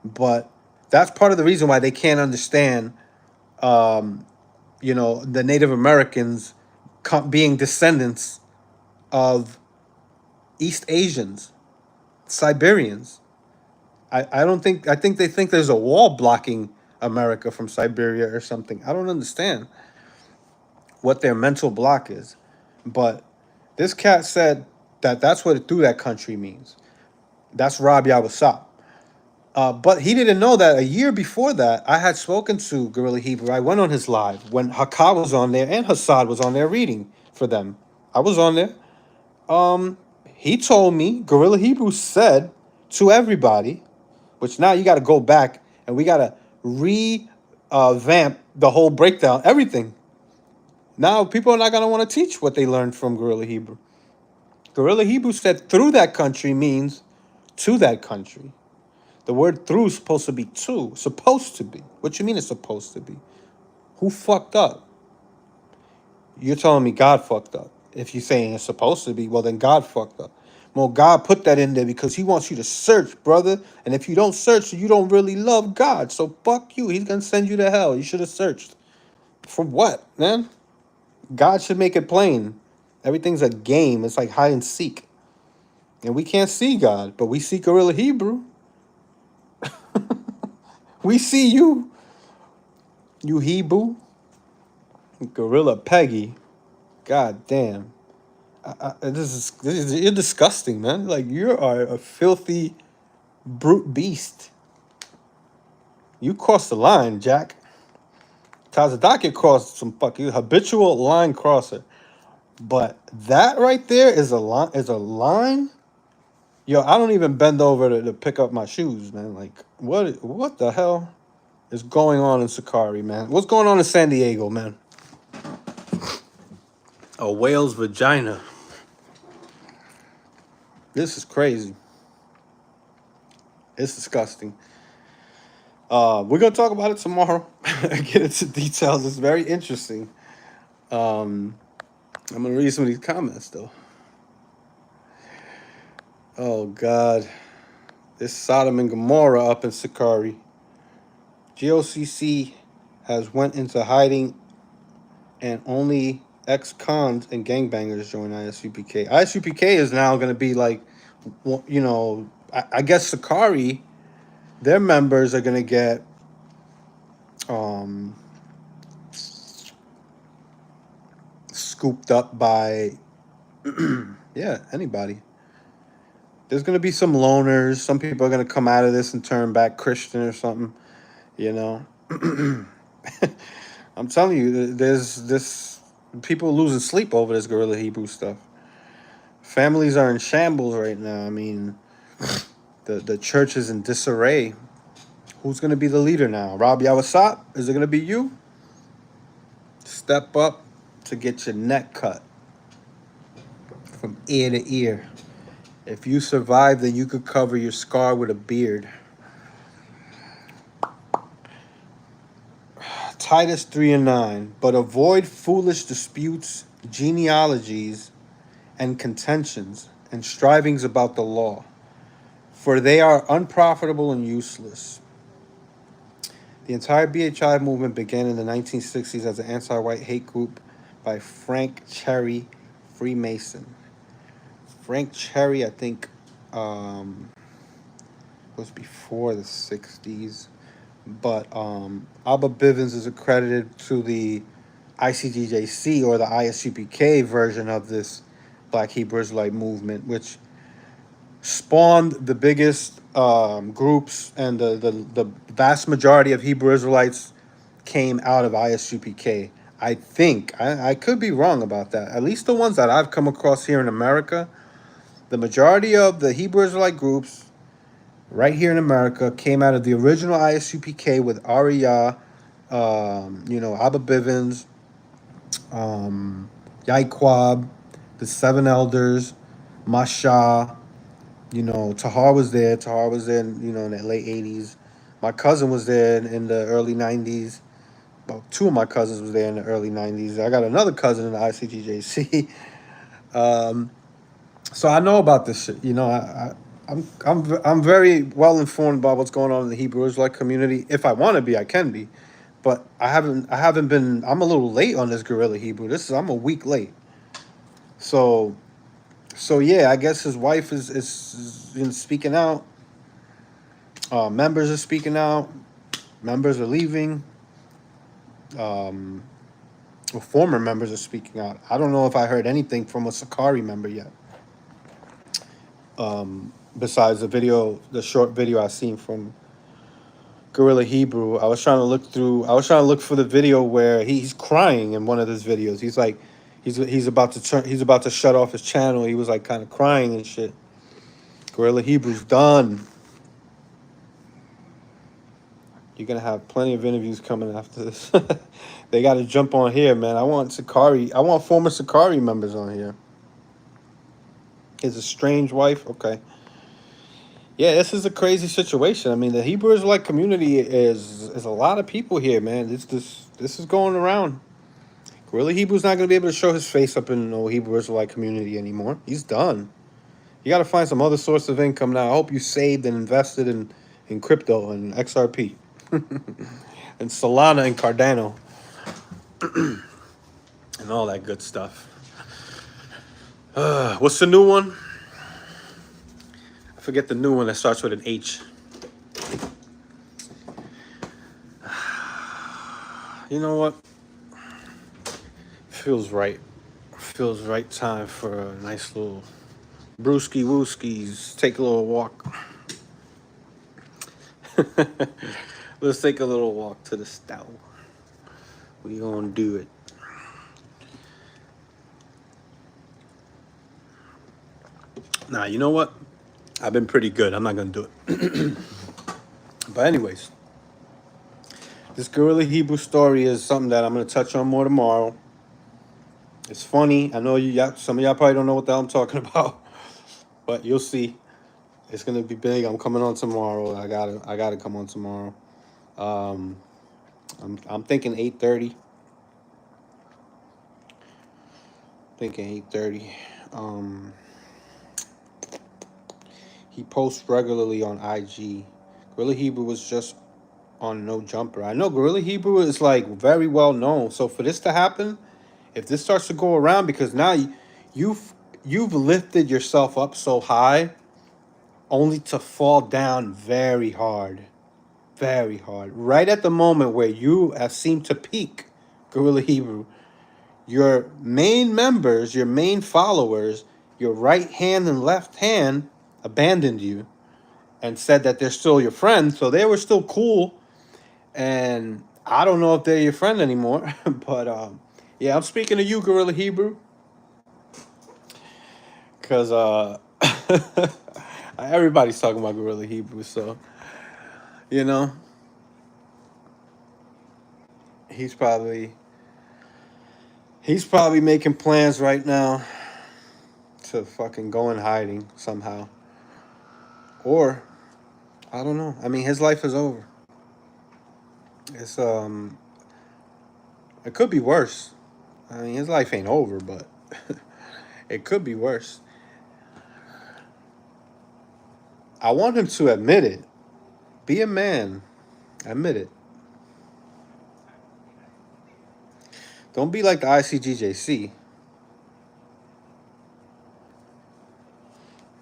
A: But that's part of the reason why they can't understand, the Native Americans being descendants of East Asians, Siberians. I think they think there's a wall blocking America from Siberia or something. I don't understand what their mental block is. But this cat said that that's what through that country means. That's Rob Yawasop. But he didn't know that a year before that, I had spoken to Gorilla Hebrew. I went on his live when Hakah was on there and Hassad was on there reading for them. I was on there. He told me, Gorilla Hebrew said to everybody, which now you got to go back and we got to revamp the whole breakdown, everything. Now people are not going to want to teach what they learned from Gorilla Hebrew. Gorilla Hebrew said through that country means to that country. The word through is supposed to be to. Supposed to be. What you mean it's supposed to be? Who fucked up? You're telling me God fucked up. If you're saying it's supposed to be, well, then God fucked up. Well, God put that in there because he wants you to search, brother. And if you don't search, you don't really love God. So fuck you. He's going to send you to hell. You should have searched. For what, man? God should make it plain. Everything's a game. It's like hide and seek. And we can't see God, but we see Gorilla Hebrew. We see you. You Hebrew. Gorilla Peggy. God damn. This is you're disgusting, man. Like you are a filthy brute beast. You crossed the line, Jack. Tazadaki crossed some fucking habitual line crosser. But that right there is a line. Is a line. Yo, I don't even bend over to pick up my shoes, man. Like what the hell is going on in Sakari, man? What's going on in San Diego, man? A whale's vagina. This is crazy. It's disgusting. We're gonna talk about it tomorrow. Get into details. It's very interesting. I'm gonna read some of these comments though. Oh God, this Sodom and Gomorrah up in Sakari. GOCC has went into hiding, and only ex-cons and gangbangers join ISUPK. ISUPK is now gonna be like, I guess Sakari, their members are gonna get scooped up by yeah, anybody. There's gonna be some loners. Some people are gonna come out of this and turn back Christian or something. You know, I'm telling you, there's this people losing sleep over this Gorilla Hebrew stuff. Families are in shambles right now. I mean, the church is in disarray. Who's gonna be the leader now? Rob Yawasop? Is it gonna be you? Step up to get your neck cut from ear to ear. If you survive, then you could cover your scar with a beard. Titus 3:9. But avoid foolish disputes, genealogies, and contentions, and strivings about the law, for they are unprofitable and useless. The entire BHI movement began in the 1960s as an anti-white hate group by Frank Cherry Freemason. Frank Cherry, I think, was before the 60s. But Abba Bivens is accredited to the ICGJC or the ISUPK version of this Black Hebrew Israelite movement, which spawned the biggest groups, and the vast majority of Hebrew Israelites came out of ISUPK. I think, I could be wrong about that. At least the ones that I've come across here in America, the majority of the Hebrew Israelite groups right here in America came out of the original ISUPK with Ariyah, Abba Bivens, Yaiquab, the Seven Elders, Masha. Tahar was there. Tahar was there, in the late 80s. My cousin was there in the early 90s. Well, two of my cousins was there in the early 90s. I got another cousin in the ICGJC. So I know about this shit. I'm very well informed about what's going on in the Hebrew Israelite community. If I want to be, I can be. But I haven't been. I'm a little late on this Guerrilla Hebrew. I'm a week late. So yeah, I guess his wife is speaking out. Members are speaking out. Members are leaving. Well, former members are speaking out. I don't know if I heard anything from a Sakari member yet. Besides the short video I seen from Guerrilla Hebrew. I was trying to look through. I was trying to look for the video where he's crying in one of his videos. He's like, he's about to turn. He's about to shut off his channel. He was like kind of crying and shit. Guerrilla Hebrew's done. You're gonna have plenty of interviews coming after this. They got to jump on here, man. I want Sakari. I want former Sakari members on here. His estranged wife. Okay. Yeah, this is a crazy situation. I mean, the Hebrew Israelite community is a lot of people here, man. This is going around. Guerrilla Hebrew's not going to be able to show his face up in no Hebrew Israelite community anymore. He's done. You got to find some other source of income now. I hope you saved and invested in crypto and XRP and Solana and Cardano and all that good stuff. What's the new one? I forget the new one that starts with an H. You know what? Feels right. Feels right time for a nice little brewski wooskies. Take a little walk. Let's take a little walk to the stout. We gonna do it. Nah, you know what? I've been pretty good. I'm not gonna do it. But anyways, this Guerrilla Hebrew story is something that I'm gonna touch on more tomorrow. It's funny. I know some of y'all probably don't know what the hell I'm talking about, but you'll see. It's gonna be big. I'm coming on tomorrow. I gotta come on tomorrow. I'm thinking 8:30. Thinking 8:30. He posts regularly on IG. Guerrilla Hebrew was just on No Jumper. I know Guerrilla Hebrew is like very well known. So for this to happen, if this starts to go around, because now you've lifted yourself up so high, only to fall down very hard, very hard. Right at the moment where you have seemed to peak, Guerrilla Hebrew, your main members, your main followers, your right hand and left hand abandoned you and said that they're still your friends. So they were still cool. And I don't know if they're your friend anymore. But yeah, I'm speaking to you, Guerrilla Hebrew. Because everybody's talking about Guerrilla Hebrew. So, you know, he's probably making plans right now to fucking go in hiding somehow. Or, I don't know. I mean, his life is over. It's it could be worse. I mean, his life ain't over, but it could be worse. I want him to admit it. Be a man. Admit it. Don't be like the ICGJC.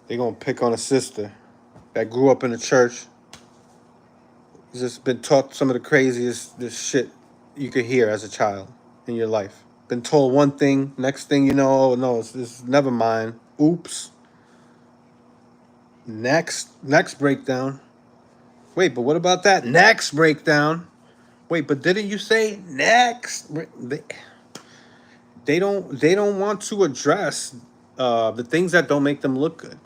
A: They're gonna pick on a sister that grew up in the church. Just been taught some of the craziest this shit you could hear as a child in your life. Been told one thing, next thing you know, oh no, it's never mind. Oops. Next breakdown. Wait, but what about that next breakdown? Wait, but didn't you say next? They don't want to address the things that don't make them look good,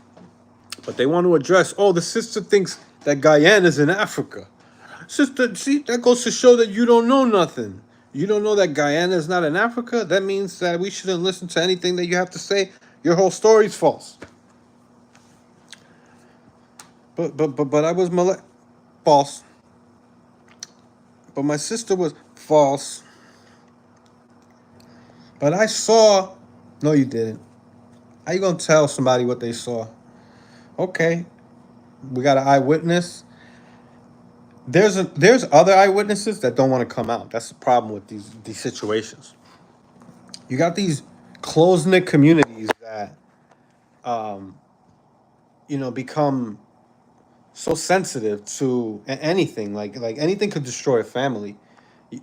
A: but they want to address. Oh, the sister thinks that Guyana is in Africa. Sister, see, that goes to show that you don't know nothing. You don't know that Guyana is not in Africa. That means that we shouldn't listen to anything that you have to say. Your whole story's false. But I was false. But my sister was false. But I saw. No, you didn't. How you gonna tell somebody what they saw? Okay, we got an eyewitness. There's other eyewitnesses that don't want to come out. That's the problem with these situations. You got these close knit communities that um, become so sensitive to anything. Like anything could destroy a family.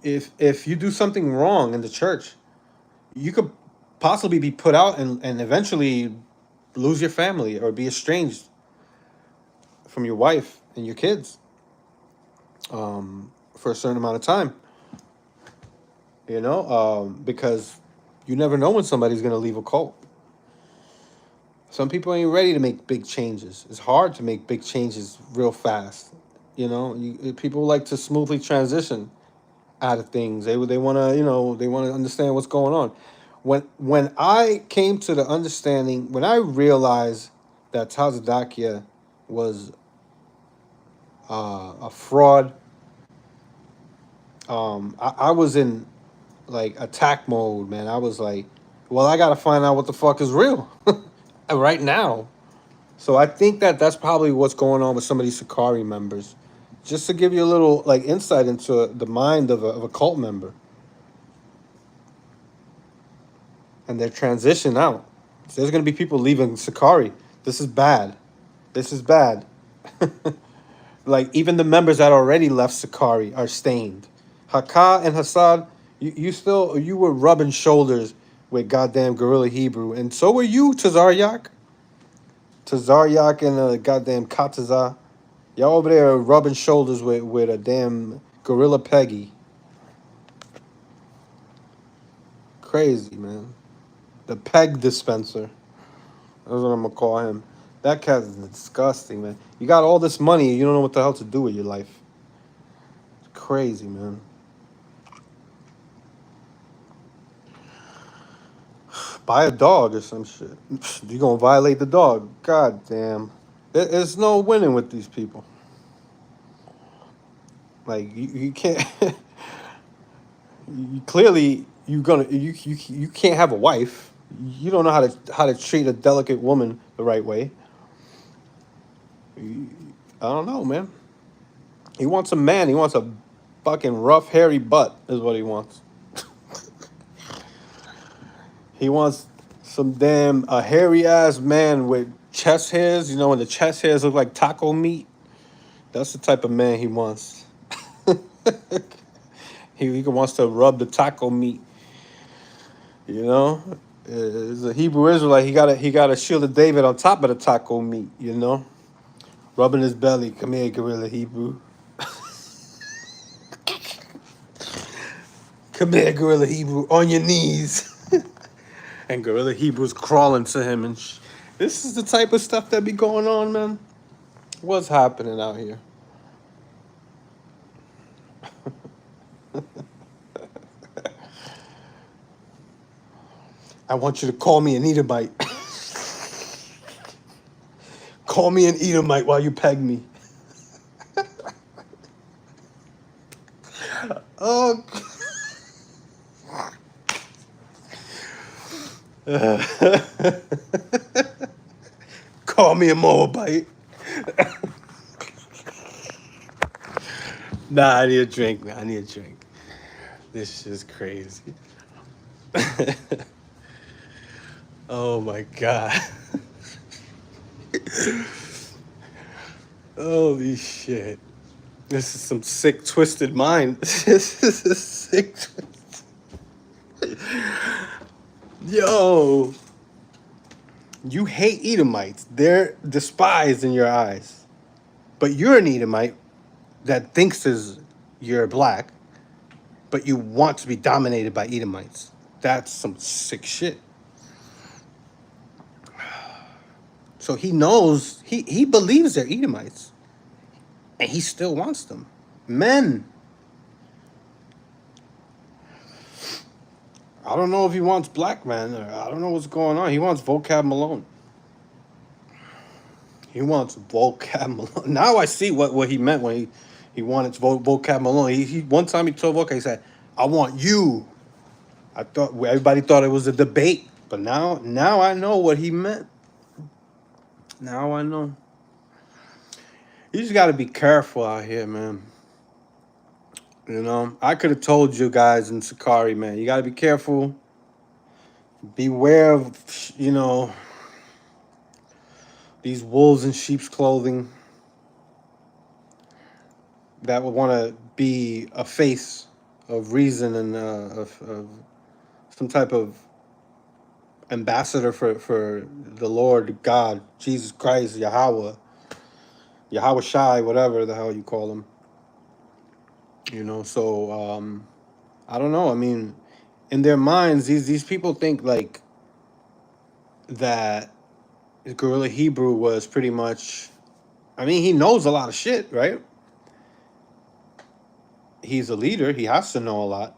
A: If you do something wrong in the church, you could possibly be put out and eventually lose your family or be estranged from your wife and your kids for a certain amount of time. Because you never know when somebody's going to leave a cult. Some people ain't ready to make big changes. It's hard to make big changes real fast. People like to smoothly transition out of things. They want to they want to understand what's going on. When I came to the understanding, when I realized that Tazadakia was a fraud, I was in like attack mode, man. I was like, well, I gotta find out what the fuck is real right now. So I think that that's probably what's going on with some of these Sakari members. Just to give you a little like insight into the mind of a cult member and their transition out. So there's gonna be people leaving Sakari. This is bad. This is bad. Like even the members that already left Sakari are stained. Hakah and Hassad, you were rubbing shoulders with goddamn Gorilla Hebrew, and so were you, Tazaryak. Tazaryak and goddamn Katazah. Y'all over there rubbing shoulders with a damn Gorilla Peggy. Crazy, man. The peg dispenser. That's what I'm gonna call him. That cat is disgusting, man. You got all this money, you don't know what the hell to do with your life. It's crazy, man. Buy a dog or some shit. You gonna violate the dog? God damn. There's no winning with these people. Like you can't. You clearly you can't have a wife. You don't know how to treat a delicate woman the right way. I don't know, man. He wants a man. He wants a fucking rough, hairy butt. Is what he wants. He wants some damn a hairy ass man with chest hairs. When the chest hairs look like taco meat. That's the type of man he wants. He wants to rub the taco meat. As a Hebrew Israelite, he got a shield of David on top of the taco meat. Rubbing his belly. Come here, Gorilla Hebrew. Come here, Gorilla Hebrew, on your knees. And Gorilla Hebrew's crawling to him, and this is the type of stuff that be going on, man. What's happening out here? I want you to call me an Edomite. Call me an Edomite while you peg me. Oh. Call me a Moabite. Nah, I need a drink, man. I need a drink. This is crazy. Oh my god. Holy shit. This is some sick, twisted mind. This is a sick. Yo. You hate Edomites. They're despised in your eyes. But you're an Edomite that thinks you're black, but you want to be dominated by Edomites. That's some sick shit. So he knows, he believes they're Edomites. And he still wants them. Men. I don't know if he wants black men. Or I don't know what's going on. He wants vocab Malone. He wants vocab Malone. Now I see what he meant when he wanted vocab Malone. He one time he told vocab, he said, "I want you." I thought everybody thought it was a debate, but now I know what he meant. Now I know. You just got to be careful out here, man. You know, I could have told you guys in Sakari, man. You got to be careful. Beware of, these wolves in sheep's clothing that would want to be a face of reason and of some type of ambassador for the Lord God, Jesus Christ, Yahweh Shai, whatever the hell you call him. So I don't know. I mean, in their minds, these people think like that Guerrilla Hebrew was pretty much. I mean, he knows a lot of shit, right? He's a leader. He has to know a lot.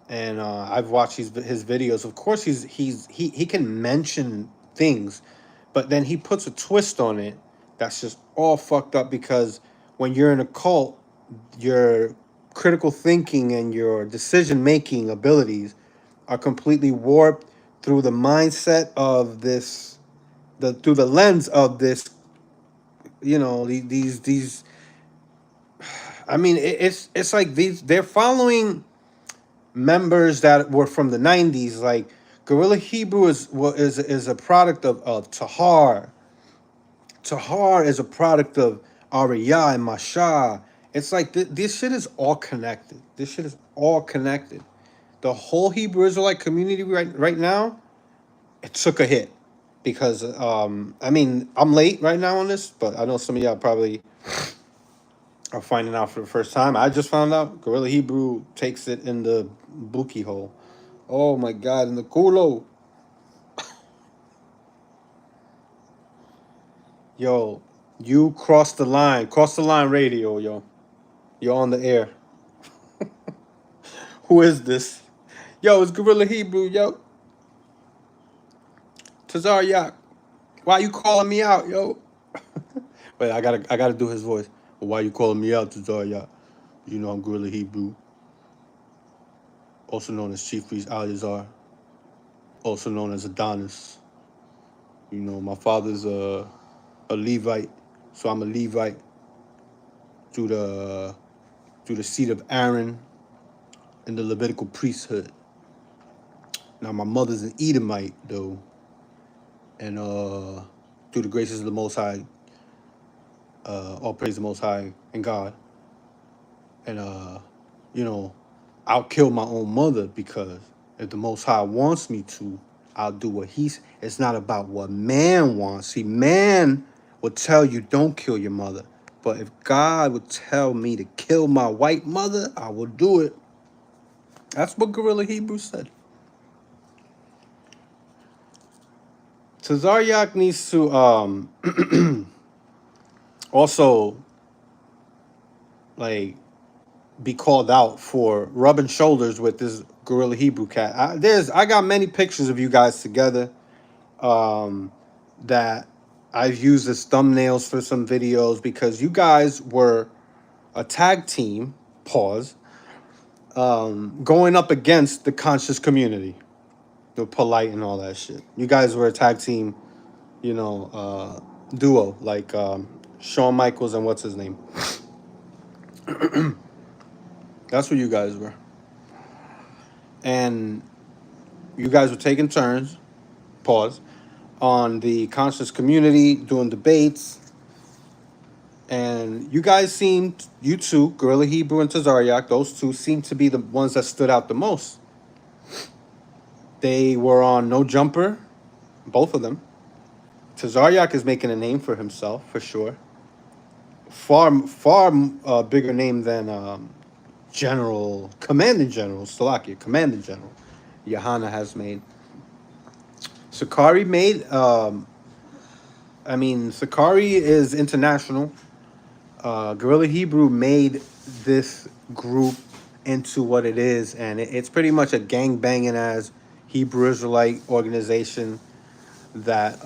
A: And I've watched his videos. Of course, he can mention things, but then he puts a twist on it that's just all fucked up, because when you're in a cult, your critical thinking and your decision making abilities are completely warped through the mindset of through the lens of this. These. I mean, it's like they're following members that were from the 90s. Like Guerrilla Hebrew is a product of Tahar. Tahar is a product of Ariyah and Masha. It's like this shit is all connected. This shit is all connected. The whole Hebrew Israelite community right now, it took a hit because I mean, I'm late right now on this, but I know some of y'all probably are finding out for the first time. I just found out Guerrilla Hebrew takes it in the Buki hole. Oh my God, in the culo. Yo, you crossed the line. Cross the line radio, yo. You're on the air. Who is this? Yo, it's Guerrilla Hebrew, yo. Tazar Yak. Why you calling me out, yo? Wait, I gotta do his voice. Well, why you calling me out, Tazar Yak? You know I'm Guerrilla Hebrew. Also known as Chief Priest Al-Yazar. Also known as Adonis. You know, my father's a Levite, so I'm a Levite through the seed of Aaron in the Levitical priesthood. Now my mother's an Edomite though, and through the graces of the Most High, all praise the Most High and God, and I'll kill my own mother, because if the Most High wants me to, I'll do what he's. It's not about what man wants. See, man would tell you don't kill your mother, but if God would tell me to kill my white mother, I will do it. That's what Guerrilla Hebrew said. Tazaryak needs to also like be called out for rubbing shoulders with this Guerrilla Hebrew cat. I got many pictures of you guys together that I've used as thumbnails for some videos because you guys were a tag team, pause, going up against the conscious community, the polite and all that shit. You guys were a tag team, duo, like Shawn Michaels and what's his name. That's what you guys were. And you guys were taking turns, pause, on the conscious community, doing debates. And you guys seemed, you two, Gorilla Hebrew and Tazaryak, those two seemed to be the ones that stood out the most. They were on No Jumper, both of them. Tazaryak is making a name for himself, for sure. Far bigger name than Commanding General, Slovakia, Commanding General, Johanna has made. Sakari made, Sakari is international. Gorilla Hebrew made this group into what it is, and it's pretty much a gang banging as Hebrew Israelite organization that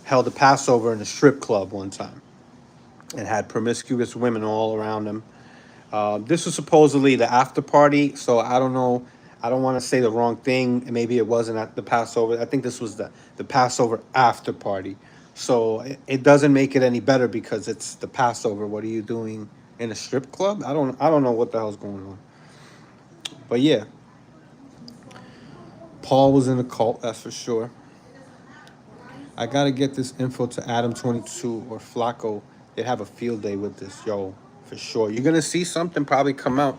A: held a Passover in a strip club one time and had promiscuous women all around them. This was supposedly the after party, so I don't know. I don't want to say the wrong thing. Maybe it wasn't at the Passover. I think this was the Passover after party. So it doesn't make it any better because it's the Passover. What are you doing in a strip club? I don't know what the hell's going on. But yeah, Paul was in a cult, that's for sure. I gotta get this info to Adam22 or Flacco. They'd have a field day with this, yo, for sure. You're gonna see something probably come out.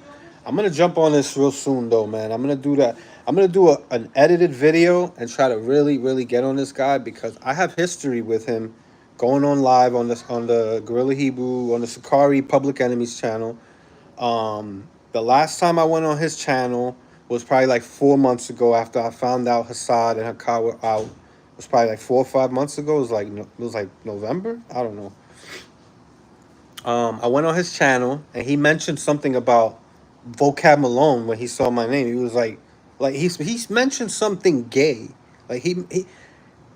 A: I'm gonna jump on this real soon, though, man. I'm gonna do that. I'm gonna do an edited video and try to really, really get on this guy because I have history with him, going on live on the Gorilla Hebrew on the Sakari Public Enemies channel. The last time I went on his channel was probably like 4 months ago after I found out Hassad and Hakar were out. It was probably like 4 or 5 months ago. It was like November. I don't know. I went on his channel and he mentioned something about Vocab Malone when he saw my name. He was like he's mentioned something gay. Like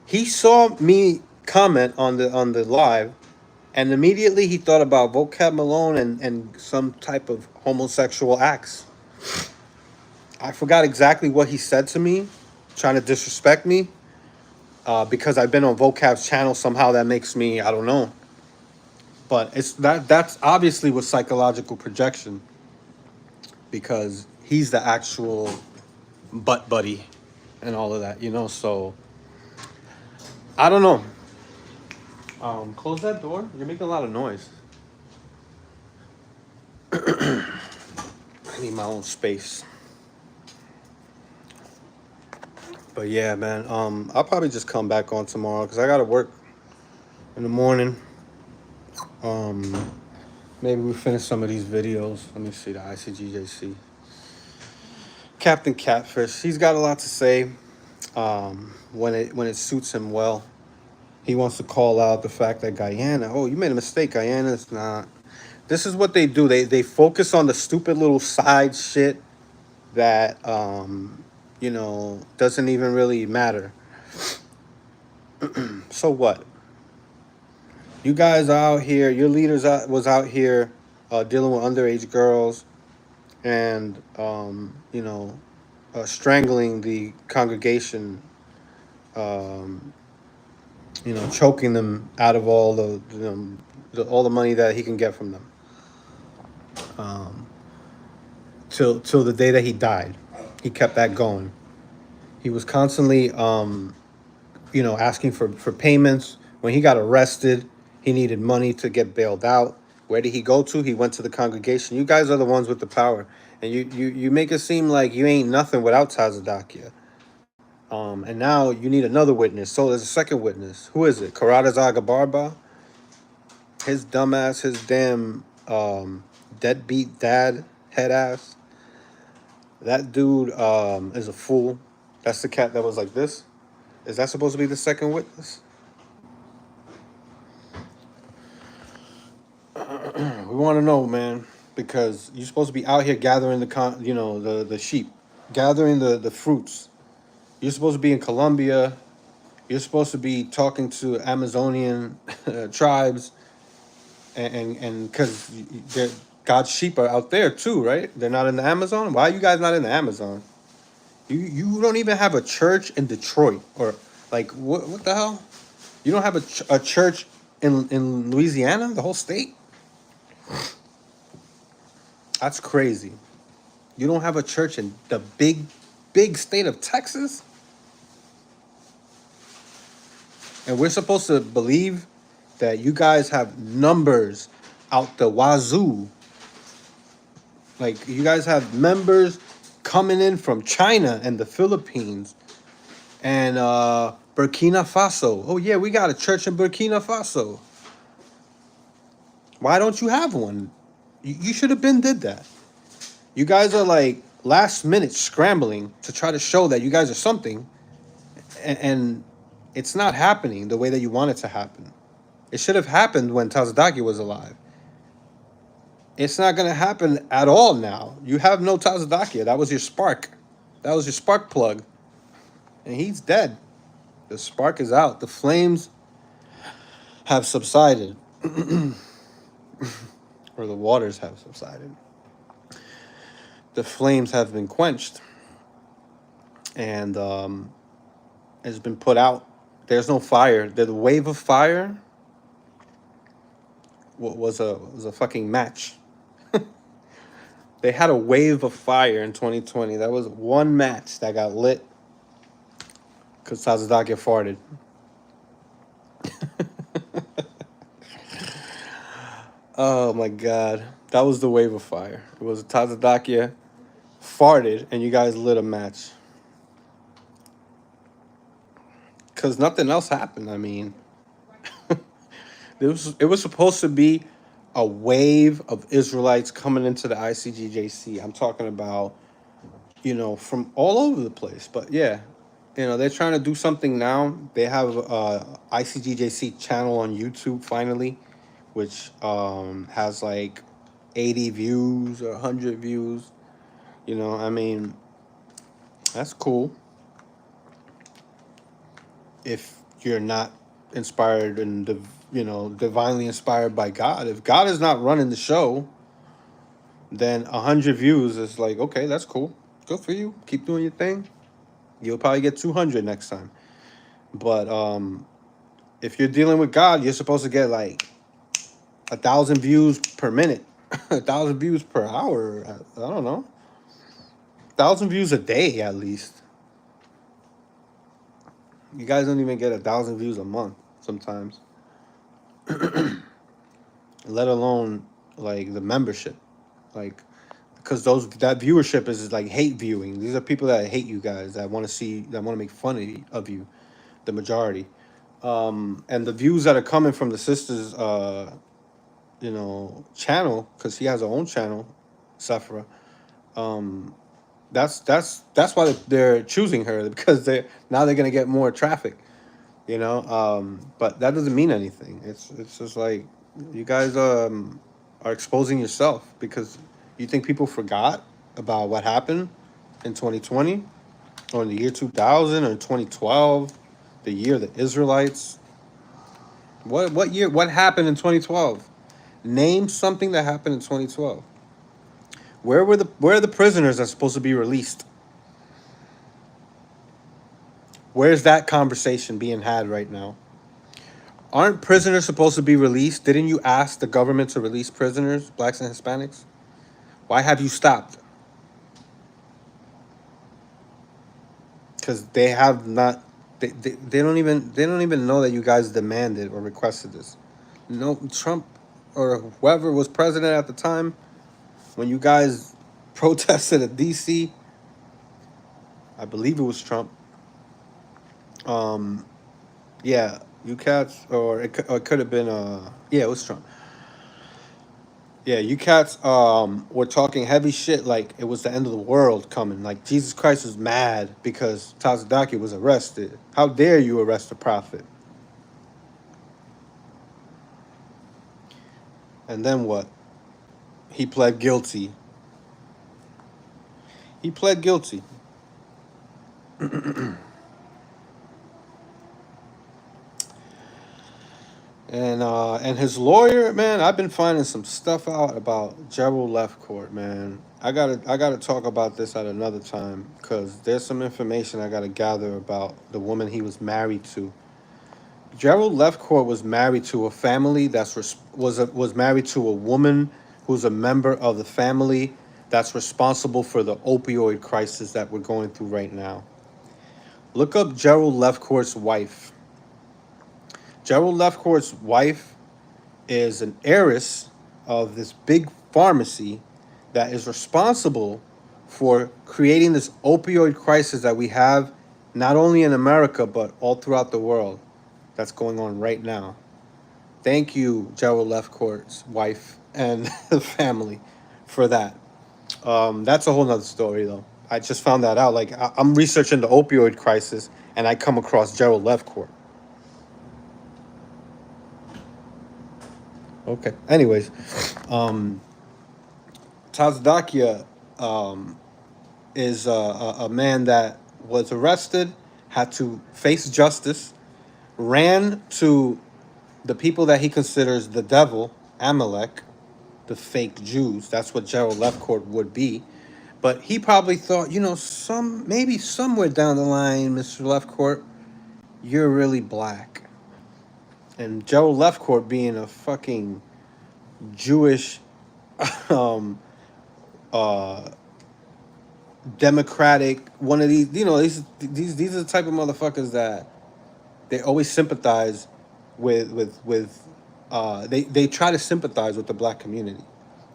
A: he saw me comment on the live, and immediately he thought about Vocab Malone and some type of homosexual acts. I forgot exactly what he said to me, trying to disrespect me. Because I've been on Vocab's channel, somehow that makes me, I don't know. But that's obviously with psychological projection because he's the actual butt buddy and all of that. So I don't know. Close that door. You're making a lot of noise. I need my own space. But yeah, man. I'll probably just come back on tomorrow because I gotta work in the morning. Maybe we finish some of these videos. Let me see the ICGJC. Captain Catfish. He's got a lot to say. When it suits him well. He wants to call out the fact that Guyana. Oh, you made a mistake. Guyana's not. This is what they do. They focus on the stupid little side shit that doesn't even really matter. So what? You guys are out here. Your leaders was out here dealing with underage girls and strangling the congregation. Choking them out of all all the money that he can get from them. Till the day that he died, he kept that going. He was constantly, asking for payments. When he got arrested, he needed money to get bailed out. Where did he go to? He went to the congregation. You guys are the ones with the power, and you make it seem like you ain't nothing without Tazadakia. And now you need another witness. So there's a second witness. Who is it? Karada Zagabarba? His dumbass, his damn deadbeat dad, head ass. That dude is a fool. That's the cat that was like this. Is that supposed to be the second witness? We want to know, man, because you're supposed to be out here gathering the sheep, gathering the fruits. You're supposed to be in Colombia. You're supposed to be talking to Amazonian tribes, and because God's sheep are out there too, right? They're not in the Amazon. Why are you guys not in the Amazon? You don't even have a church in Detroit, or like what the hell? You don't have a church in Louisiana, the whole state? That's crazy. You don't have a church in the big state of Texas? And we're supposed to believe that you guys have numbers out the wazoo. Like, you guys have members coming in from China and the Philippines and Burkina Faso. Oh, yeah, we got a church in Burkina Faso. Why don't you have one? You should have been did that. You guys are like last minute scrambling to try to show that you guys are something, and it's not happening the way that you want it to happen. It should have happened when Tazadaki was alive. It's not going to happen at all now. You have no Tazadaki. That was your spark. That was your spark plug. And he's dead. The spark is out. The flames have subsided. Or the waters have subsided. The flames have been quenched. And it's been put out. There's no fire. The wave of fire was a fucking match. They had a wave of fire in 2020. That was one match that got lit because Tazadaki farted. Oh my god. That was the wave of fire. It was Tazadakia farted and you guys lit a match. Because nothing else happened. I mean, it was supposed to be a wave of Israelites coming into the ICGJC. I'm talking about, from all over the place. But yeah, they're trying to do something now. They have a ICGJC channel on YouTube finally, which has like 80 views or 100 views. I mean, that's cool. If you're not inspired and divinely inspired by God, if God is not running the show, then 100 views is like, okay, that's cool. Good for you. Keep doing your thing. You'll probably get 200 next time. But if you're dealing with God, you're supposed to get like 1,000 views per minute, 1,000 views per hour. I don't know, 1,000 views a day at least. You guys don't even get 1,000 views a month sometimes. Let alone like the membership, like, because that viewership is like hate viewing. These are people that hate you guys, that want to make fun of you, the majority. And the views that are coming from the sisters channel, because he has her own channel, Sephora. That's why they're choosing her, because they're gonna get more traffic. But that doesn't mean anything. It's just like, you guys are exposing yourself because you think people forgot about what happened in 2020 or in the year 2000 or 2012, the year of the Israelites. What year? What happened in 2012? Name something that happened in 2012. Where are the prisoners that's supposed to be released? Where's that conversation being had right now? Aren't prisoners supposed to be released? Didn't you ask the government to release prisoners, blacks and Hispanics? Why have you stopped? Because they have not. They don't even know that you guys demanded or requested this. No, Trump or whoever was president at the time, when you guys protested at DC, I believe it was Trump. Yeah, you cats, or it could have been yeah, it was Trump. Yeah, you cats were talking heavy shit like it was the end of the world coming. Like Jesus Christ was mad because Tazadaki was arrested. How dare you arrest a prophet? And then what? He pled guilty. He pled guilty. And his lawyer, man, I've been finding some stuff out about Gerald Lefcourt, man. I gotta talk about this at another time because there's some information I gotta gather about the woman he was married to. Gerald Lefcourt was married to a family was married to a woman who's a member of the family that's responsible for the opioid crisis that we're going through right now. Look up Gerald Lefcourt's wife. Gerald Lefcourt's wife is an heiress of this big pharmacy that is responsible for creating this opioid crisis that we have not only in America but all throughout the world that's going on right now. Thank you, Gerald Lefcourt's wife and the family for that. That's a whole nother story though. I just found that out. Like I'm researching the opioid crisis and I come across Gerald Lefcourt. Okay. Anyways, Tazdakia is a man that was arrested, had to face justice, ran to the people that he considers the devil, Amalek, the fake Jews. That's what Gerald Lefcourt would be. But he probably thought, maybe somewhere down the line, Mr. Lefcourt, you're really black. And Gerald Lefcourt being a fucking Jewish um, uh, democratic one of these these are the type of motherfuckers that they always sympathize with they try to sympathize with the black community,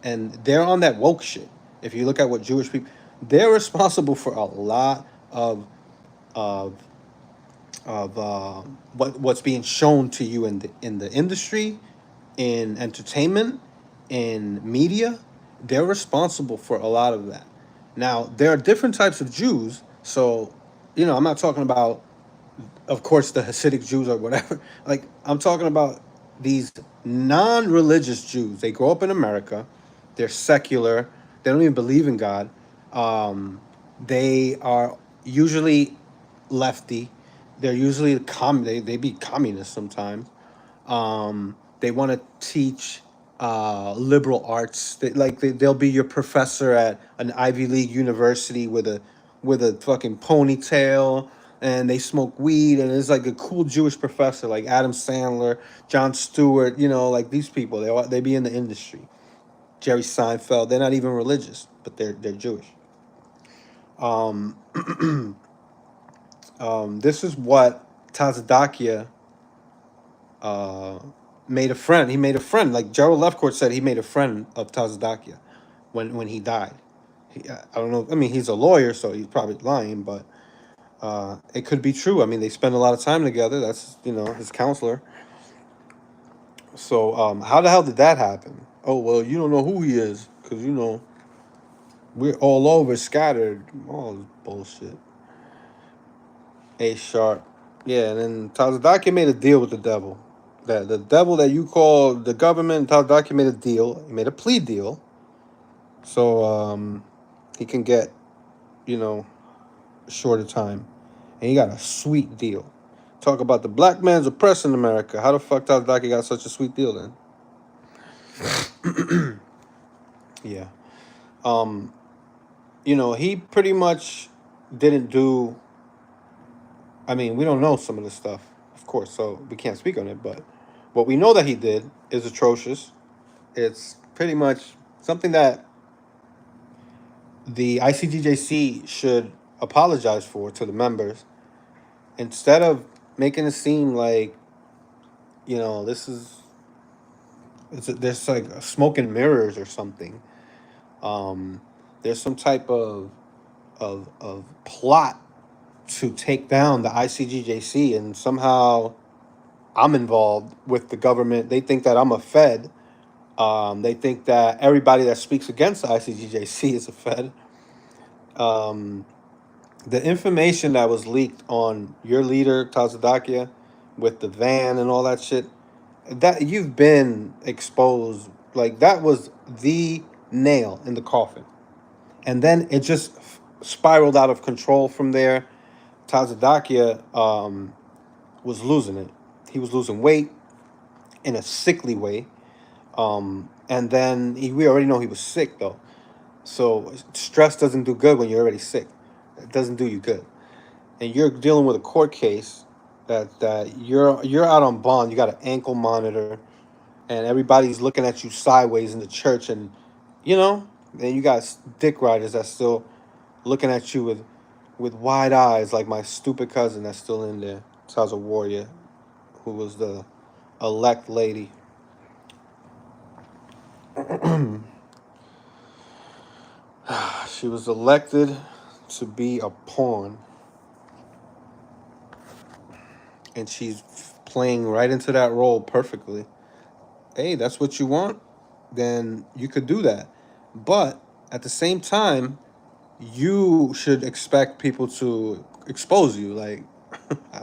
A: and they're on that woke shit. If you look at what Jewish people, they're responsible for a lot of what's being shown to you in the industry, in entertainment, in media. They're responsible for a lot of that. Now there are different types of Jews, so I'm not talking about, of course, the Hasidic Jews or whatever. Like I'm talking about these non-religious Jews. They grow up in America. They're secular. They don't even believe in God. They are usually lefty. They're usually they be communists sometimes. They want to teach liberal arts. They'll be your professor at an Ivy League university with a fucking ponytail, and they smoke weed, and it's like a cool Jewish professor like Adam Sandler, Jon Stewart. Like these people. They be in the industry. Jerry Seinfeld. They're not even religious, but they're Jewish. This is what Tazadakia made a friend. He made a friend. Like Gerald Lefcourt said, he made a friend of Tazadakia when he died. I don't know. I mean, he's a lawyer, so he's probably lying, but it could be true. I mean, they spend a lot of time together. That's his counselor. So how the hell did that happen? Oh well, you don't know who he is because we're all over, scattered. All this bullshit. A sharp. Yeah, and then Tazadaki made a deal with the devil. That the devil that you call the government, Tazadaki made a deal. He made a plea deal. So he can get, a shorter time. And he got a sweet deal. Talk about the black man's oppressed in America. How the fuck Tazadaki got such a sweet deal then? Yeah. He pretty much didn't do. I mean, we don't know some of this stuff, of course, so we can't speak on it. But what we know that he did is atrocious. It's pretty much something that the ICGJC should apologize for to the members, instead of making it seem like, this is there's like a smoke and mirrors or something. There's some type of plot to take down the ICGJC, and somehow I'm involved with the government. They think that I'm a Fed. They think that everybody that speaks against the ICGJC is a Fed. The information that was leaked on your leader, Tazadakia, with the van and all that shit, that you've been exposed. Like, that was the nail in the coffin. And then it just spiraled out of control from there. Tazadakia was losing it. He was losing weight. in a sickly way. And then we already know he was sick though. So stress doesn't do good when you're already sick. It doesn't do you good. And you're dealing with a court case that you're out on bond. You got an ankle monitor, and everybody's looking at you sideways in the church, and you know, and you got dick riders that's still looking at you with wide eyes, like my stupid cousin that's still in there. So I was a warrior who was the elect lady. She was elected to be a pawn, and she's playing right into that role perfectly. Hey, that's what you want, then you could do that. But at the same time, you should expect people to expose you. Like,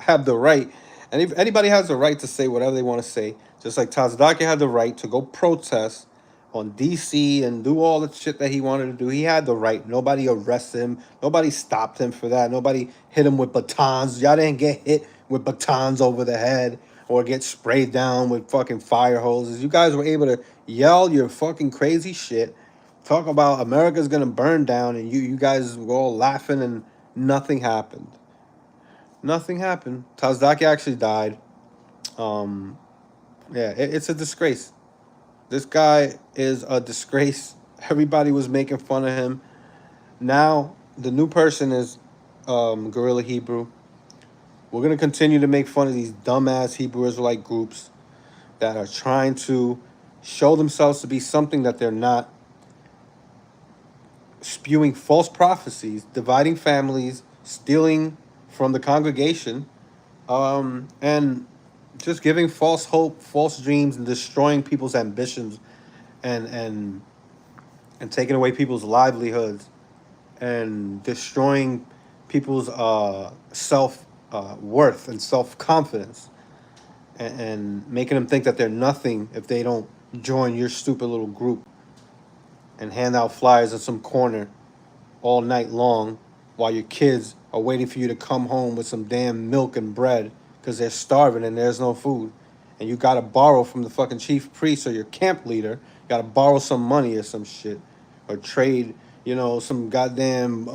A: have the right, and if anybody has the right to say whatever they want to say, just like Tazadaki had the right to go protest on DC and do all the shit that he wanted to do. He had the right. Nobody arrested him. Nobody stopped him for that. Nobody hit him with batons. Y'all didn't get hit with batons over the head or get sprayed down with fucking fire hoses. You guys were able to yell your fucking crazy shit, talk about America's gonna burn down, and you guys were all laughing and nothing happened. Nothing happened. Tazdaki actually died. Um, yeah, it's a disgrace. This guy is a disgrace. Everybody was making fun of him. Now the new person is Gorilla Hebrew. We're gonna continue to make fun of these dumbass Hebrew Israelite groups that are trying to show themselves to be something that they're not, spewing false prophecies, dividing families, stealing from the congregation, and just giving false hope, false dreams, and destroying people's ambitions, and and and taking away people's livelihoods, and destroying people's self worth and self confidence, and making them think that they're nothing if they don't join your stupid little group and hand out flyers in some corner all night long while your kids are waiting for you to come home with some damn milk and bread because they're starving and there's no food. And you gotta borrow from the fucking chief priest or your camp leader. You gotta borrow some money or some shit. Or trade, some goddamn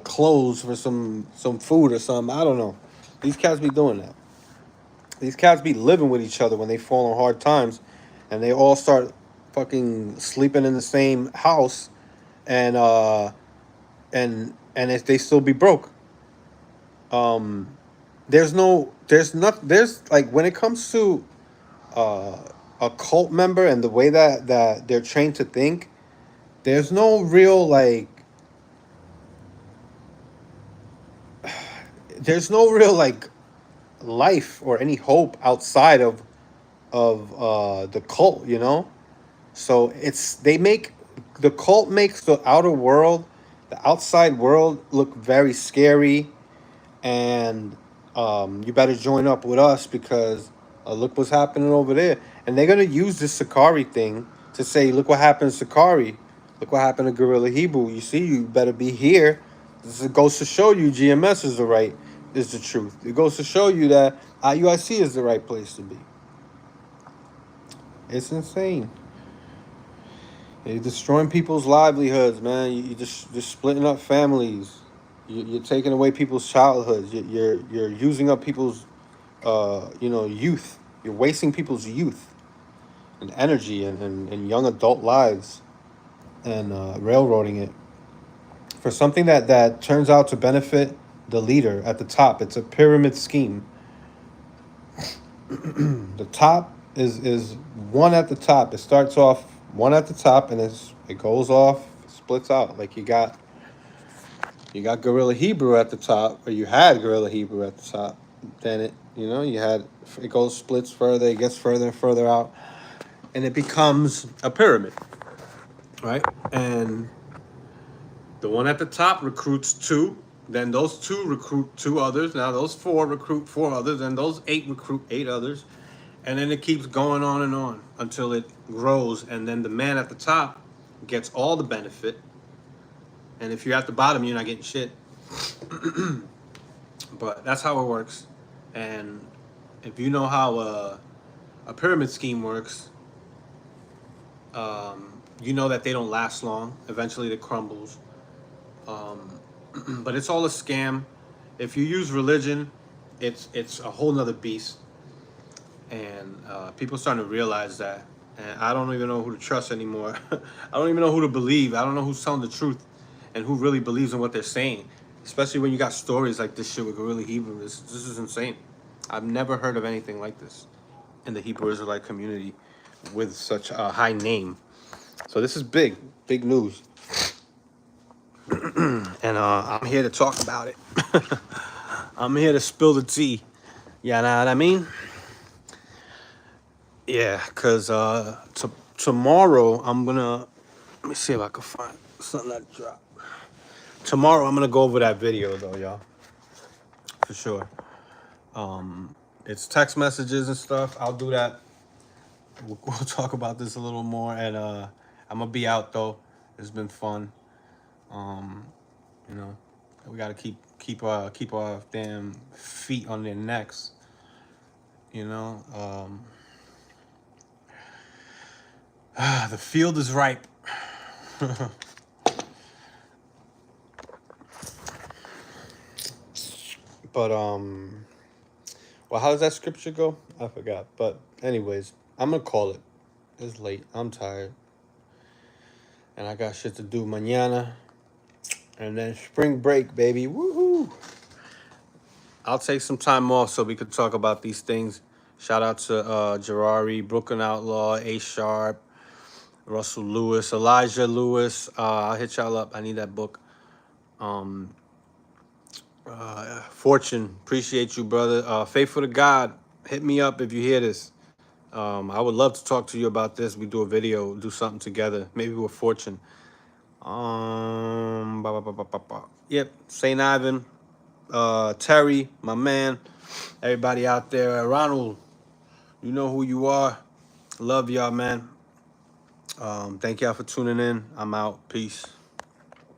A: clothes for some food or something. I don't know. These cats be doing that. These cats be living with each other when they fall on hard times, and they all start fucking sleeping in the same house, and if they still be broke. Um, there's like when it comes to uh, a cult member and the way that they're trained to think, there's no real like life or any hope outside of the cult. So the cult makes the outer world, the outside world, look very scary, and you better join up with us because look what's happening over there. And they're gonna use this Sakari thing to say, look what happened to Sakari, look what happened to Gorilla Hebrew. You see, you better be here. This goes to show you GMS is the truth. It goes to show you that IUIC is the right place to be. It's insane. You're destroying people's livelihoods, man. You're just splitting up families. You're taking away people's childhoods. You're using up people's youth. You're wasting people's youth and energy and young adult lives, and railroading it for something that turns out to benefit the leader at the top. It's a pyramid scheme. The top is one at the top. It starts off one at the top, and it goes off, splits out. Like you got Gorilla Hebrew at the top, or you had Gorilla Hebrew at the top. Then it goes, splits further, it gets further and further out, and it becomes a pyramid, right? And the one at the top recruits two, then those two recruit two others, now those four recruit four others, and those eight recruit eight others, and then it keeps going on and on until it grows, and then the man at the top gets all the benefit, and if you're at the bottom, you're not getting shit. But that's how it works. And if you know how a pyramid scheme works, you know that they don't last long. Eventually, it crumbles. But it's all a scam. If you use religion, it's a whole nother beast, and people starting to realize that. And I don't even know who to trust anymore. I don't even know who to believe. I don't know who's telling the truth, and who really believes in what they're saying. Especially when you got stories like this shit with Gorilla Hebrew. This is insane. I've never heard of anything like this in the Hebrew Israelite community with such a high name. So this is big news, and I'm here to talk about it. I'm here to spill the tea. Yeah, know what I mean? Yeah, cause tomorrow I'm gonna let me see if I can find something that dropped. Tomorrow I'm gonna go over that video though, y'all, for sure. It's text messages and stuff. I'll do that. We'll talk about this a little more, and I'm gonna be out though. It's been fun. You know, we gotta keep our damn feet on their necks. You know, the field is ripe. But well, how does that scripture go? I forgot. But anyways, I'm gonna call it. It's late. I'm tired, and I got shit to do mañana, and then spring break, baby. Woohoo! I'll take some time off so we could talk about these things. Shout out to Gerari, Brooklyn Outlaw, A Sharp, Russell Lewis, Elijah Lewis. I'll hit y'all up. I need that book. Fortune, appreciate you, brother. Faithful to God, hit me up if you hear this. I would love to talk to you about this. We do a video, do something together. Maybe with Fortune. Yep, St. Ivan, Terry, my man, everybody out there. Ronald, you know who you are. Love y'all, man. Thank y'all for tuning in. I'm out. Peace.